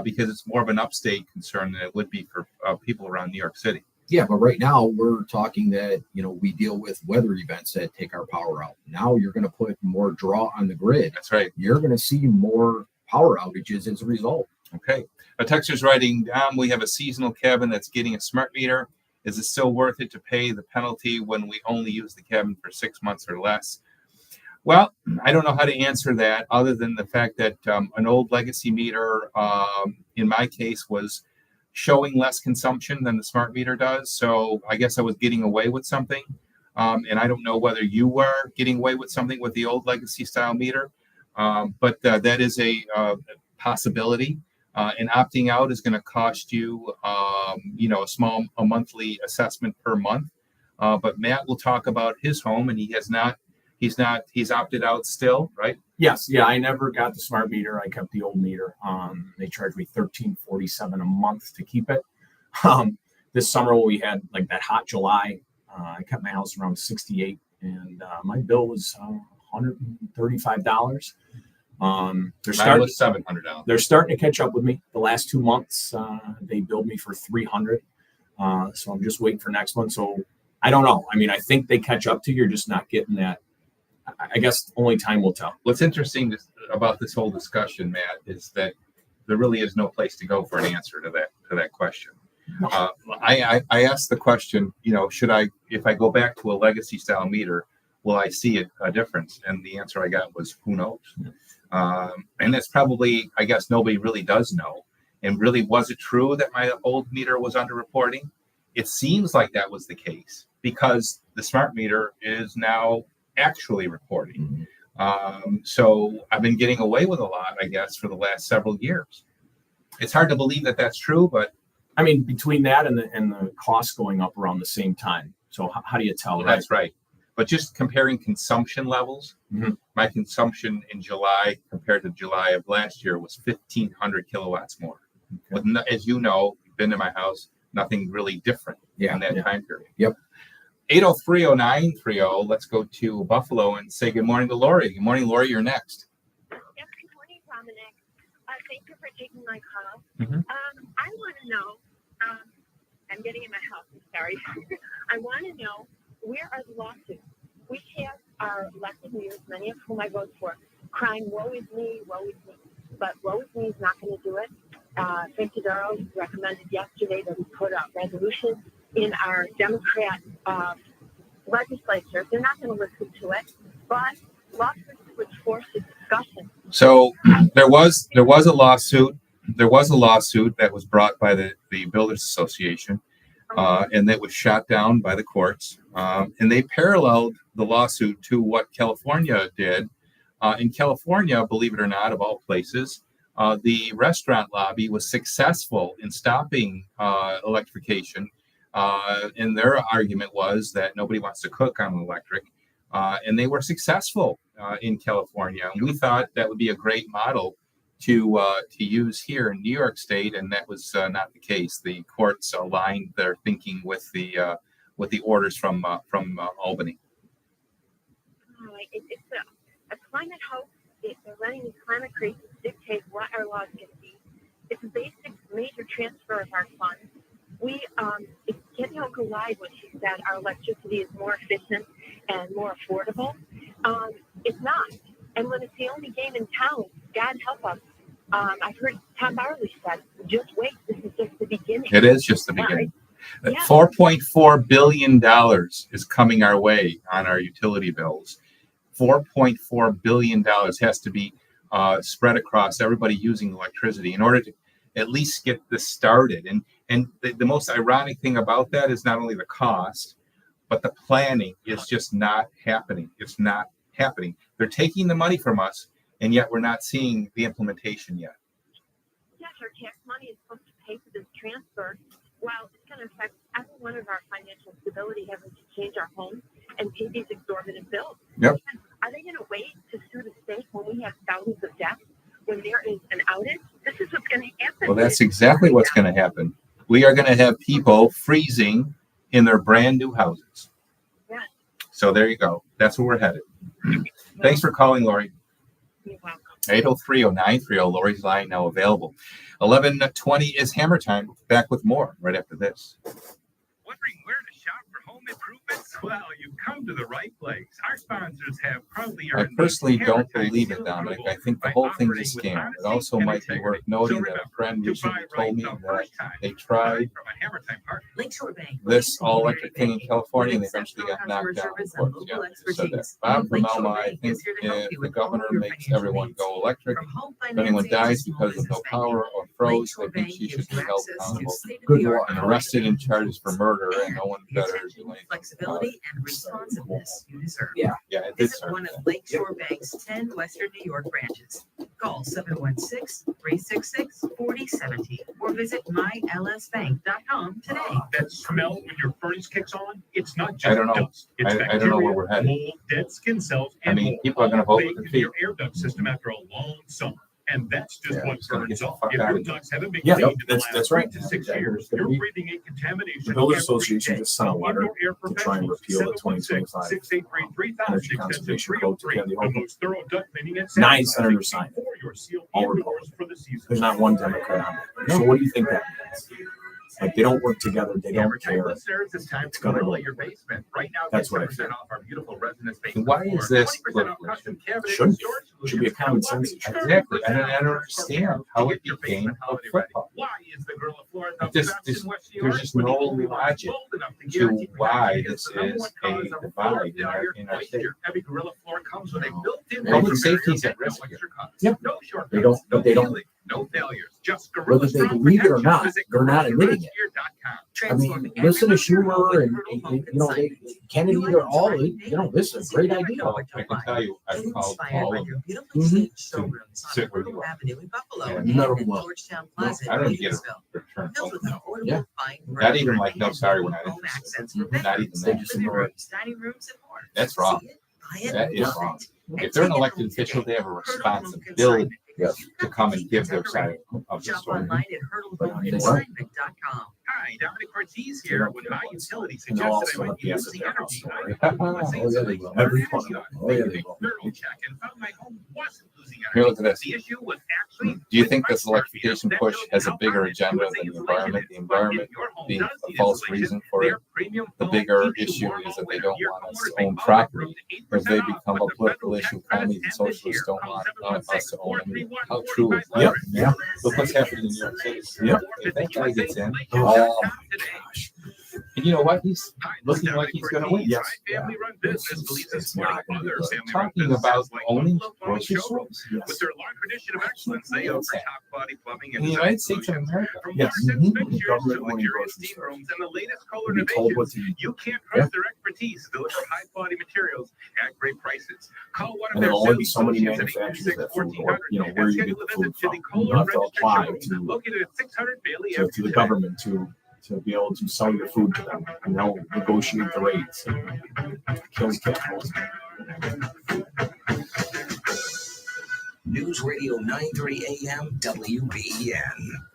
[SPEAKER 1] because it's more of an upstate concern than it would be for people around New York City.
[SPEAKER 4] Yeah, but right now we're talking that, we deal with weather events that take our power out. Now you're going to put more draw on the grid.
[SPEAKER 1] That's right.
[SPEAKER 4] You're going to see more power outages as a result.
[SPEAKER 1] Okay. A texter's writing down, we have a seasonal cabin that's getting a smart meter. Is it still worth it to pay the penalty when we only use the cabin for 6 months or less? Well, I don't know how to answer that other than the fact that an old legacy meter, in my case, was showing less consumption than the smart meter does. So I guess I was getting away with something. And I don't know whether you were getting away with something with the old legacy style meter, but that is a possibility. And opting out is going to cost you, a monthly assessment per month. But Matt will talk about his home, and he's opted out still, right?
[SPEAKER 7] Yes, yeah. I never got the smart meter. I kept the old meter. They charged me $13.47 a month to keep it. This summer when we had like that hot July, I kept my house around 68, and my bill was $135.
[SPEAKER 1] Mine was $700.
[SPEAKER 7] They're starting to catch up with me. The last 2 months, they billed me for $300. So I'm just waiting for next one. So I don't know. I mean, I think they catch up to you. You're just not getting that. I guess only time will tell.
[SPEAKER 1] What's interesting about this whole discussion, Matt, is that there really is no place to go for an answer to that question. I asked the question, if I go back to a legacy style meter, will I see a difference? And the answer I got was, who knows? And that's probably, I guess nobody really does know. And really, was it true that my old meter was underreporting? It seems like that was the case because the smart meter is now actually reporting. So I've been getting away with a lot, I guess, for the last several years. It's hard to believe that that's true, but
[SPEAKER 7] I mean, between that and the cost going up around the same time. So how do you tell? Right?
[SPEAKER 1] That's right. But just comparing consumption levels, my consumption in July compared to July of last year was 1,500 kilowatts more. Okay. But as you know, you've been to my house, nothing really different in that time period.
[SPEAKER 4] Yep.
[SPEAKER 1] 8030930. Let's go to Buffalo and say good morning to Lori. Good morning, Lori. You're next.
[SPEAKER 5] Yes, good morning, Dominic. Thank you for taking my call.
[SPEAKER 1] Mm-hmm.
[SPEAKER 5] I want to know, I'm getting in my house, I'm sorry. I want to know, where are the lawsuits? We have our elected leaders, many of whom I vote for, crying, woe is me, woe is me. But woe is me is not going to do it. Frank Tadaro recommended yesterday that we put a resolution in our Democrat legislature. They're not going to listen to it, but lawsuits would force a discussion.
[SPEAKER 1] So there was a lawsuit. There was a lawsuit that was brought by the Builders Association, and that was shot down by the courts. And they paralleled the lawsuit to what California did. In California, believe it or not, of all places, the restaurant lobby was successful in stopping electrification. And their argument was that nobody wants to cook on electric. And they were successful in California. And we thought that would be a great model to use here in New York State, and that was not the case. The courts aligned their thinking with the orders from Albany.
[SPEAKER 5] It's a climate hoax. They're letting the climate crisis dictate what our laws can be. It's a basic major transfer of our funds. Kathy Hochul lied when she said our electricity is more efficient and more affordable. It's not. And when it's the only game in town, God help us. I've heard Tom Barley said, just wait, this is just the beginning.
[SPEAKER 1] It is just the beginning.
[SPEAKER 5] Yeah.
[SPEAKER 1] $4.4 billion is coming our way on our utility bills. $4.4 billion has to be spread across everybody using electricity in order to at least get this started. And the most ironic thing about that is not only the cost, but the planning is just not happening. It's not happening. They're taking the money from us, and yet we're not seeing the implementation yet.
[SPEAKER 5] Yes, our tax money is supposed to pay for this transfer. Well, it's going to affect every one of our financial stability, having to change our home and pay these exorbitant bills.
[SPEAKER 1] Yep.
[SPEAKER 5] Are they going to wait to sue the state when we have thousands of deaths, when there is an outage? This is what's going to happen.
[SPEAKER 1] Well, that's exactly what's going to happen. We are going to have people freezing in their brand new houses.
[SPEAKER 5] Yes.
[SPEAKER 1] So there you go. That's where we're headed. Thanks for calling, Lori.
[SPEAKER 5] You're welcome.
[SPEAKER 1] 8030930. Lori's line now available. 11:20 is Hammer Time. Back with more right after this.
[SPEAKER 6] Wondering where to shop for home improvements? Well, you've come to the right place. Our sponsors have proudly
[SPEAKER 1] I
[SPEAKER 6] earned
[SPEAKER 1] personally
[SPEAKER 6] the
[SPEAKER 1] don't
[SPEAKER 6] Hammer Time
[SPEAKER 1] believe it,
[SPEAKER 6] seal
[SPEAKER 1] Dominic.
[SPEAKER 6] approval
[SPEAKER 1] I think the
[SPEAKER 6] by
[SPEAKER 1] whole thing's a
[SPEAKER 6] operating with
[SPEAKER 1] scam. It
[SPEAKER 6] honesty
[SPEAKER 1] also
[SPEAKER 6] and
[SPEAKER 1] might be worth
[SPEAKER 6] integrity.
[SPEAKER 1] noting
[SPEAKER 6] So
[SPEAKER 1] that a
[SPEAKER 6] remember,
[SPEAKER 1] friend
[SPEAKER 6] to
[SPEAKER 1] recently
[SPEAKER 6] buy
[SPEAKER 1] told
[SPEAKER 6] right
[SPEAKER 1] me
[SPEAKER 6] the
[SPEAKER 1] that
[SPEAKER 6] first time,
[SPEAKER 1] they
[SPEAKER 6] buy
[SPEAKER 1] tried
[SPEAKER 6] from a Hammer Time partner.
[SPEAKER 8] Lakeshore Bank.
[SPEAKER 1] this all-electric thing in California and they eventually got knocked down. Of course, yeah, you said that. Bob from Elma, I think if the governor makes everyone go electric, if anyone dies because of no power or froze, I think she should be held accountable
[SPEAKER 4] Good luck.
[SPEAKER 1] and arrested and charged for murder, and no one better do anything.
[SPEAKER 2] Flexibility and responsiveness you deserve.
[SPEAKER 1] Yeah, it did
[SPEAKER 2] Visit
[SPEAKER 1] serve
[SPEAKER 2] one
[SPEAKER 1] that.
[SPEAKER 2] of Lakeshore Bank's 10 Western New York branches. Call 716-366-4017 or visit mylsbank.com today.
[SPEAKER 6] That smell when your furnace kicks on, it's not
[SPEAKER 1] I
[SPEAKER 6] just
[SPEAKER 1] don't know.
[SPEAKER 6] dust. It's
[SPEAKER 1] I don't know where we're headed.
[SPEAKER 6] mold, dead skin cells,
[SPEAKER 1] I
[SPEAKER 6] and
[SPEAKER 1] mean,
[SPEAKER 6] more.
[SPEAKER 1] people are going to vote with
[SPEAKER 6] Baked
[SPEAKER 1] their
[SPEAKER 6] into
[SPEAKER 1] feet.
[SPEAKER 6] your air duct system after a long summer. And that's just
[SPEAKER 1] Yeah,
[SPEAKER 6] what
[SPEAKER 1] it's gonna
[SPEAKER 6] burns
[SPEAKER 1] get the
[SPEAKER 6] off.
[SPEAKER 1] fuck
[SPEAKER 6] If
[SPEAKER 1] out
[SPEAKER 6] your
[SPEAKER 1] of here.
[SPEAKER 6] ducts haven't been
[SPEAKER 7] Yeah,
[SPEAKER 6] cleaned in the
[SPEAKER 7] that's
[SPEAKER 6] last
[SPEAKER 7] right.
[SPEAKER 6] 3 to 6
[SPEAKER 4] Exactly.
[SPEAKER 6] years, you're breathing in contamination.
[SPEAKER 7] The Builders
[SPEAKER 6] every
[SPEAKER 7] Association
[SPEAKER 6] day.
[SPEAKER 7] just sent a letter
[SPEAKER 6] Indoor air
[SPEAKER 7] to try and repeal the 2025
[SPEAKER 6] 683-3000,
[SPEAKER 7] Energy Conservation Code to Kathy
[SPEAKER 6] the
[SPEAKER 7] Hochul.
[SPEAKER 6] most thorough duct cleaning and
[SPEAKER 7] 9
[SPEAKER 6] sanitizing
[SPEAKER 7] senators signed it.
[SPEAKER 6] before you're sealed
[SPEAKER 7] All
[SPEAKER 6] indoors
[SPEAKER 7] Republicans.
[SPEAKER 6] for the season.
[SPEAKER 7] There's not one Democrat on there. So what do you think that means? Like they don't work together. They don't
[SPEAKER 6] Hammer Time
[SPEAKER 7] care.
[SPEAKER 6] listeners, it's time
[SPEAKER 7] It's
[SPEAKER 6] to
[SPEAKER 7] gonna
[SPEAKER 6] go
[SPEAKER 7] go.
[SPEAKER 6] at your basement. Right now,
[SPEAKER 7] That's
[SPEAKER 6] get
[SPEAKER 7] what I
[SPEAKER 6] 10% off our beautiful resin space.
[SPEAKER 1] And why is this
[SPEAKER 6] 20% off
[SPEAKER 1] political?
[SPEAKER 6] custom cabinet
[SPEAKER 7] Shouldn't be.
[SPEAKER 6] storage
[SPEAKER 7] Should be a common sense
[SPEAKER 6] solutions.
[SPEAKER 7] issue.
[SPEAKER 1] Exactly. I don't understand how it became a football.
[SPEAKER 6] Why is the girl of Florida
[SPEAKER 1] There's just no logic to why this is a divide in our state.
[SPEAKER 6] Every gorilla floor comes with a built-in
[SPEAKER 1] Public safety is at risk here.
[SPEAKER 4] Yep.
[SPEAKER 6] No shortcuts,
[SPEAKER 4] They don't-
[SPEAKER 6] no
[SPEAKER 4] but they don't-
[SPEAKER 6] peeling, no failures, just
[SPEAKER 4] Whether
[SPEAKER 6] gorilla
[SPEAKER 4] they
[SPEAKER 6] strong
[SPEAKER 4] believe it or
[SPEAKER 6] protection.
[SPEAKER 4] not,
[SPEAKER 6] Visit
[SPEAKER 4] they're not admitting it.
[SPEAKER 6] gorillasgear.com.
[SPEAKER 4] I mean, listen to Schumer and Kennedy, they're all, this is a great idea.
[SPEAKER 1] I can tell you, I've called
[SPEAKER 2] Inspired
[SPEAKER 1] all
[SPEAKER 2] by
[SPEAKER 1] of
[SPEAKER 2] your
[SPEAKER 1] them.
[SPEAKER 2] beautifully
[SPEAKER 4] Mhm.
[SPEAKER 2] staged showrooms on
[SPEAKER 1] sit where you
[SPEAKER 2] Myrtle
[SPEAKER 1] are.
[SPEAKER 2] Avenue in Buffalo
[SPEAKER 4] Yeah,
[SPEAKER 2] and
[SPEAKER 4] none of
[SPEAKER 2] in
[SPEAKER 4] them will.
[SPEAKER 2] Georgetown Plaza
[SPEAKER 1] I
[SPEAKER 2] in
[SPEAKER 1] don't get a
[SPEAKER 2] Gainesville.
[SPEAKER 1] return.
[SPEAKER 2] Built with affordable,
[SPEAKER 4] Yeah.
[SPEAKER 2] fine
[SPEAKER 1] Not even
[SPEAKER 2] furniture
[SPEAKER 1] like, no,
[SPEAKER 2] and
[SPEAKER 1] sorry, we're not
[SPEAKER 2] home
[SPEAKER 1] interested.
[SPEAKER 2] accents for
[SPEAKER 1] Not even
[SPEAKER 2] bedrooms,
[SPEAKER 1] that.
[SPEAKER 4] Just
[SPEAKER 2] living
[SPEAKER 4] ignore it.
[SPEAKER 2] rooms, dining rooms, and more.
[SPEAKER 1] That's wrong.
[SPEAKER 2] See it, buy it,
[SPEAKER 1] That is
[SPEAKER 2] love
[SPEAKER 1] wrong.
[SPEAKER 2] it.
[SPEAKER 1] If they're an
[SPEAKER 2] Take it
[SPEAKER 1] elected
[SPEAKER 2] home
[SPEAKER 1] official,
[SPEAKER 2] today.
[SPEAKER 1] they have a
[SPEAKER 2] Hurdle Home
[SPEAKER 1] responsibility
[SPEAKER 2] Consignment.
[SPEAKER 4] Yes.
[SPEAKER 1] to come and give their side of the
[SPEAKER 2] Shop
[SPEAKER 1] story.
[SPEAKER 2] online at
[SPEAKER 4] But they don't.
[SPEAKER 2] hurdlehomeconsignment.com.
[SPEAKER 6] Hi, Dominic Ortiz
[SPEAKER 7] They
[SPEAKER 6] here.
[SPEAKER 7] don't
[SPEAKER 6] When
[SPEAKER 7] care
[SPEAKER 6] my
[SPEAKER 7] about
[SPEAKER 6] utility
[SPEAKER 7] And they'll
[SPEAKER 6] suggested
[SPEAKER 7] also
[SPEAKER 6] I might
[SPEAKER 7] have
[SPEAKER 6] be
[SPEAKER 7] yes
[SPEAKER 6] using
[SPEAKER 7] at their house
[SPEAKER 6] energy,
[SPEAKER 7] story.
[SPEAKER 6] I called USA
[SPEAKER 4] Oh, yeah, they
[SPEAKER 6] Insulation
[SPEAKER 4] will.
[SPEAKER 7] Every
[SPEAKER 6] Energy
[SPEAKER 7] one.
[SPEAKER 6] Audit.
[SPEAKER 4] Oh, yeah,
[SPEAKER 6] They
[SPEAKER 4] they
[SPEAKER 6] did a
[SPEAKER 4] will.
[SPEAKER 6] thorough check and found my home wasn't losing
[SPEAKER 1] Here,
[SPEAKER 6] energy.
[SPEAKER 1] look at this.
[SPEAKER 6] The issue was actually
[SPEAKER 1] Do you
[SPEAKER 6] with
[SPEAKER 1] think
[SPEAKER 6] my
[SPEAKER 1] this
[SPEAKER 6] smart
[SPEAKER 1] electrification
[SPEAKER 6] meter.
[SPEAKER 1] push
[SPEAKER 6] That
[SPEAKER 1] has a
[SPEAKER 6] shows
[SPEAKER 1] bigger
[SPEAKER 6] how
[SPEAKER 1] agenda
[SPEAKER 6] USA
[SPEAKER 1] than the
[SPEAKER 6] Insulation
[SPEAKER 1] environment?
[SPEAKER 6] is.
[SPEAKER 1] The
[SPEAKER 6] But
[SPEAKER 1] environment
[SPEAKER 6] if your home
[SPEAKER 1] being
[SPEAKER 6] does
[SPEAKER 1] a
[SPEAKER 6] need
[SPEAKER 1] false
[SPEAKER 6] insulation,
[SPEAKER 1] reason for
[SPEAKER 6] their
[SPEAKER 1] it.
[SPEAKER 6] premium
[SPEAKER 1] The
[SPEAKER 6] foam
[SPEAKER 1] bigger
[SPEAKER 6] keeps you
[SPEAKER 1] issue
[SPEAKER 6] warm
[SPEAKER 1] is
[SPEAKER 6] all
[SPEAKER 1] that they
[SPEAKER 6] winter.
[SPEAKER 1] don't
[SPEAKER 6] Your
[SPEAKER 1] want us
[SPEAKER 6] homeowners
[SPEAKER 1] to own
[SPEAKER 6] make
[SPEAKER 1] property because they
[SPEAKER 6] 8% off
[SPEAKER 1] become a
[SPEAKER 6] with the
[SPEAKER 1] political
[SPEAKER 6] federal
[SPEAKER 1] issue.
[SPEAKER 6] tax credits
[SPEAKER 1] Commies and
[SPEAKER 6] and this
[SPEAKER 1] socialists
[SPEAKER 6] year.
[SPEAKER 1] don't
[SPEAKER 6] Call
[SPEAKER 1] want us
[SPEAKER 6] 716
[SPEAKER 1] to own anything.
[SPEAKER 6] 431
[SPEAKER 1] How true is that?
[SPEAKER 6] 4500.
[SPEAKER 7] Yeah.
[SPEAKER 1] Look what's happening in New York City.
[SPEAKER 7] Yep.
[SPEAKER 1] If that guy gets in,
[SPEAKER 7] Oh,
[SPEAKER 1] gosh. And you know what? He's looking like he's going to win.
[SPEAKER 7] Yes.
[SPEAKER 6] Family-run business believes in
[SPEAKER 7] It's
[SPEAKER 6] supporting
[SPEAKER 7] not gonna be
[SPEAKER 6] other
[SPEAKER 7] good.
[SPEAKER 6] family-run
[SPEAKER 1] Talking
[SPEAKER 6] businesses
[SPEAKER 1] about
[SPEAKER 6] like
[SPEAKER 1] owning
[SPEAKER 6] Buffalo Plumbing
[SPEAKER 1] grocery
[SPEAKER 6] Showrooms.
[SPEAKER 1] stores.
[SPEAKER 6] With their long tradition of excellence, they offer top-quality plumbing
[SPEAKER 1] In
[SPEAKER 6] and
[SPEAKER 1] the
[SPEAKER 6] design
[SPEAKER 1] United States of
[SPEAKER 6] solutions.
[SPEAKER 1] America.
[SPEAKER 6] From
[SPEAKER 7] Yes.
[SPEAKER 6] water
[SPEAKER 7] Mhm.
[SPEAKER 6] fixtures to
[SPEAKER 7] Government owning
[SPEAKER 6] luxurious
[SPEAKER 7] grocery
[SPEAKER 6] steam
[SPEAKER 7] stores.
[SPEAKER 6] rooms and the latest
[SPEAKER 7] To
[SPEAKER 6] color
[SPEAKER 7] be told what
[SPEAKER 6] innovations,
[SPEAKER 7] to eat.
[SPEAKER 6] you can't trust their expertise to deliver high-quality materials at great prices. Call one of
[SPEAKER 7] And
[SPEAKER 6] their
[SPEAKER 7] there'll only be
[SPEAKER 6] sales
[SPEAKER 7] so many
[SPEAKER 6] associates at
[SPEAKER 7] manufacturers that food,
[SPEAKER 6] 836-1400
[SPEAKER 7] or, where
[SPEAKER 6] and
[SPEAKER 7] you get
[SPEAKER 6] schedule
[SPEAKER 7] the
[SPEAKER 6] a
[SPEAKER 7] food
[SPEAKER 6] visit to
[SPEAKER 7] from.
[SPEAKER 6] the
[SPEAKER 7] You
[SPEAKER 6] Kohler
[SPEAKER 7] have to
[SPEAKER 6] Registered
[SPEAKER 7] apply
[SPEAKER 6] Showroom
[SPEAKER 7] to
[SPEAKER 6] located at 600 Bailey
[SPEAKER 7] to
[SPEAKER 6] Avenue
[SPEAKER 7] the
[SPEAKER 6] today.
[SPEAKER 7] government to be able to sell your food to them, and they'll negotiate the rates. It kills capitalism.
[SPEAKER 3] News Radio 930 AM WBEN.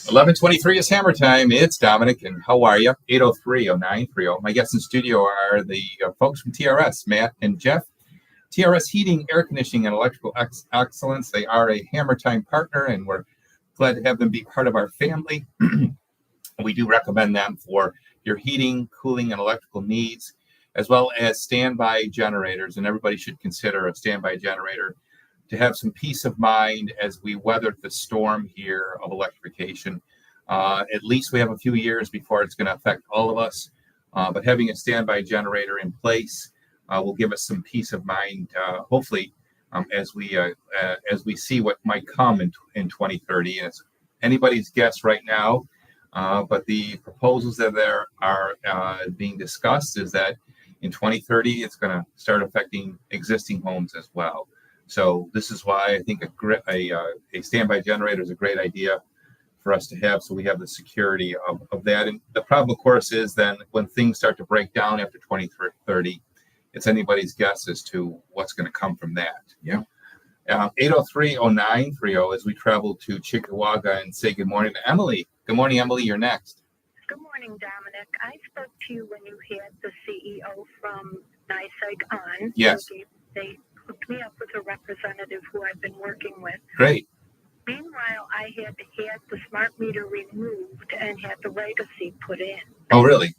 [SPEAKER 1] 11:23 is Hammer Time. It's Dominic, and how are you? 803-0930. My guests in studio are the folks from TRS, Matt and Jeff. TRS Heating, Air Conditioning, and Electrical Excellence. They are a Hammer Time partner, and we're glad to have them be part of our family. We do recommend them for your heating, cooling, and electrical needs, as well as standby generators. And everybody should consider a standby generator to have some peace of mind as we weather the storm here of electrification. At least we have a few years before it's going to affect all of us. But having a standby generator in place will give us some peace of mind, hopefully, as we see what might come in 2030. And it's anybody's guess right now. But the proposals that there are being discussed is that in 2030, it's going to start affecting existing homes as well. So this is why I think a standby generator is a great idea for us to have, so we have the security of that. And the problem, of course, is then when things start to break down after 2030, it's anybody's guess as to what's going to come from that.
[SPEAKER 4] Yeah.
[SPEAKER 1] 803-0930 as we travel to Chickamauga and say good morning to Emily. Good morning, Emily. You're next.
[SPEAKER 5] Good morning, Dominic. I spoke to you when you had the CEO from NYSEG on.
[SPEAKER 1] Yes.
[SPEAKER 5] They hooked me up with a representative who I've been working with.
[SPEAKER 1] Great.
[SPEAKER 5] Meanwhile, I had the smart meter removed and had the legacy put in.
[SPEAKER 1] Oh, really?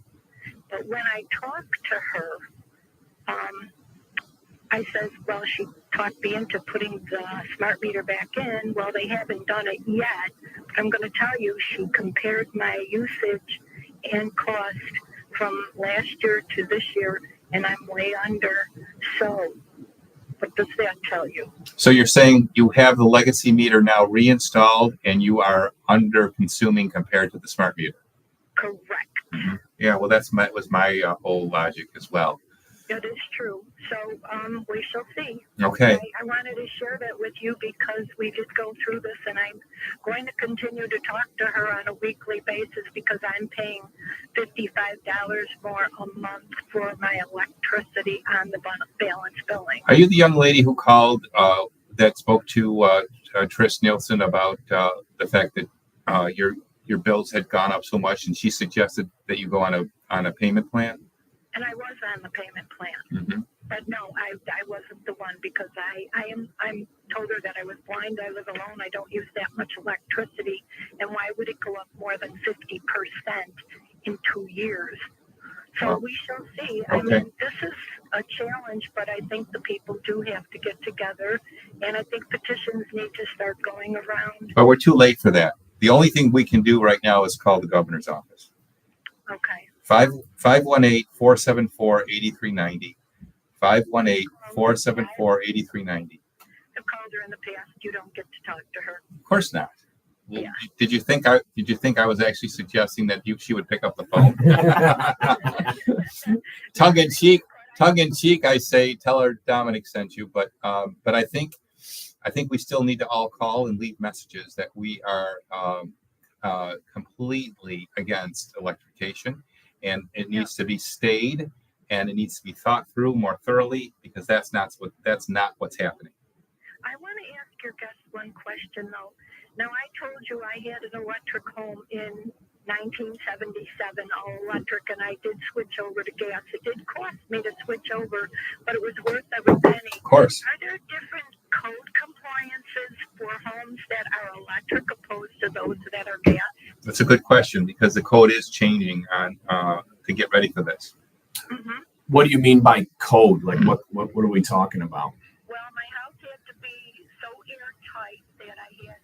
[SPEAKER 5] But when I talked to her, I says, well, she talked me into putting the smart meter back in. Well, they haven't done it yet. I'm going to tell you, she compared my usage and cost from last year to this year, and I'm way under. So what does that tell you?
[SPEAKER 1] So you're saying you have the legacy meter now reinstalled and you are under consuming compared to the smart meter?
[SPEAKER 5] Correct.
[SPEAKER 1] Mm-hmm. Yeah, well, was my whole logic as well.
[SPEAKER 5] It is true. So we shall see.
[SPEAKER 1] Okay.
[SPEAKER 5] I wanted to share that with you because we did go through this, and I'm going to continue to talk to her on a weekly basis because I'm paying $55 more a month for my electricity on the balance billing.
[SPEAKER 1] Are you the young lady who called that spoke to Trish Nielsen about the fact that your bills had gone up so much, and she suggested that you go on a payment plan?
[SPEAKER 5] And I was on the payment plan.
[SPEAKER 1] Mm-hmm.
[SPEAKER 5] But no, I wasn't the one because I'm told her that I was blind, I live alone, I don't use that much electricity, and why would it go up more than 50% in 2 years? So we shall see.
[SPEAKER 1] Okay.
[SPEAKER 5] I mean, this is a challenge, but I think the people do have to get together, and I think petitions need to start going around.
[SPEAKER 1] But we're too late for that. The only thing we can do right now is call the governor's office.
[SPEAKER 5] Okay.
[SPEAKER 1] 518-474-8390. 518-474-8390.
[SPEAKER 5] I've called her in the past. You don't get to talk to her.
[SPEAKER 1] Of course not. Well,
[SPEAKER 5] Yeah.
[SPEAKER 1] Did you think I was actually suggesting that she would pick up the phone? tongue in cheek, I say, tell her Dominic sent you. But I think we still need to all call and leave messages that we are completely against electrification, and it needs to be stayed, and it needs to be thought through more thoroughly, because that's not what's happening.
[SPEAKER 5] I want to ask your guest one question, though. Now, I told you I had an electric home in 1977, all electric, and I did switch over to gas. It did cost me to switch over, but it was worth every penny.
[SPEAKER 1] Of course.
[SPEAKER 5] Are there different code compliances for homes that are electric opposed to those that are gas?
[SPEAKER 1] That's a good question, because the code is changing on to get ready for this.
[SPEAKER 5] Mm-hmm.
[SPEAKER 7] What do you mean by code? Like what are we talking about?
[SPEAKER 5] Well, my house had to be so airtight that I had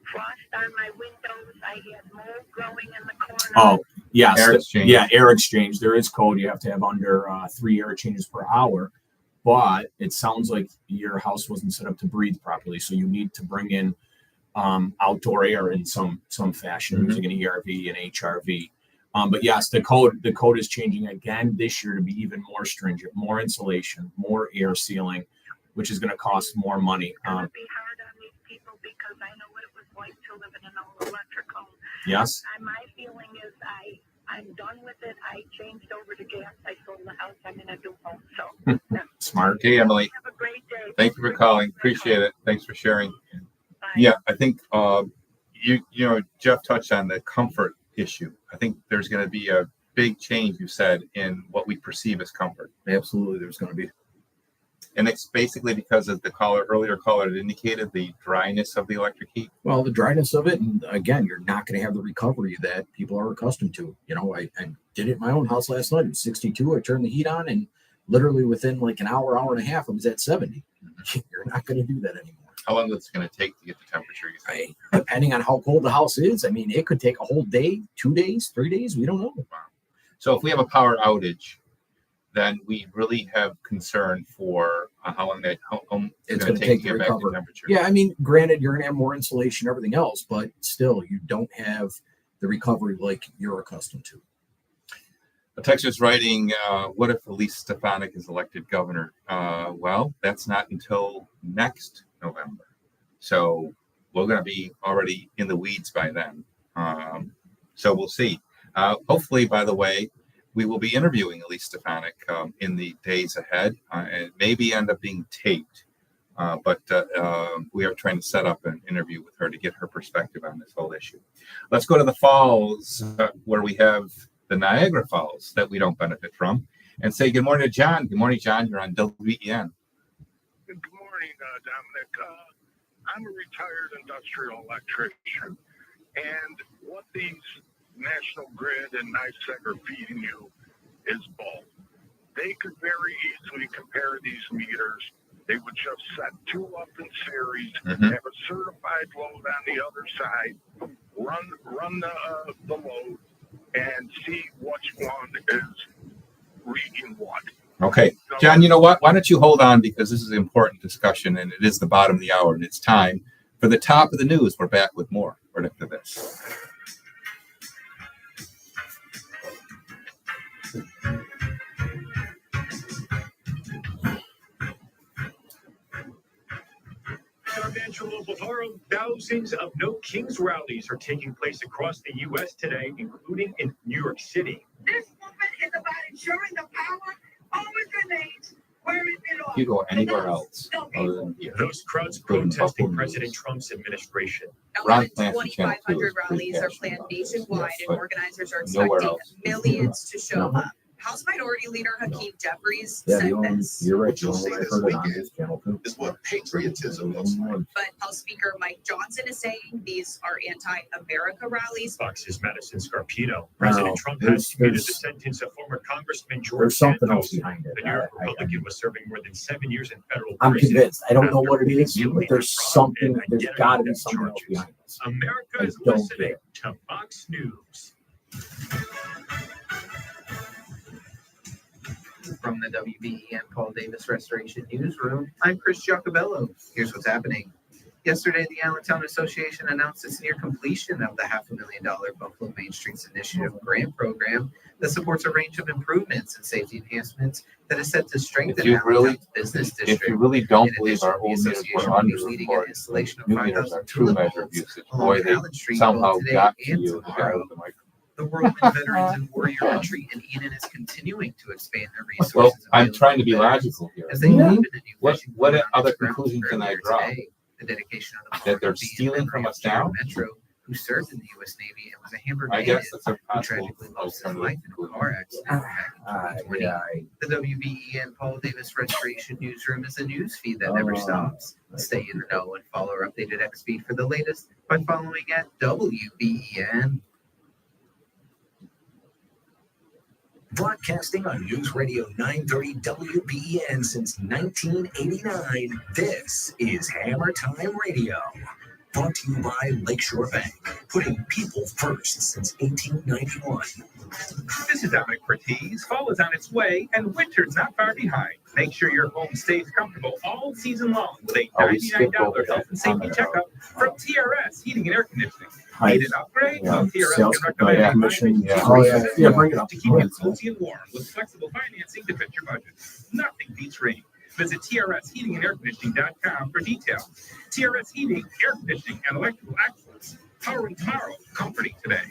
[SPEAKER 5] frost on my windows. I had mold growing in the corner.
[SPEAKER 7] Oh, yes.
[SPEAKER 1] Air exchange.
[SPEAKER 7] Yeah, air exchange. There is code. You have to have under 3 air changes per hour. But it sounds like your house wasn't set up to breathe properly. So you need to bring in outdoor air in some fashion, using an ERV and HRV. But yes, the code is changing again this year to be even more stringent, more insulation, more air sealing, which is going to cost more money.
[SPEAKER 5] It's going to be hard on these people because I know what it was like to live in an all-electric home.
[SPEAKER 7] Yes.
[SPEAKER 5] My feeling is I'm done with it. I changed over to gas. I sold the house. I'm in a new home. So
[SPEAKER 1] Smart. Okay, Emily.
[SPEAKER 5] Have a great day.
[SPEAKER 1] Thank you for calling. Appreciate it. Thanks for sharing.
[SPEAKER 5] Bye.
[SPEAKER 1] Yeah, I think Jeff touched on the comfort issue. I think there's going to be a big change, you said, in what we perceive as comfort.
[SPEAKER 4] Absolutely, there's going to be.
[SPEAKER 1] And it's basically because of the earlier caller had indicated, the dryness of the electric heat.
[SPEAKER 4] Well, the dryness of it, and again, you're not going to have the recovery that people are accustomed to. You know, I did it in my own house last night. It was 62. I turned the heat on, and literally within like an hour and a half, I was at 70. You're not going to do that anymore.
[SPEAKER 1] How long is it going to take to get the temperature? You think?
[SPEAKER 4] Depending on how cold the house is. I mean, it could take a whole day, 2 days, 3 days. We don't know.
[SPEAKER 1] Wow. So if we have a power outage, then we really have concern for how long it's going to take to get back to temperature.
[SPEAKER 4] Yeah, I mean, granted, you're going to have more insulation, everything else, but still, you don't have the recovery like you're accustomed to.
[SPEAKER 1] A texter's writing, what if Elise Stefanik is elected governor? Well, that's not until next November. So we're going to be already in the weeds by then. So we'll see. Hopefully, by the way, we will be interviewing Elise Stefanik in the days ahead. It maybe end up being taped, but we are trying to set up an interview with her to get her perspective on this whole issue. Let's go to the falls, where we have the Niagara Falls that we don't benefit from. and say good morning to John. Good morning, John. You're on WEN.
[SPEAKER 9] Good morning, Dominic. I'm a retired industrial electrician, and what these National Grid and NICEAG are feeding you is bulk. They could very easily compare these meters. They would just set two up in series, have a certified load on the other side, run the load, and see which one is reading what.
[SPEAKER 1] Okay, John, you know what? Why don't you hold on, because this is an important discussion, and it is the bottom of the hour, and it's time for the top of the news. We're back with more right after this.
[SPEAKER 6] Our Metro Local Forum, thousands of No Kings rallies are taking place across the U.S. today, including in New York City.
[SPEAKER 15] This movement is about ensuring the power always remains where it belongs.
[SPEAKER 1] You go anywhere else other than here.
[SPEAKER 6] Those crowds protesting President Trump's administration.
[SPEAKER 1] Ron Clancy
[SPEAKER 16] 2,500 rallies are planned nationwide,
[SPEAKER 1] yes,
[SPEAKER 16] and organizers are
[SPEAKER 1] nowhere
[SPEAKER 16] expecting
[SPEAKER 1] else.
[SPEAKER 16] millions to show up. House Minority Leader Hakeem Jeffries
[SPEAKER 4] Yeah,
[SPEAKER 16] said this.
[SPEAKER 4] you're right.
[SPEAKER 17] What you'll see this weekend
[SPEAKER 4] Channel
[SPEAKER 17] is what patriotism looks like.
[SPEAKER 16] But House Speaker Mike Johnson is saying these are anti-America rallies.
[SPEAKER 6] Fox's Madison Scarpino. President Trump has disputed the sentence of former Congressman George
[SPEAKER 4] There's something
[SPEAKER 6] Santos.
[SPEAKER 4] else behind it.
[SPEAKER 6] The New York Republican was serving more than 7 years in federal
[SPEAKER 4] I'm
[SPEAKER 6] prison.
[SPEAKER 4] convinced. I don't know
[SPEAKER 6] after
[SPEAKER 4] what it is,
[SPEAKER 6] revealing
[SPEAKER 4] but there's
[SPEAKER 6] fraud
[SPEAKER 4] something.
[SPEAKER 6] and
[SPEAKER 4] There's
[SPEAKER 6] identity
[SPEAKER 4] got to be
[SPEAKER 6] theft
[SPEAKER 4] something else
[SPEAKER 6] charges.
[SPEAKER 4] behind this.
[SPEAKER 6] America
[SPEAKER 4] I
[SPEAKER 6] is
[SPEAKER 4] don't
[SPEAKER 6] listening
[SPEAKER 4] get it.
[SPEAKER 6] to Fox News.
[SPEAKER 2] From the WBEN Paul Davis Restoration Newsroom, I'm Chris Giacobello. Here's what's happening. Yesterday, the Allentown Association announced its near completion of the $500,000 Buffalo Main Streets Initiative grant program that supports a range of improvements and safety enhancements that is set to strengthen
[SPEAKER 1] If you really,
[SPEAKER 2] Allentown's business district.
[SPEAKER 1] if you really don't
[SPEAKER 2] In
[SPEAKER 1] believe
[SPEAKER 2] addition,
[SPEAKER 1] our
[SPEAKER 2] the
[SPEAKER 1] old meters
[SPEAKER 2] association
[SPEAKER 1] were
[SPEAKER 2] will be
[SPEAKER 1] under
[SPEAKER 2] leading an
[SPEAKER 1] reported,
[SPEAKER 2] installation of
[SPEAKER 1] new meters are
[SPEAKER 2] 5,000
[SPEAKER 1] true
[SPEAKER 2] tulip
[SPEAKER 1] measure of
[SPEAKER 2] bulbs
[SPEAKER 1] usage.
[SPEAKER 2] along
[SPEAKER 1] Boy, they
[SPEAKER 2] Allen Street
[SPEAKER 1] somehow
[SPEAKER 2] both today
[SPEAKER 1] got to
[SPEAKER 2] and
[SPEAKER 1] you, the guy
[SPEAKER 2] tomorrow.
[SPEAKER 1] with the microphone.
[SPEAKER 2] The Whirlwind Veterans and Warrior Retreat in Eden is continuing to expand their resources.
[SPEAKER 1] Well, I'm
[SPEAKER 2] available
[SPEAKER 1] trying to be
[SPEAKER 2] to veterans
[SPEAKER 1] logical here.
[SPEAKER 2] as they move into the new
[SPEAKER 1] What
[SPEAKER 2] fishing port on
[SPEAKER 1] other
[SPEAKER 2] its grounds
[SPEAKER 1] conclusion can I
[SPEAKER 2] earlier
[SPEAKER 1] draw?
[SPEAKER 2] today. The dedication of the
[SPEAKER 1] That they're
[SPEAKER 2] Florida being a
[SPEAKER 1] stealing
[SPEAKER 2] memory
[SPEAKER 1] from
[SPEAKER 2] of
[SPEAKER 1] us
[SPEAKER 2] Junior
[SPEAKER 1] now?
[SPEAKER 2] Metro, who served in the U.S. Navy and was a Hamburg
[SPEAKER 1] I
[SPEAKER 2] native
[SPEAKER 1] guess that's a
[SPEAKER 2] who
[SPEAKER 1] possible
[SPEAKER 2] tragically lost his
[SPEAKER 1] alternative
[SPEAKER 2] life in a car accident back in 2020. The WBEN Paul Davis Restoration Newsroom is a news feed that never stops. Stay in the know and follow our updated X feed for the latest by following at WBEN.
[SPEAKER 3] Broadcasting on News Radio 930 WBEN since 1989, this is Hammer Time Radio. Brought to you by Lakeshore Bank, putting people first since 1891.
[SPEAKER 6] This is Dominic Ortiz. Fall is on its way, and winter's not far behind. Make sure your home stays comfortable all season long with a $99 health and safety checkup from TRS Heating and Air Conditioning. Need an upgrade?
[SPEAKER 7] Yeah.
[SPEAKER 6] TRS
[SPEAKER 7] Sales
[SPEAKER 6] can recommend
[SPEAKER 7] commission.
[SPEAKER 6] a
[SPEAKER 7] Yeah, bring it up.
[SPEAKER 6] to keep you cozy and warm with flexible financing to fit your budget. Nothing beats rain. Visit TRSHeatingandAirConditioning.com for details. TRS Heating, Air Conditioning, and Electrical Excellence. Powering tomorrow, comforting today.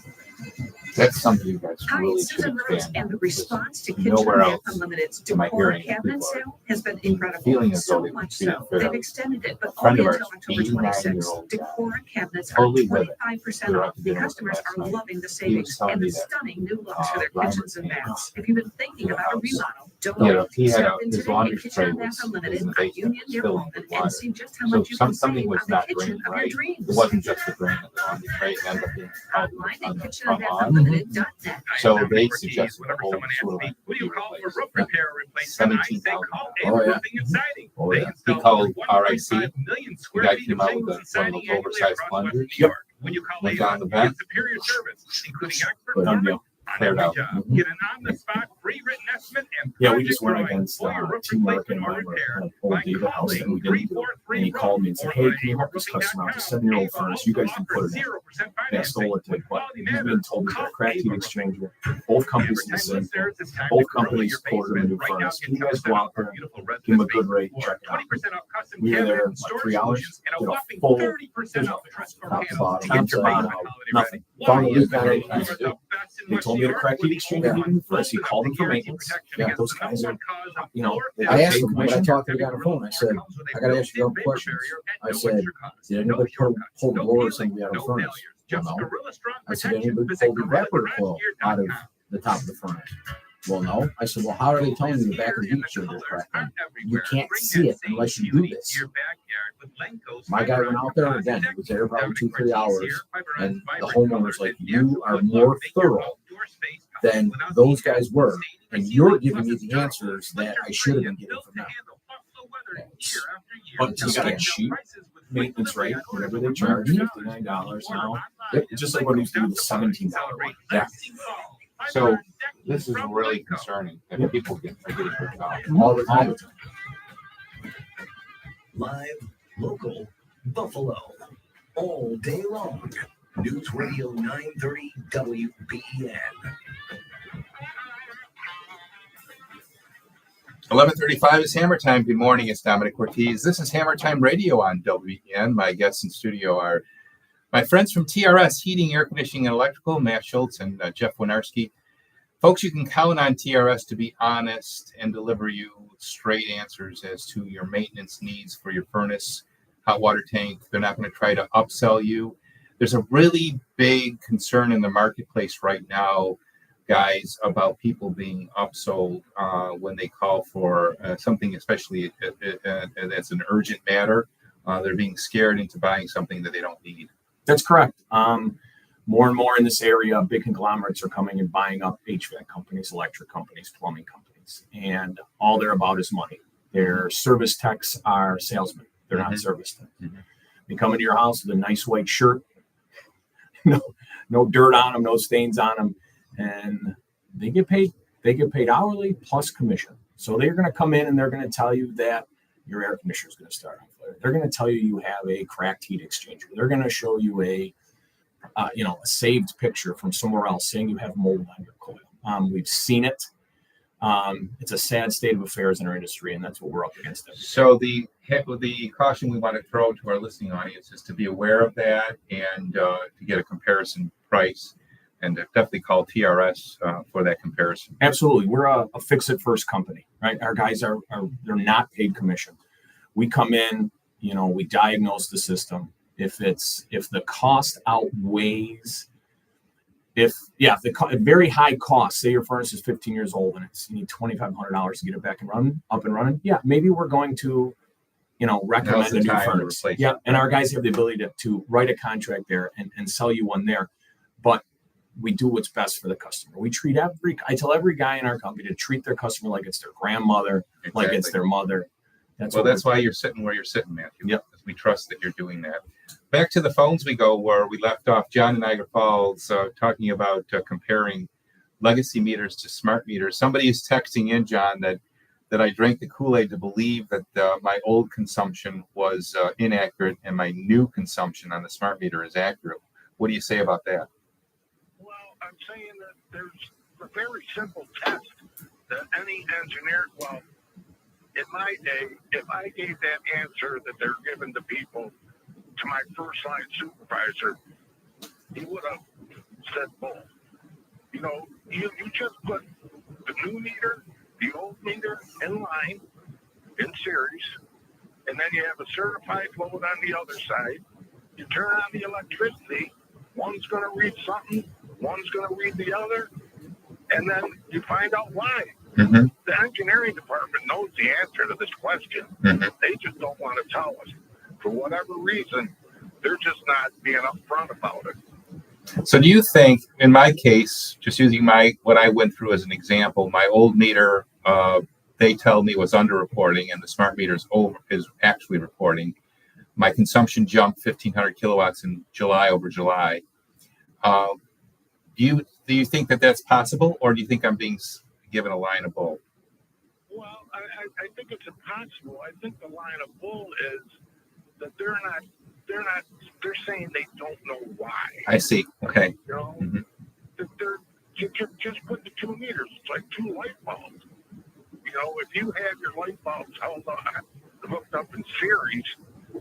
[SPEAKER 1] That's something you guys
[SPEAKER 8] Hi,
[SPEAKER 1] really
[SPEAKER 8] it's
[SPEAKER 1] should
[SPEAKER 8] Susan Rose,
[SPEAKER 1] expand.
[SPEAKER 8] and the response to Kitchen
[SPEAKER 1] Nowhere
[SPEAKER 8] and Bath
[SPEAKER 1] else
[SPEAKER 8] Unlimited's
[SPEAKER 1] am I
[SPEAKER 8] decor
[SPEAKER 1] hearing
[SPEAKER 8] cabinet
[SPEAKER 1] people
[SPEAKER 8] sale has been incredible.
[SPEAKER 1] feeling as though
[SPEAKER 8] So
[SPEAKER 1] they
[SPEAKER 8] much
[SPEAKER 1] treat it
[SPEAKER 8] so,
[SPEAKER 1] fairly.
[SPEAKER 8] they've extended it, but
[SPEAKER 1] A friend
[SPEAKER 8] only
[SPEAKER 1] of
[SPEAKER 8] until
[SPEAKER 1] ours,
[SPEAKER 8] October 26th.
[SPEAKER 1] 89-year-old guy,
[SPEAKER 8] Decor cabinets are
[SPEAKER 1] totally with it.
[SPEAKER 8] 25%
[SPEAKER 1] We were
[SPEAKER 8] off.
[SPEAKER 1] out to dinner with him
[SPEAKER 8] Customers
[SPEAKER 1] last
[SPEAKER 8] are
[SPEAKER 1] night.
[SPEAKER 8] loving the
[SPEAKER 1] He was
[SPEAKER 8] savings
[SPEAKER 1] telling
[SPEAKER 8] and
[SPEAKER 1] me
[SPEAKER 8] the
[SPEAKER 1] that,
[SPEAKER 8] stunning new looks for their
[SPEAKER 1] Brian
[SPEAKER 8] kitchens and
[SPEAKER 1] was saying,
[SPEAKER 8] baths. If you've been thinking
[SPEAKER 1] the
[SPEAKER 8] about a
[SPEAKER 1] house,
[SPEAKER 8] remodel, don't
[SPEAKER 1] you know,
[SPEAKER 8] wait.
[SPEAKER 1] he had
[SPEAKER 8] Step
[SPEAKER 1] a,
[SPEAKER 8] in
[SPEAKER 1] his
[SPEAKER 8] today
[SPEAKER 1] laundry
[SPEAKER 8] at Kitchen
[SPEAKER 1] tray
[SPEAKER 8] and
[SPEAKER 1] was
[SPEAKER 8] Bath
[SPEAKER 1] in
[SPEAKER 8] Unlimited
[SPEAKER 1] the
[SPEAKER 8] on
[SPEAKER 1] basement,
[SPEAKER 8] Union
[SPEAKER 1] was
[SPEAKER 8] near
[SPEAKER 1] filling
[SPEAKER 8] Walden
[SPEAKER 1] with
[SPEAKER 8] and
[SPEAKER 1] water.
[SPEAKER 8] see just how
[SPEAKER 1] So
[SPEAKER 8] much you can
[SPEAKER 1] something
[SPEAKER 8] save
[SPEAKER 1] was
[SPEAKER 8] on the
[SPEAKER 1] not
[SPEAKER 8] kitchen
[SPEAKER 1] draining
[SPEAKER 8] of your
[SPEAKER 1] right.
[SPEAKER 8] dreams.
[SPEAKER 1] It wasn't just the drain of the laundry tray, it ended up being out
[SPEAKER 8] Online
[SPEAKER 1] on
[SPEAKER 8] at
[SPEAKER 1] the
[SPEAKER 8] kitchen and
[SPEAKER 1] front
[SPEAKER 8] bath
[SPEAKER 1] lawn.
[SPEAKER 8] unlimited.net.
[SPEAKER 1] So
[SPEAKER 6] Dominic
[SPEAKER 1] they
[SPEAKER 6] Ortiz,
[SPEAKER 1] suggested a
[SPEAKER 6] whenever
[SPEAKER 1] whole
[SPEAKER 6] someone asks
[SPEAKER 1] sewer
[SPEAKER 6] me,
[SPEAKER 1] line
[SPEAKER 6] what do you
[SPEAKER 1] be
[SPEAKER 6] call for
[SPEAKER 1] replaced.
[SPEAKER 6] roof repair or replacement? I say call A Roofing and Siding.
[SPEAKER 4] Oh,
[SPEAKER 6] They
[SPEAKER 4] yeah.
[SPEAKER 6] install
[SPEAKER 1] He called
[SPEAKER 6] over
[SPEAKER 1] RIC.
[SPEAKER 6] 1.5 million
[SPEAKER 1] The
[SPEAKER 6] square
[SPEAKER 1] guy
[SPEAKER 6] feet
[SPEAKER 1] came
[SPEAKER 6] of
[SPEAKER 1] out
[SPEAKER 6] shingles
[SPEAKER 1] with
[SPEAKER 6] and
[SPEAKER 1] one of
[SPEAKER 6] siding
[SPEAKER 1] those
[SPEAKER 6] annually
[SPEAKER 1] oversized
[SPEAKER 6] across western
[SPEAKER 1] plungers.
[SPEAKER 6] New York. When you call
[SPEAKER 1] Went
[SPEAKER 6] A
[SPEAKER 1] down the
[SPEAKER 6] you
[SPEAKER 1] vent.
[SPEAKER 6] get superior service, including expert
[SPEAKER 7] Good
[SPEAKER 6] foreman
[SPEAKER 7] idea.
[SPEAKER 6] on
[SPEAKER 1] Cleared
[SPEAKER 6] every
[SPEAKER 1] out.
[SPEAKER 6] job. Get an on-the-spot free written estimate and
[SPEAKER 7] Yeah, we
[SPEAKER 6] project
[SPEAKER 7] just went
[SPEAKER 6] drawing
[SPEAKER 7] against
[SPEAKER 6] for your roof
[SPEAKER 7] Teamwork
[SPEAKER 6] replacement
[SPEAKER 7] and
[SPEAKER 6] or
[SPEAKER 7] mine were
[SPEAKER 6] repair
[SPEAKER 7] kind of old
[SPEAKER 6] by
[SPEAKER 7] David house that we
[SPEAKER 6] calling
[SPEAKER 7] didn't do.
[SPEAKER 6] 343
[SPEAKER 7] And he called me and said,
[SPEAKER 6] or
[SPEAKER 7] hey,
[SPEAKER 6] go
[SPEAKER 7] can you help this customer out? It's a 7-year-old furnace. You guys can put it in.
[SPEAKER 6] 0%
[SPEAKER 7] Yeah,
[SPEAKER 6] financing
[SPEAKER 7] stole it.
[SPEAKER 6] with
[SPEAKER 7] But
[SPEAKER 6] quality
[SPEAKER 7] he's
[SPEAKER 6] manner.
[SPEAKER 7] been told me
[SPEAKER 6] Call
[SPEAKER 7] that crack heat
[SPEAKER 6] Ava
[SPEAKER 7] exchanger. Both companies do the same thing. Both companies quoted him a new furnace. Can you guys go out there, give him a good rate, check it out?
[SPEAKER 6] 20% off custom
[SPEAKER 7] We were
[SPEAKER 6] cabinet
[SPEAKER 7] there
[SPEAKER 6] and
[SPEAKER 7] like
[SPEAKER 6] storage
[SPEAKER 7] 3 hours,
[SPEAKER 6] solutions and a
[SPEAKER 7] did a
[SPEAKER 6] whopping
[SPEAKER 7] full
[SPEAKER 6] 30% off the dress code
[SPEAKER 7] top to
[SPEAKER 6] panels
[SPEAKER 7] bottom,
[SPEAKER 6] to get your
[SPEAKER 7] top to
[SPEAKER 6] basement
[SPEAKER 7] bottom,
[SPEAKER 6] holiday
[SPEAKER 7] nothing.
[SPEAKER 6] ready.
[SPEAKER 7] Found the
[SPEAKER 6] Why?
[SPEAKER 7] leak on it.
[SPEAKER 6] Because they're the best in
[SPEAKER 7] They
[SPEAKER 6] West
[SPEAKER 7] told
[SPEAKER 6] New
[SPEAKER 7] me the
[SPEAKER 6] York
[SPEAKER 7] crack
[SPEAKER 6] with
[SPEAKER 7] heat
[SPEAKER 6] the
[SPEAKER 7] exchanger
[SPEAKER 6] only
[SPEAKER 7] needed first. He
[SPEAKER 6] one
[SPEAKER 7] called them for
[SPEAKER 6] guaranteed
[SPEAKER 7] maintenance.
[SPEAKER 6] protection
[SPEAKER 7] Yeah,
[SPEAKER 6] against
[SPEAKER 7] those
[SPEAKER 6] the
[SPEAKER 7] guys
[SPEAKER 6] number
[SPEAKER 7] are,
[SPEAKER 6] one cause of
[SPEAKER 7] you know,
[SPEAKER 6] floor
[SPEAKER 7] they
[SPEAKER 4] I asked
[SPEAKER 7] pay
[SPEAKER 4] him, when I
[SPEAKER 7] commission.
[SPEAKER 4] talked to the guy on the phone, I said, I gotta ask you a couple questions. I said, did anybody pull the blower or something out of the furnace? Well, no. I said, anybody pull the evaporator coil out of the top of the furnace? Well, no. I said, well, how are they telling you the back of the heat exchanger is cracked? You can't see it unless you do this. My guy went out there again. He was there probably 2-3 hours, and the homeowner's like, "You are more thorough than those guys were, and you're giving me the answers that I should have been getting from them."
[SPEAKER 7] But you got a cheap maintenance rate, whatever they charge, $59 now. It's just like what it used to be the $17 one.
[SPEAKER 4] Yeah.
[SPEAKER 1] So this is really concerning that people are getting ripped off.
[SPEAKER 4] All the time.
[SPEAKER 3] Live, local, Buffalo, all day long. News Radio 930 WBEN.
[SPEAKER 1] 11:35 is Hammer Time. Good morning. It's Dominic Ortiz. This is Hammer Time Radio on WBEN. My guests in studio are my friends from TRS Heating, Air Conditioning, and Electrical, Matt Schultz and Jeff Winarski. Folks, you can count on TRS to be honest and deliver you straight answers as to your maintenance needs for your furnace, hot water tank. They're not going to try to upsell you. There's a really big concern in the marketplace right now, guys, about people being upsold when they call for something, especially that's an urgent matter. They're being scared into buying something that they don't need.
[SPEAKER 7] That's correct. More and more in this area, big conglomerates are coming and buying up HVAC companies, electric companies, plumbing companies, and all they're about is money. Their service techs are salesmen. They're not service techs. They come into your house with a nice white shirt, no dirt on them, no stains on them, and they get paid. They get paid hourly plus commission. So they're going to come in and they're going to tell you that your air conditioner is going to start on fire. They're going to tell you you have a cracked heat exchanger. They're going to show you a saved picture from somewhere else saying you have mold on your coil. We've seen it. It's a sad state of affairs in our industry, and that's what we're up against.
[SPEAKER 1] So the caution we want to throw to our listening audience is to be aware of that and to get a comparison price, and to definitely call TRS for that comparison.
[SPEAKER 7] Absolutely. We're a fix-it-first company, right? Our guys they're not paid commission. We come in, we diagnose the system. If the cost outweighs, very high cost, say your furnace is 15 years old and you need $2,500 to get it back and up and running. Yeah, maybe we're going to, recommend a new furnace. Yeah, and our guys have the ability to write a contract there and sell you one there. But we do what's best for the customer. I tell every guy in our company to treat their customer like it's their grandmother, like it's their mother.
[SPEAKER 1] That's why you're sitting where you're sitting, Matthew. Yep. We trust that you're doing that. Back to the phones we go, where we left off. John in Niagara Falls talking about comparing legacy meters to smart meters. Somebody is texting in, John, that I drank the Kool-Aid to believe that my old consumption was inaccurate and my new consumption on the smart meter is accurate. What do you say about that?
[SPEAKER 9] Well, I'm saying that there's a very simple test that any engineer, in my day, if I gave that answer that they're giving to people to my first line supervisor, he would have said bull. You just put the new meter, the old meter in line, in series, and then you have a certified load on the other side. You turn on the electricity, one's going to read something, one's going to read the other, and then you find out why.
[SPEAKER 1] Mm-hmm.
[SPEAKER 9] The engineering department knows the answer to this question.
[SPEAKER 1] Mm-hmm.
[SPEAKER 9] They just don't want to tell us. For whatever reason, they're just not being upfront about it.
[SPEAKER 1] So do you think, in my case, just using what I went through as an example, my old meter, they tell me was underreporting, and the smart meter is actually reporting. My consumption jumped 1,500 kilowatts in July over July. Do you think that that's possible, or do you think I'm being given a line of bull?
[SPEAKER 9] Well, I think it's impossible. I think the line of bull is that they're saying they don't know why.
[SPEAKER 1] I see. Okay.
[SPEAKER 9] Mm-hmm. Just put the 2 meters. It's like 2 light bulbs. If you have your light bulbs hooked up in series,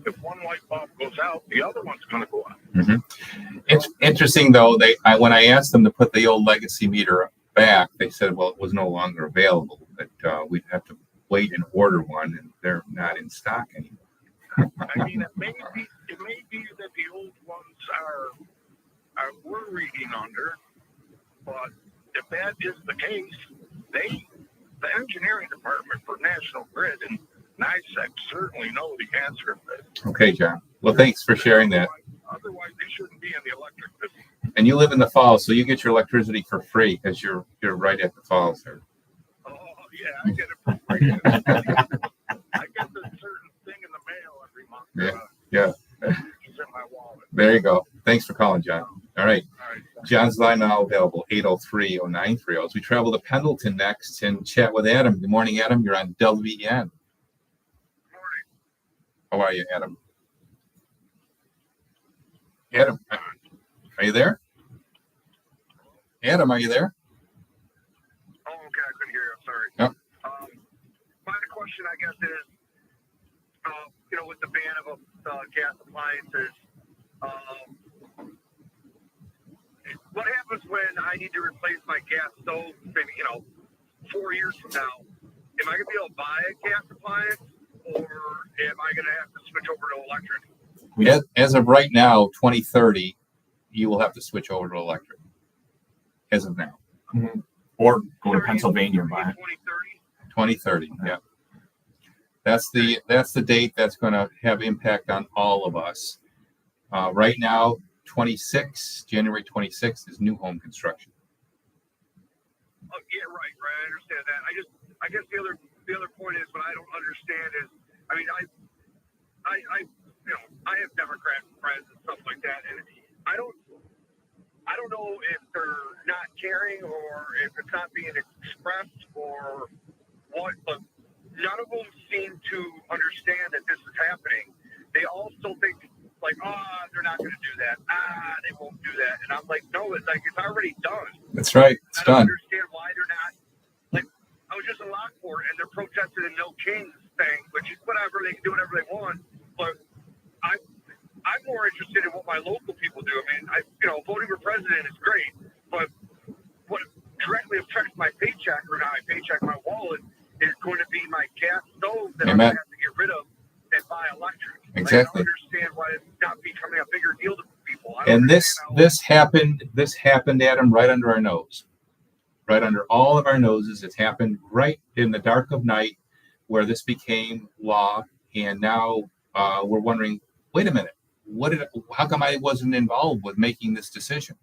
[SPEAKER 9] if one light bulb goes out, the other one's going to go out.
[SPEAKER 1] Mm-hmm. It's interesting, though. When I asked them to put the old legacy meter back, they said, well, it was no longer available, that we'd have to wait and order one, and they're not in stock anymore.
[SPEAKER 9] I mean, it may be that the old ones we're reading under, but if that is the case, the engineering department for National Grid and NICEC certainly know the answer to this.
[SPEAKER 1] Okay, John. Well, thanks for sharing that.
[SPEAKER 9] Otherwise, they shouldn't be in the electric business.
[SPEAKER 1] And you live in the Falls, so you get your electricity for free because you're right at the Falls there.
[SPEAKER 9] Oh, yeah, I get it for free. I get this certain thing in the mail every month.
[SPEAKER 1] Yeah.
[SPEAKER 9] It's in my wallet.
[SPEAKER 1] There you go. Thanks for calling, John. All right. John's line now available, 803-0930. As we travel to Pendleton next and chat with Adam. Good morning, Adam. You're on WBN. Good morning. How are you, Adam? Adam, are you there? Adam, are you there?
[SPEAKER 9] Oh, okay. I couldn't hear you. I'm sorry.
[SPEAKER 1] Yep.
[SPEAKER 9] My question, I guess, is, with the ban of gas appliances, what happens when I need to replace my gas stove, maybe, 4 years from now? Am I going to be able to buy a gas appliance, or am I going to have to switch over to electric?
[SPEAKER 1] As of right now, 2030, you will have to switch over to electric. As of now.
[SPEAKER 7] Mm-hmm. Or go to Pennsylvania and buy it.
[SPEAKER 1] 2030, yeah. That's the date that's going to have impact on all of us. Right now, January 26th is new home construction.
[SPEAKER 9] Oh, yeah, right. I understand that. I guess the other point is what I don't understand is, I have Democrat friends and stuff like that, and I don't know if they're not caring or if it's not being expressed or what, but none of them seem to understand that this is happening. They all still think they're not going to do that. They won't do that. And I'm like, no, it's already done.
[SPEAKER 1] That's right. It's done.
[SPEAKER 9] I don't understand why they're not. I was just in Lockport and they're protesting a No Kings thing, which is whatever, they can do whatever they want. But I'm more interested in what my local people do. I mean, voting for president is great, but what directly affects my paycheck or not my paycheck, my wallet, is going to be my gas stove that I'm going to have to get rid of and buy electric.
[SPEAKER 1] Exactly.
[SPEAKER 9] I don't understand why it's not becoming a bigger deal to people.
[SPEAKER 1] And this happened, Adam, right under our nose. Right under all of our noses. It happened right in the dark of night where this became law. And now we're wondering, wait a minute, how come I wasn't involved with making this decision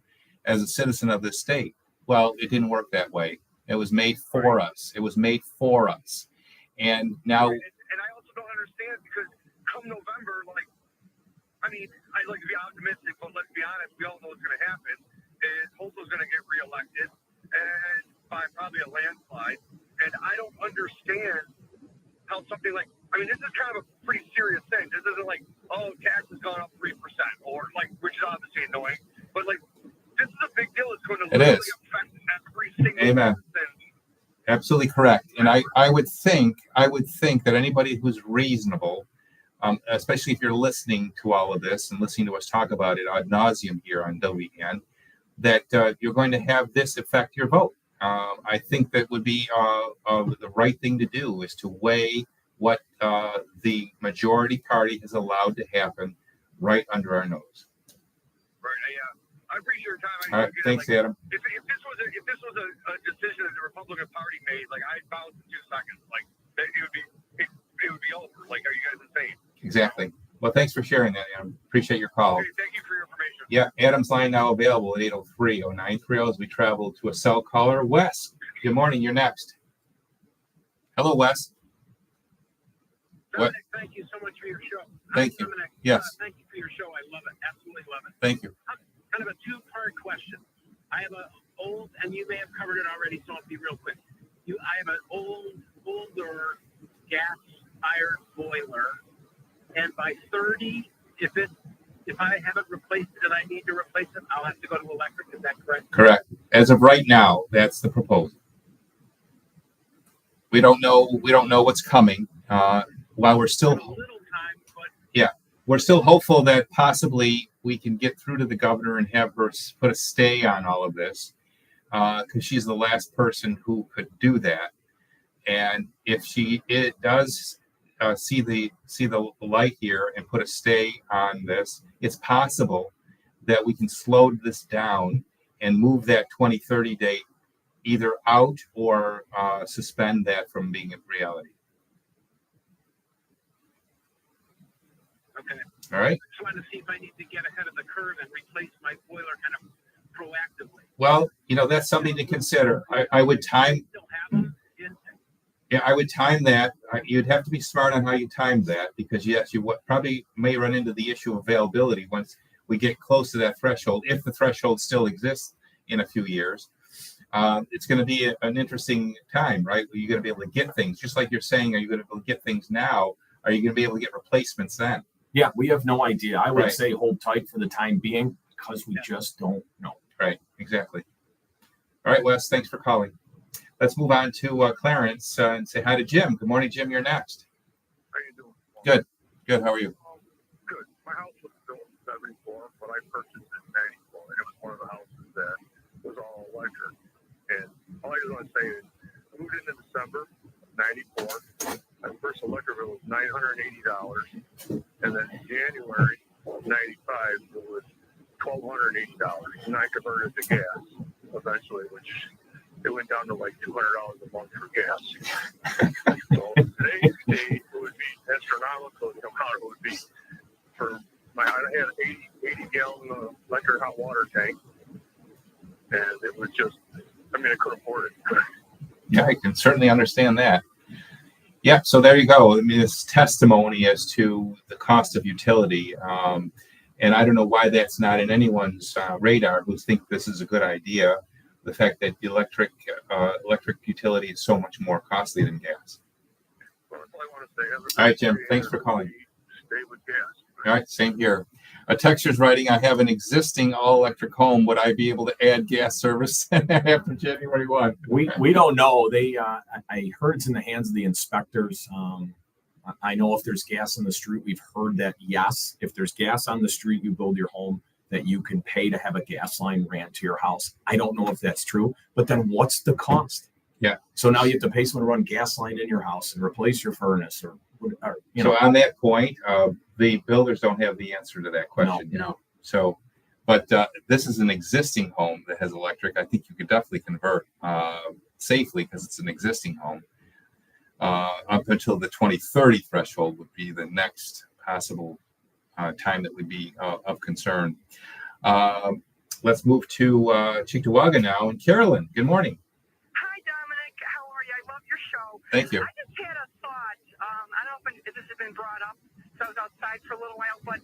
[SPEAKER 1] as a citizen of this state? Well, it didn't work that way. It was made for us. It was made for us. And now...
[SPEAKER 9] And I also don't understand because come November, I like to be optimistic, but let's be honest, we all know what's going to happen. Is Holt's going to get reelected and by probably a landslide. And I don't understand how something this is kind of a pretty serious thing. This isn't tax has gone up 3% or which is obviously annoying, but this is a big deal. It's going to literally affect every single
[SPEAKER 1] Amen.
[SPEAKER 9] person.
[SPEAKER 1] Absolutely correct. And I would think that anybody who's reasonable, especially if you're listening to all of this and listening to us talk about it ad nauseum here on WN, that you're going to have this affect your vote. I think that would be the right thing to do is to weigh what the majority party has allowed to happen right under our nose.
[SPEAKER 9] Right. I appreciate your time.
[SPEAKER 1] All right. Thanks, Adam.
[SPEAKER 9] If this was a decision that the Republican Party made, I'd bounce in 2 seconds. It would be over. Are you guys insane?
[SPEAKER 1] Exactly. Well, thanks for sharing that, Adam. Appreciate your call.
[SPEAKER 9] Okay, thank you for your information.
[SPEAKER 1] Yeah, Adam's line now available at 803-0930 as we travel to a cell caller. Wes, good morning. You're next. Hello, Wes.
[SPEAKER 14] Dominic, thank you so much for your show.
[SPEAKER 1] Thank you.
[SPEAKER 14] Dominic,
[SPEAKER 1] yes.
[SPEAKER 14] Thank you for your show. I love it. Absolutely love it.
[SPEAKER 1] Thank you.
[SPEAKER 14] Kind of a two-part question. I have an old, and you may have covered it already, so I'll be real quick. I have an older gas-fired boiler, and by 30, if I haven't replaced it and I need to replace it, I'll have to go to electric. Is that correct?
[SPEAKER 1] Correct. As of right now, that's the proposal. We don't know what's coming. While we're still we're still hopeful that possibly we can get through to the governor and have her put a stay on all of this, because she's the last person who could do that. And if it does see the light here and put a stay on this, it's possible that we can slow this down and move that 2030 date either out or suspend that from being a reality.
[SPEAKER 6] Okay.
[SPEAKER 1] All right.
[SPEAKER 6] Just wanted to see if I need to get ahead of the curve and replace my boiler kind of proactively.
[SPEAKER 1] Well, that's something to consider. I would time. Yeah, I would time that. You'd have to be smart on how you time that, because yes, you probably may run into the issue of availability once we get close to that threshold. If the threshold still exists in a few years, it's going to be an interesting time, right? You're going to be able to get things, just like you're saying. Are you going to be able to get things now? Are you going to be able to get replacements then?
[SPEAKER 7] Yeah, we have no idea. I would
[SPEAKER 1] Right.
[SPEAKER 7] say hold tight for the time being, because we just don't know.
[SPEAKER 1] Right, exactly. All right, Wes, thanks for calling. Let's move on to Clarence and say hi to Jim. Good morning, Jim. You're next.
[SPEAKER 9] How you doing?
[SPEAKER 1] Good. Good. How are you?
[SPEAKER 9] Good. My house was built in 74, but I purchased it in 94, and it was one of the houses that was all electric. And all I just want to say is, I moved in December of 94. My first electric bill was $980, and then in January of 95, it was $1,280, and I converted to gas eventually, which it went down to like $200 a month for gas. So today's date, it would be astronomical. You know how it would be for I had an 80 gallon electric hot water tank, and it was just, I couldn't afford it.
[SPEAKER 1] Yeah, I can certainly understand that. Yeah, so there you go. It's testimony as to the cost of utility. And I don't know why that's not in anyone's radar who think this is a good idea. The fact that the electric utility is so much more costly than gas.
[SPEAKER 9] Well, that's all I want to say.
[SPEAKER 1] All right, Jim, thanks for calling.
[SPEAKER 9] Stay with gas.
[SPEAKER 1] All right, same here. A texter's writing, I have an existing all-electric home. Would I be able to add gas service after January 1?
[SPEAKER 7] We don't know. I heard it's in the hands of the inspectors. I know if there's gas in the street, we've heard that, yes, if there's gas on the street, you build your home, that you can pay to have a gas line ran to your house. I don't know if that's true, but then what's the cost?
[SPEAKER 1] Yeah.
[SPEAKER 7] So now you have to pay someone to run gas line in your house and replace your furnace, or
[SPEAKER 1] So on that point, the builders don't have the answer to that question.
[SPEAKER 7] No.
[SPEAKER 1] So, but this is an existing home that has electric. I think you could definitely convert safely because it's an existing home. Up until the 2030 threshold would be the next possible time that would be of concern. Let's move to Cheektowaga now. And Carolyn, good morning.
[SPEAKER 15] Hi, Dominic. How are you? I love your show.
[SPEAKER 1] Thank you.
[SPEAKER 15] I just had a thought. I don't know if this has been brought up, so I was outside for a little while, but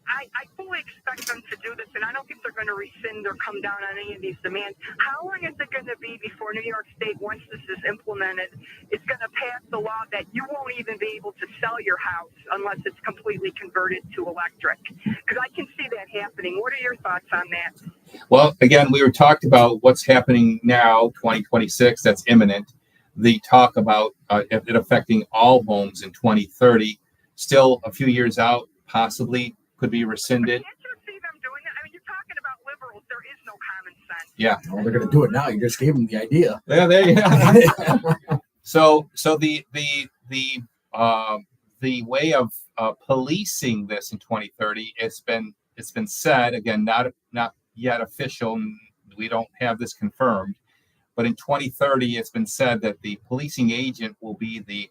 [SPEAKER 15] I fully expect them to do this, and I don't think they're going to rescind or come down on any of these demands. How long is it going to be before New York State, once this is implemented, is going to pass the law that you won't even be able to sell your house unless it's completely converted to electric? Because I can see that happening. What are your thoughts on that?
[SPEAKER 1] Well, again, we were talked about what's happening now, 2026, that's imminent. The talk about it affecting all homes in 2030, still a few years out, possibly could be rescinded.
[SPEAKER 15] Can't you see them doing that? I mean, you're talking about liberals. There is no common sense.
[SPEAKER 1] Yeah.
[SPEAKER 4] Well, they're going to do it now. You just gave them the idea.
[SPEAKER 1] Yeah, there you go. So the way of policing this in 2030, it's been said, again, not yet official. We don't have this confirmed, but in 2030, it's been said that the policing agent will be the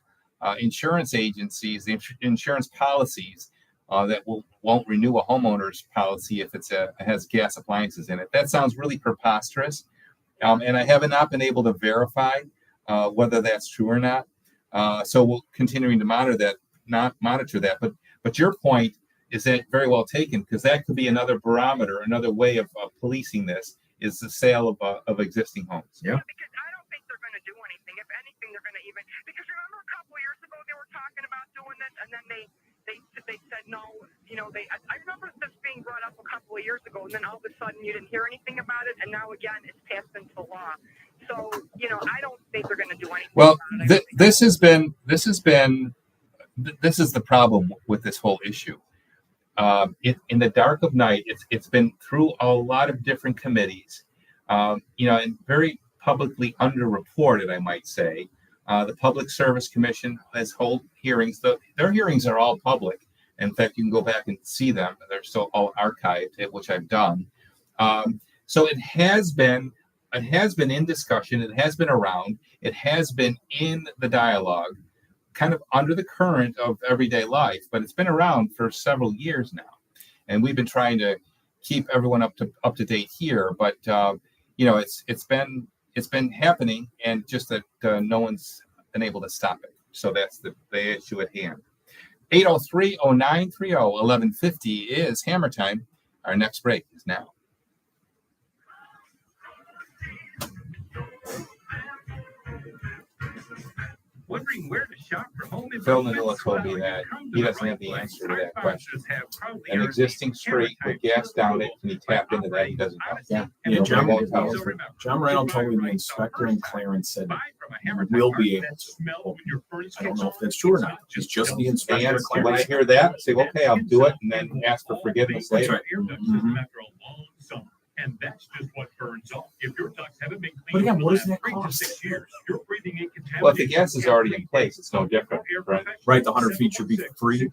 [SPEAKER 1] insurance agencies, the insurance policies that won't renew a homeowner's policy if it has gas appliances in it. That sounds really preposterous, and I have not been able to verify whether that's true or not. So we'll continuing to monitor that. But your point is that very well taken, because that could be another barometer, another way of policing this is the sale of existing homes.
[SPEAKER 4] Yeah.
[SPEAKER 15] Because I don't think they're going to do anything. If anything, they're going to because remember a couple of years ago they were talking about doing this, and then they said no. I remember this being brought up a couple of years ago, and then all of a sudden you didn't hear anything about it, and now again it's passed into law. So I don't think they're going to do anything.
[SPEAKER 1] Well,
[SPEAKER 15] about it.
[SPEAKER 1] this is the problem with this whole issue. In the dark of night, it's been through a lot of different committees, and very publicly underreported, I might say. The Public Service Commission has held hearings. Their hearings are all public. In fact, you can go back and see them. They're still all archived, which I've done. So it has been it has been in discussion. It has been around. It has been in the dialogue, kind of under the current of everyday life, but it's been around for several years now. And we've been trying to keep everyone up to date here. But, it's been happening, and just that no one's been able to stop it. So that's the issue at hand. 803-0930-1150 is Hammer Time. Our next break is now.
[SPEAKER 6] Wondering where to shop for home
[SPEAKER 1] Phil Manila told me that he doesn't have the answer to that question. An existing street with gas down it, can he tap into that? He doesn't know.
[SPEAKER 7] Yeah, John
[SPEAKER 1] won't tell us.
[SPEAKER 7] Randall told me the inspector and Clarence said we'll be able to. Well, I don't know if that's true or not. It's just the inspector.
[SPEAKER 1] And when I hear that, say, okay, I'll do it, and then ask for forgiveness
[SPEAKER 7] That's
[SPEAKER 1] later.
[SPEAKER 7] right.
[SPEAKER 6] And that's just what burns off. If your ducts haven't been
[SPEAKER 7] But
[SPEAKER 6] cleaned
[SPEAKER 7] again, what does
[SPEAKER 6] for the
[SPEAKER 7] that
[SPEAKER 6] last 3 to
[SPEAKER 7] cost?
[SPEAKER 6] 6 years, you're breathing in contamination.
[SPEAKER 1] Well, if the gas is already in place, it's no different, right?
[SPEAKER 7] Right, the 100 feet should be free.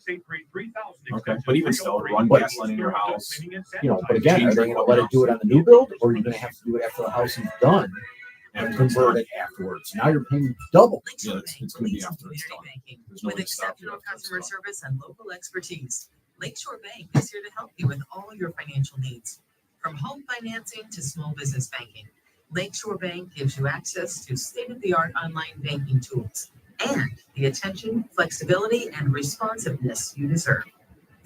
[SPEAKER 7] Okay, but even still, run gas line in your house.
[SPEAKER 4] But again, are they going to let it do it on the new build, or are you going to have to do it after the house is done and convert it afterwards? Now you're paying double.
[SPEAKER 7] Yeah, it's going to be after it's done. There's no
[SPEAKER 18] With
[SPEAKER 7] way to stop
[SPEAKER 18] exceptional
[SPEAKER 7] it after it's
[SPEAKER 18] customer
[SPEAKER 7] done.
[SPEAKER 18] service and local expertise, Lakeshore Bank is here to help you with all your financial needs. From home financing to small business banking, Lakeshore Bank gives you access to state-of-the-art online banking tools and the attention, flexibility, and responsiveness you deserve.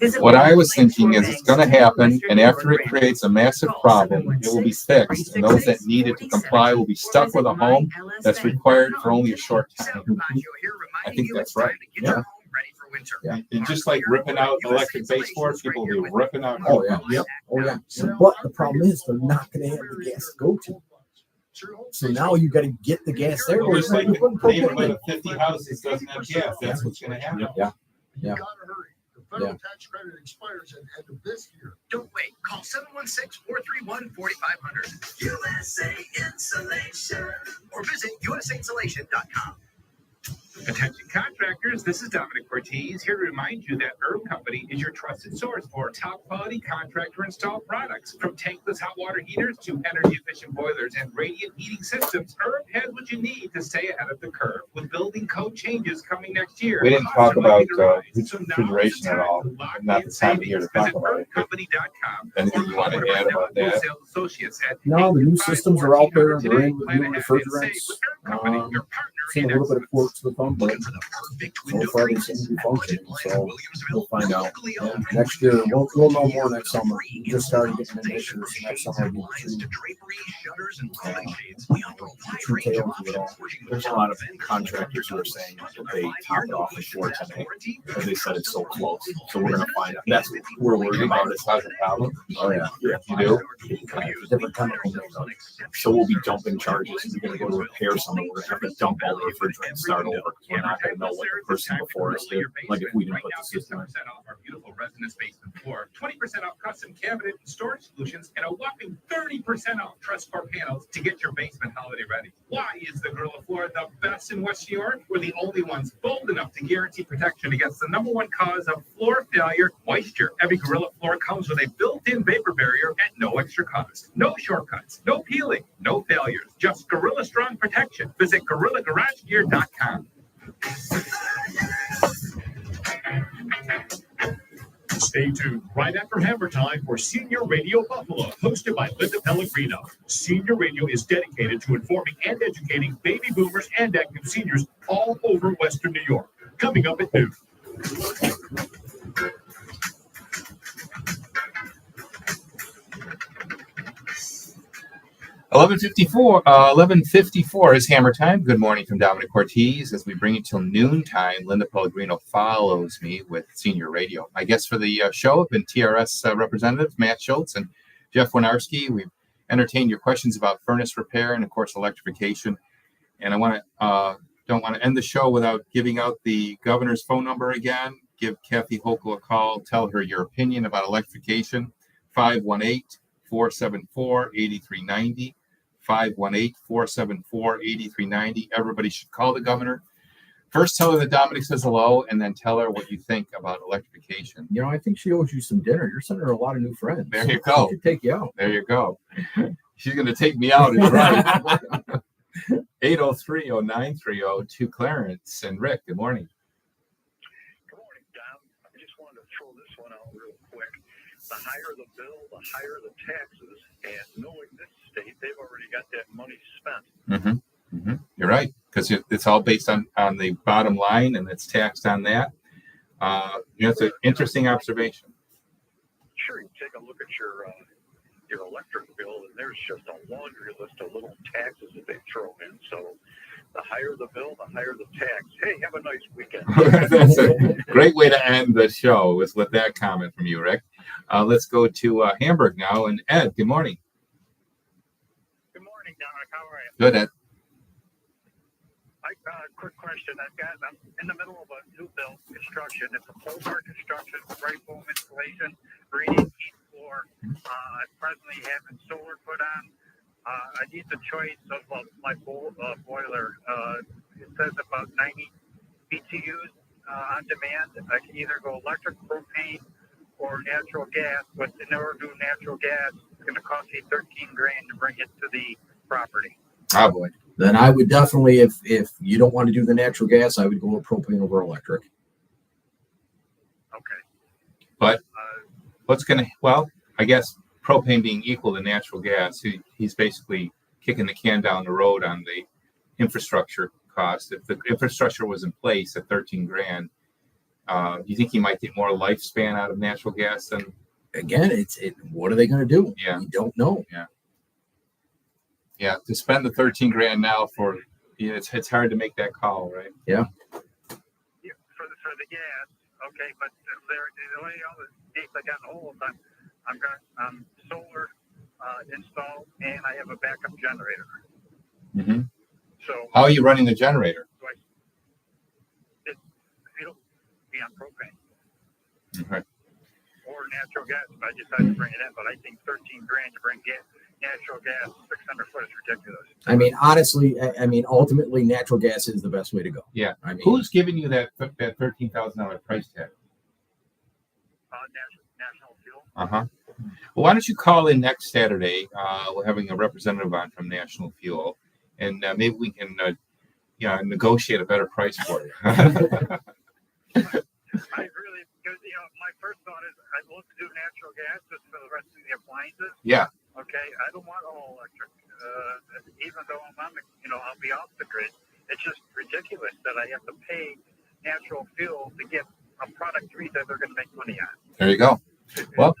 [SPEAKER 18] Visit
[SPEAKER 1] What I was
[SPEAKER 18] Lakeshore
[SPEAKER 1] thinking is it's going to
[SPEAKER 18] Bank's
[SPEAKER 1] happen,
[SPEAKER 18] Western
[SPEAKER 1] and
[SPEAKER 18] New York
[SPEAKER 1] after it
[SPEAKER 18] branch.
[SPEAKER 1] creates a massive problem, it will be fixed, and those that needed to comply will be stuck with a home that's required for only a short time. I think that's right.
[SPEAKER 4] Yeah.
[SPEAKER 1] And just like ripping out electric baseboards, people will be ripping out.
[SPEAKER 4] Oh, yeah. Yep. Oh, yeah. But the problem is they're not going to have the gas to go to. So now you got to get the gas there.
[SPEAKER 1] Or just like the neighborhood of 50 houses doesn't have gas, that's what's going to happen.
[SPEAKER 4] Yeah.
[SPEAKER 17] You gotta hurry. The federal tax credit expires at the end of this year.
[SPEAKER 3] Don't wait. Call 716-431-4500. USA Insulation. Or visit USAinsulation.com.
[SPEAKER 6] Attention contractors, this is Dominic Ortiz here to remind you that Herb Company is your trusted source for top quality contractor installed products. From tankless hot water heaters to energy efficient boilers and radiant heating systems, Herb has what you need to stay ahead of the curve. With building code changes coming next year,
[SPEAKER 1] We didn't talk about refrigeration at all. Not the time of year to talk about it. Anything you want to add about that?
[SPEAKER 4] No, the new systems are out there. They're in with new refrigerants. Seen a little bit of quote to the phone, but so far they seem to be functioning. So
[SPEAKER 7] We'll find out.
[SPEAKER 4] yeah, next year we'll know more next summer. We just started getting into issues. Next summer will be true tales of it all.
[SPEAKER 7] There's a lot of contractors who are saying that they top it off before today, because they said it's so close. So we're gonna find out. That's what we're worried about. Is
[SPEAKER 1] How's the problem?
[SPEAKER 4] Oh yeah,
[SPEAKER 1] You do?
[SPEAKER 4] different chemical mix.
[SPEAKER 7] so we'll be dumping charges. We're gonna go to repair something. We're gonna have to dump all the refrigerant and start over. We're not gonna know what the person before us did. Like if we didn't put the system in.
[SPEAKER 6] Off our beautiful residence basement floor, 20% off custom cabinet and storage solutions, and a whopping 30% off truss core panels to get your basement holiday ready. Why is the Gorilla Floor the best in West New York? We're the only ones bold enough to guarantee protection against the #1 cause of floor failure, moisture. Every Gorilla Floor comes with a built-in vapor barrier at no extra cost. No shortcuts, no peeling, no failures, just Gorilla Strong protection. Visit GorillaGarageGear.com.
[SPEAKER 19] Stay tuned right after Hammer Time for Senior Radio Buffalo, hosted by Linda Pellegrino. Senior Radio is dedicated to informing and educating baby boomers and active seniors all over Western New York. Coming up at noon.
[SPEAKER 1] 11:54 is Hammer Time. Good morning from Dominic Ortiz. As we bring it till noon time, Linda Pellegrino follows me with Senior Radio. My guests for the show have been TRS representatives Matt Schultz and Jeff Winarski. We've entertained your questions about furnace repair and, of course, electrification. And I don't want to end the show without giving out the governor's phone number again. Give Kathy Hochul a call. Tell her your opinion about electrification. 518-474-8390. 518-474-8390. Everybody should call the governor. First, tell her that Dominic says hello, and then tell her what you think about electrification.
[SPEAKER 4] I think she owes you some dinner. You're sending her a lot of new friends.
[SPEAKER 1] There you go.
[SPEAKER 4] She should take you out.
[SPEAKER 1] There you go. She's going to take me out. It's right. 803-0930 to Clarence and Rick. Good morning.
[SPEAKER 9] Good morning, Tom. I just wanted to throw this one out real quick. The higher the bill, the higher the taxes. And knowing this state, they've already got that money spent.
[SPEAKER 1] You're right, because it's all based on the bottom line, and it's taxed on that. It's an interesting observation.
[SPEAKER 9] Sure, you take a look at your electric bill, and there's just a laundry list of little taxes that they throw in. So the higher the bill, the higher the tax. Hey, have a nice weekend.
[SPEAKER 1] That's a great way to end the show, is with that comment from you, Rick. Let's go to Hamburg now. And Ed, good morning.
[SPEAKER 14] Good morning, Dominic. How are you?
[SPEAKER 1] Good, Ed.
[SPEAKER 14] Quick question. I'm in the middle of a new build construction. It's a pole bar construction, right foam installation, radiant heat floor. I presently having solar put on. I need the choice of my boiler. It says about 90 BTUs on demand. I can either go electric, propane, or natural gas. But in order to do natural gas, it's going to cost me $13,000 to bring it to the property.
[SPEAKER 1] Oh boy.
[SPEAKER 4] Then I would definitely, if you don't want to do the natural gas, I would go with propane over electric.
[SPEAKER 14] Okay.
[SPEAKER 1] But I guess propane being equal to natural gas, he's basically kicking the can down the road on the infrastructure cost. If the infrastructure was in place at $13,000, do you think he might get more lifespan out of natural gas than?
[SPEAKER 4] Again, what are they going to do?
[SPEAKER 1] Yeah.
[SPEAKER 4] You don't know.
[SPEAKER 1] Yeah, to spend the $13,000 now it's hard to make that call, right?
[SPEAKER 4] Yeah.
[SPEAKER 14] For the gas, okay, but the way all the dates I got in hold, I've got solar installed and I have a backup generator.
[SPEAKER 1] Mm-hmm.
[SPEAKER 14] So
[SPEAKER 1] how are you running the generator?
[SPEAKER 14] It'll be on propane
[SPEAKER 1] Okay.
[SPEAKER 14] or natural gas. If I decide to bring it in, but I think $13,000 to bring natural gas 600 foot is ridiculous.
[SPEAKER 4] I mean, honestly, ultimately, natural gas is the best way to go.
[SPEAKER 1] Yeah.
[SPEAKER 4] I mean,
[SPEAKER 1] who's giving you that $13,000 price tag?
[SPEAKER 14] National Fuel.
[SPEAKER 1] Well, why don't you call in next Saturday? We're having a representative on from National Fuel, and maybe we can, negotiate a better price for you.
[SPEAKER 14] I really, because my first thought is I'd love to do natural gas just for the rest of the appliances.
[SPEAKER 1] Yeah.
[SPEAKER 14] Okay, I don't want all electric. Even though I'll be off the grid. It's just ridiculous that I have to pay natural fuel to get a product that they're going to make money on.
[SPEAKER 1] There you go. Well,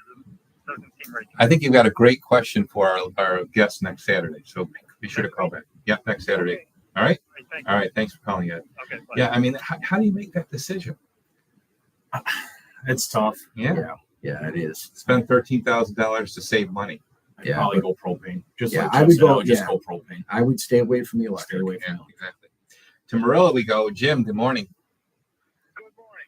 [SPEAKER 14] Doesn't seem right.
[SPEAKER 1] I think you've got a great question for our guest next Saturday, so be sure to call back. Yeah, next Saturday.
[SPEAKER 14] Okay.
[SPEAKER 1] All right.
[SPEAKER 14] Thank
[SPEAKER 1] All right. Thanks for calling, Ed.
[SPEAKER 14] Okay. Bye.
[SPEAKER 1] Yeah, I mean, how do you make that decision?
[SPEAKER 7] It's tough.
[SPEAKER 1] Yeah,
[SPEAKER 4] it is.
[SPEAKER 1] Spend $13,000 to save money.
[SPEAKER 7] I'd probably go propane. Just
[SPEAKER 4] Yeah,
[SPEAKER 7] like
[SPEAKER 4] I would
[SPEAKER 7] Jeff said,
[SPEAKER 4] go.
[SPEAKER 7] just go propane.
[SPEAKER 4] I would stay away from the electric.
[SPEAKER 7] Stay away from
[SPEAKER 1] Yeah, exactly. To Marilla we go. Jim, good morning.
[SPEAKER 14] Good morning.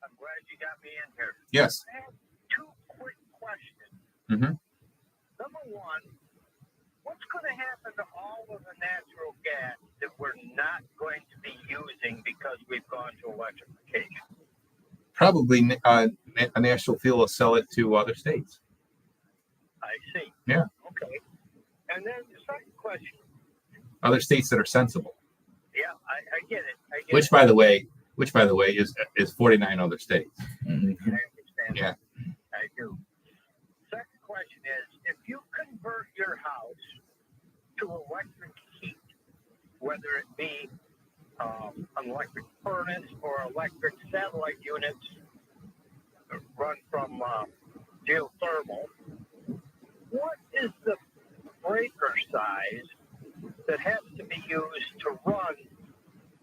[SPEAKER 14] I'm glad you got me in here.
[SPEAKER 1] Yes.
[SPEAKER 14] I have two quick questions.
[SPEAKER 1] Mm-hmm.
[SPEAKER 14] Number one, what's going to happen to all of the natural gas that we're not going to be using because we've gone to electrification?
[SPEAKER 1] Probably a National Fuel will sell it to other states.
[SPEAKER 14] I see.
[SPEAKER 1] Yeah.
[SPEAKER 14] Okay. And then the second question.
[SPEAKER 1] Other states that are sensible.
[SPEAKER 14] Yeah, I get it.
[SPEAKER 1] Which, by the way, is 49 other states.
[SPEAKER 4] Mm-hmm.
[SPEAKER 14] I understand.
[SPEAKER 1] Yeah.
[SPEAKER 14] I do. Second question is, if you convert your house to electric heat, whether it be an electric furnace or electric satellite units run from geothermal, what is the breaker size that has to be used to run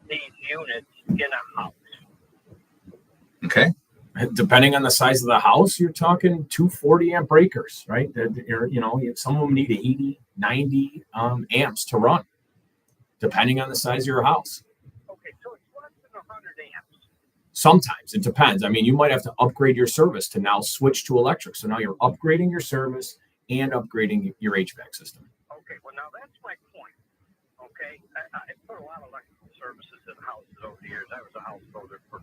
[SPEAKER 14] these units in a house?
[SPEAKER 1] Okay.
[SPEAKER 7] Depending on the size of the house, you're talking 240 amp breakers, right? Some of them need 80, 90 amps to run, depending on the size of your house.
[SPEAKER 14] Okay, so it's less than 100 amps.
[SPEAKER 7] Sometimes it depends. I mean, you might have to upgrade your service to now switch to electric. So now you're upgrading your service and upgrading your HVAC system.
[SPEAKER 14] Okay, well, now that's my point. Okay, I put a lot of electrical services in houses over the years. I was a house builder for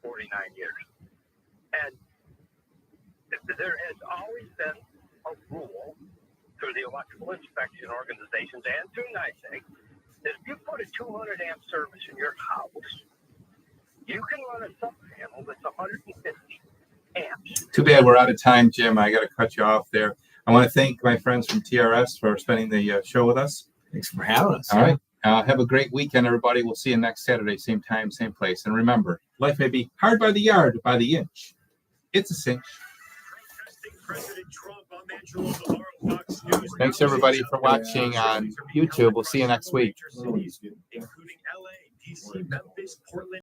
[SPEAKER 14] 49 years. And there has always been a rule through the electrical inspection organizations and through NYSEG that if you put a 200 amp service in your house, you can run a sub panel that's 150 amps.
[SPEAKER 1] Too bad we're out of time, Jim. I got to cut you off there. I want to thank my friends from TRS for spending the show with us.
[SPEAKER 7] Thanks for having us.
[SPEAKER 1] All right. Have a great weekend, everybody. We'll see you next Saturday, same time, same place. And remember, life may be hard by the yard, but by the inch, it's a cinch. Thanks, everybody, for watching on YouTube. We'll see you next week.
[SPEAKER 19] Including LA, DC, Memphis, Portland.